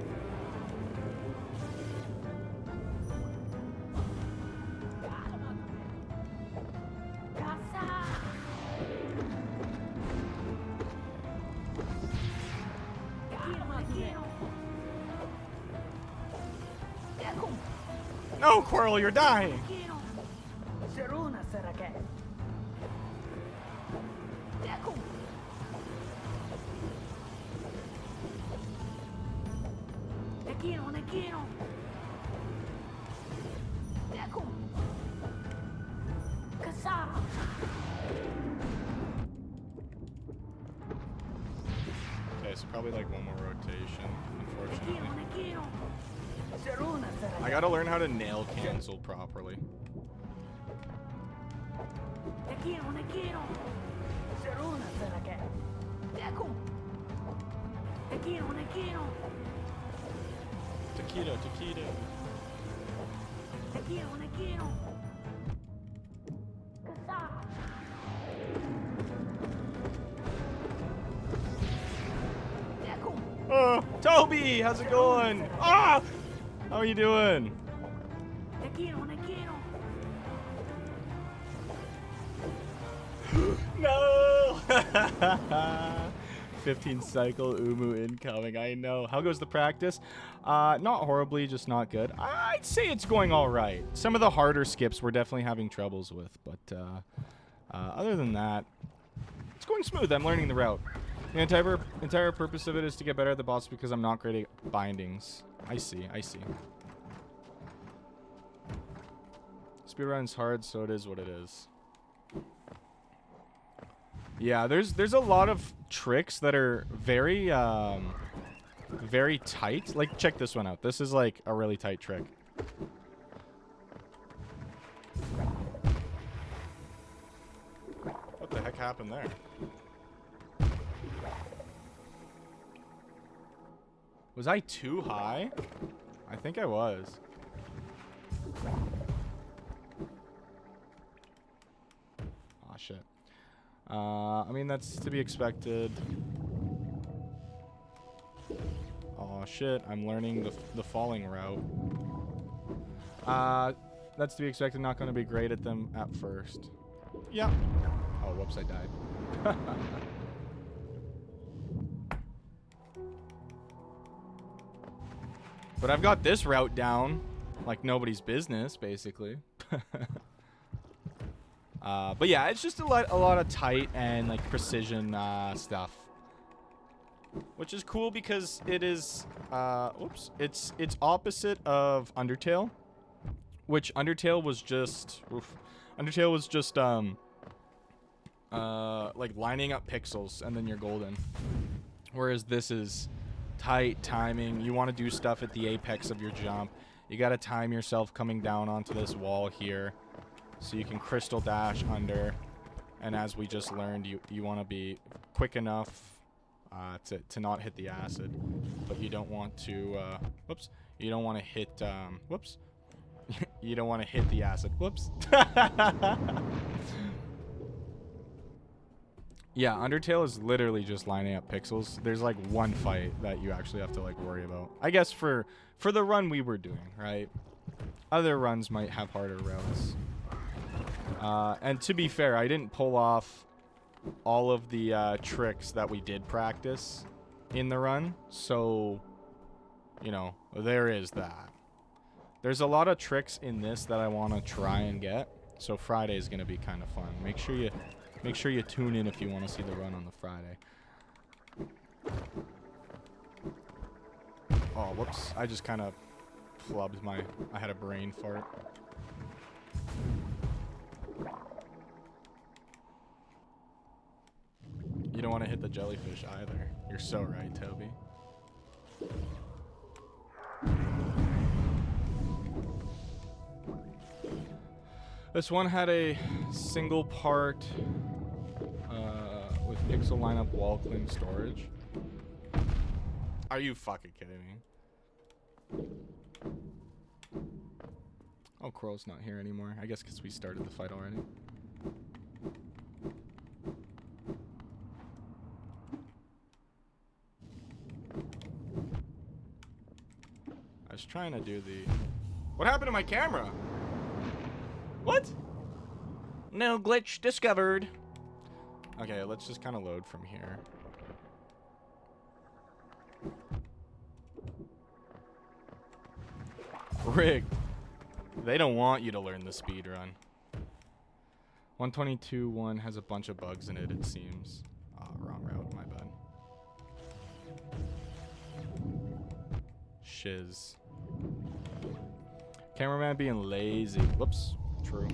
No, Quirrell, you're dying! Okay, so probably like one more rotation, unfortunately. I gotta learn how to nail cancel properly. Taquito, taquito. Oh, Toby, how's it going? Ah! How are you doing? No! 15 cycle Uumuu incoming. I know. How goes the practice? Not horribly, just not good. I'd say it's going all right. Some of the harder skips we're definitely having troubles with, but other than that, it's going smooth. I'm learning the route. The entire purpose of it is to get better at the boss because I'm not great at bindings. I see, I see. Speedrun's hard, so it is what it is. Yeah, there's a lot of tricks that are very very tight. Like, check this one out. This is like a really tight trick. What the heck happened there? Was I too high? I think I was. Aw, shit. I mean, that's to be expected. Aw, shit. I'm learning the falling route. That's to be expected. Not going to be great at them at first. Yeah. Oh, whoops, I died. But I've got this route down like nobody's business, basically. But yeah, it's just a lot of tight and like precision stuff. which is cool because it is, it's opposite of Undertale, which Undertale was just, like lining up pixels and then you're golden. Whereas this is tight timing. You want to do stuff at the apex of your jump. You got to time yourself coming down onto this wall here so you can crystal dash under. And as we just learned, you want to be quick enough to not hit the acid, but you don't want to, you don't want to hit, you don't want to hit the acid. Whoops. Yeah, Undertale is literally just lining up pixels. There's like one fight that you actually have to like worry about. I guess for the run we were doing, right? Other runs might have harder routes. And to be fair, I didn't pull off all of the tricks that we did practice in the run. So, you know, there is that. There's a lot of tricks in this that I want to try and get. So Friday is going to be kind of fun. Make sure you tune in if you want to see the run on the Friday. Oh, whoops. I just kind of flubbed I had a brain fart. You don't want to hit the jellyfish either. You're so right, Toby. This one had a single part with pixel lineup wall cling storage. Are you fucking kidding me? Oh, Crow's not here anymore. I guess because we started the fight already. I was trying to do the... What happened to my camera? What? No glitch discovered. Okay, let's just kind of load from here. Rigged. They don't want you to learn the speedrun. 122.1 has a bunch of bugs in it, it seems. Oh, wrong route, my bad. Shiz. Cameraman being lazy. Whoops. True.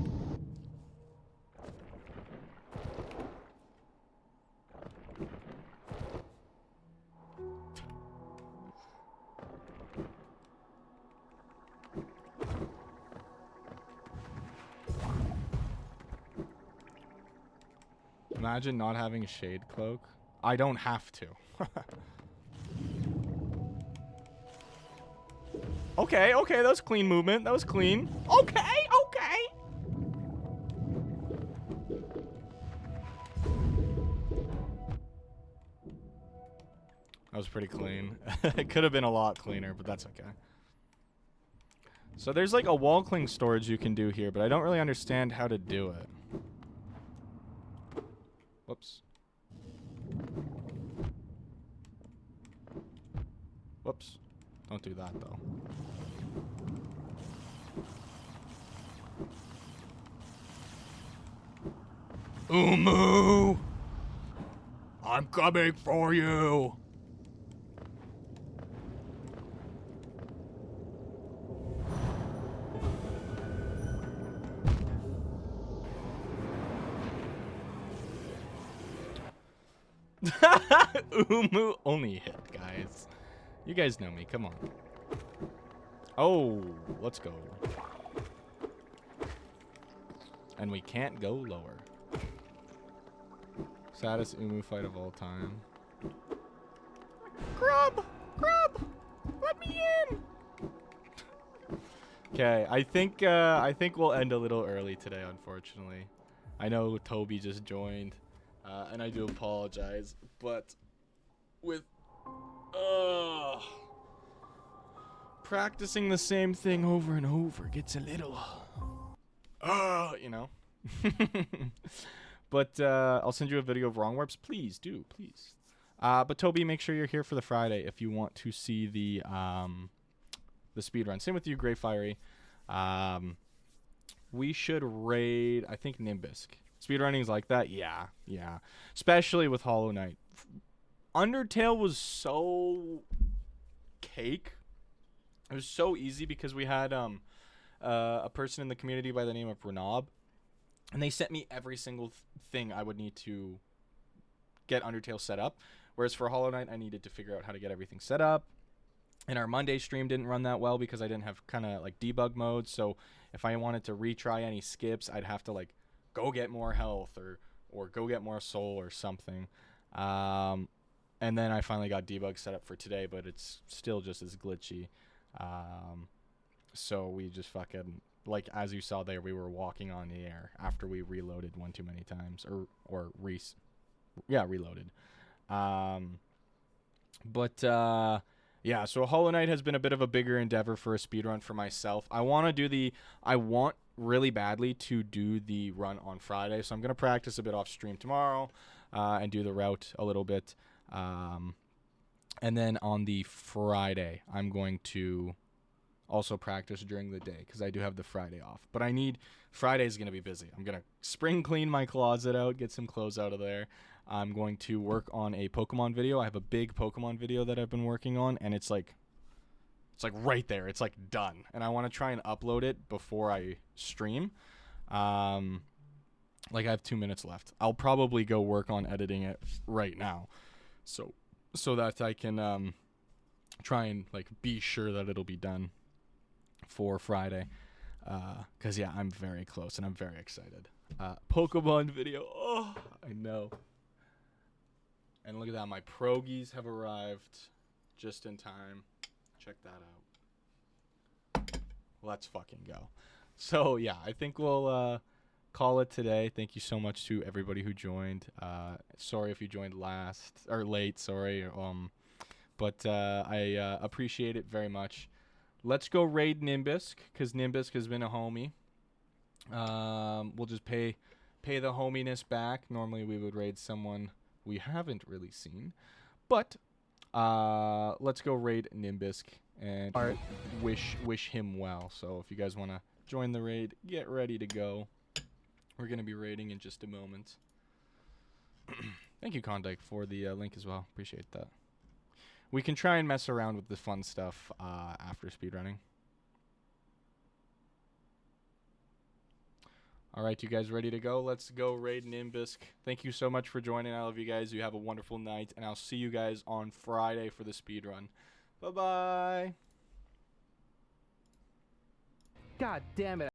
Imagine not having a shade cloak. I don't have to. Okay, that was clean movement. That was clean. Okay. That was pretty clean. It could have been a lot cleaner, but that's okay. So there's like a wall cling storage you can do here, but I don't really understand how to do it. Whoops. Whoops. Don't do that, though. Uumuu! I'm coming for you! Uumuu only hit, guys. You guys know me. Come on. Oh, let's go. And we can't go lower. Saddest Uumuu fight of all time. Grub! Let me in! Okay, I think we'll end a little early today, unfortunately. I know Toby just joined, and I do apologize, but with practicing the same thing over and over gets a little you know. But I'll send you a video of wrong warps. Please do, please. But Toby, make sure you're here for the Friday if you want to see the speed run. Same with you, Grey Fiery. We should raid, I think, Nimbisk. Speedrunning's like that, yeah. Especially with Hollow Knight. Undertale was so cake. It was so easy because we had a person in the community by the name of Renab, and they sent me every single thing I would need to get Undertale set up. Whereas for Hollow Knight, I needed to figure out how to get everything set up. And our Monday stream didn't run that well because I didn't have kind of like debug mode. So if I wanted to retry any skips, I'd have to like go get more health or go get more soul or something. And then I finally got debug set up for today, but it's still just as glitchy. So we just fucking, like, as you saw there, we were walking on the air after we reloaded one too many times, reloaded. Yeah, so Hollow Knight has been a bit of a bigger endeavor for a speedrun for myself. I want really badly to do the run on Friday, so I'm going to practice a bit off stream tomorrow and do the route a little bit. And then on the Friday, I'm going to also practice during the day because I do have the Friday off. But Friday's going to be busy. I'm going to spring clean my closet out, get some clothes out of there. I'm going to work on a Pokemon video. I have a big Pokemon video that I've been working on, and it's like right there. It's like done. And I want to try and upload it before I stream. Like I have 2 minutes left. I'll probably go work on editing it right now. So that I can try and like be sure that it'll be done for Friday. Cause yeah, I'm very close and I'm very excited. Pokemon video. Oh, I know. And look at that, my Progies have arrived just in time. Check that out. Let's fucking go. So yeah, I think we'll call it today. Thank you so much to everybody who joined. Sorry if you joined late, sorry. But I appreciate it very much. Let's go raid Nimbisk, because Nimbisk has been a homie. We'll just pay the hominess back. Normally we would raid someone we haven't really seen. But let's go raid Nimbisk and wish him well. So if you guys want to join the raid, get ready to go. We're going to be raiding in just a moment. Thank you, Kondike, for the link as well. Appreciate that. We can try and mess around with the fun stuff after speedrunning. All right, you guys ready to go? Let's go raid Nimbisk. Thank you so much for joining. I love you guys. You have a wonderful night, and I'll see you guys on Friday for the speedrun. Bye-bye. God damn it.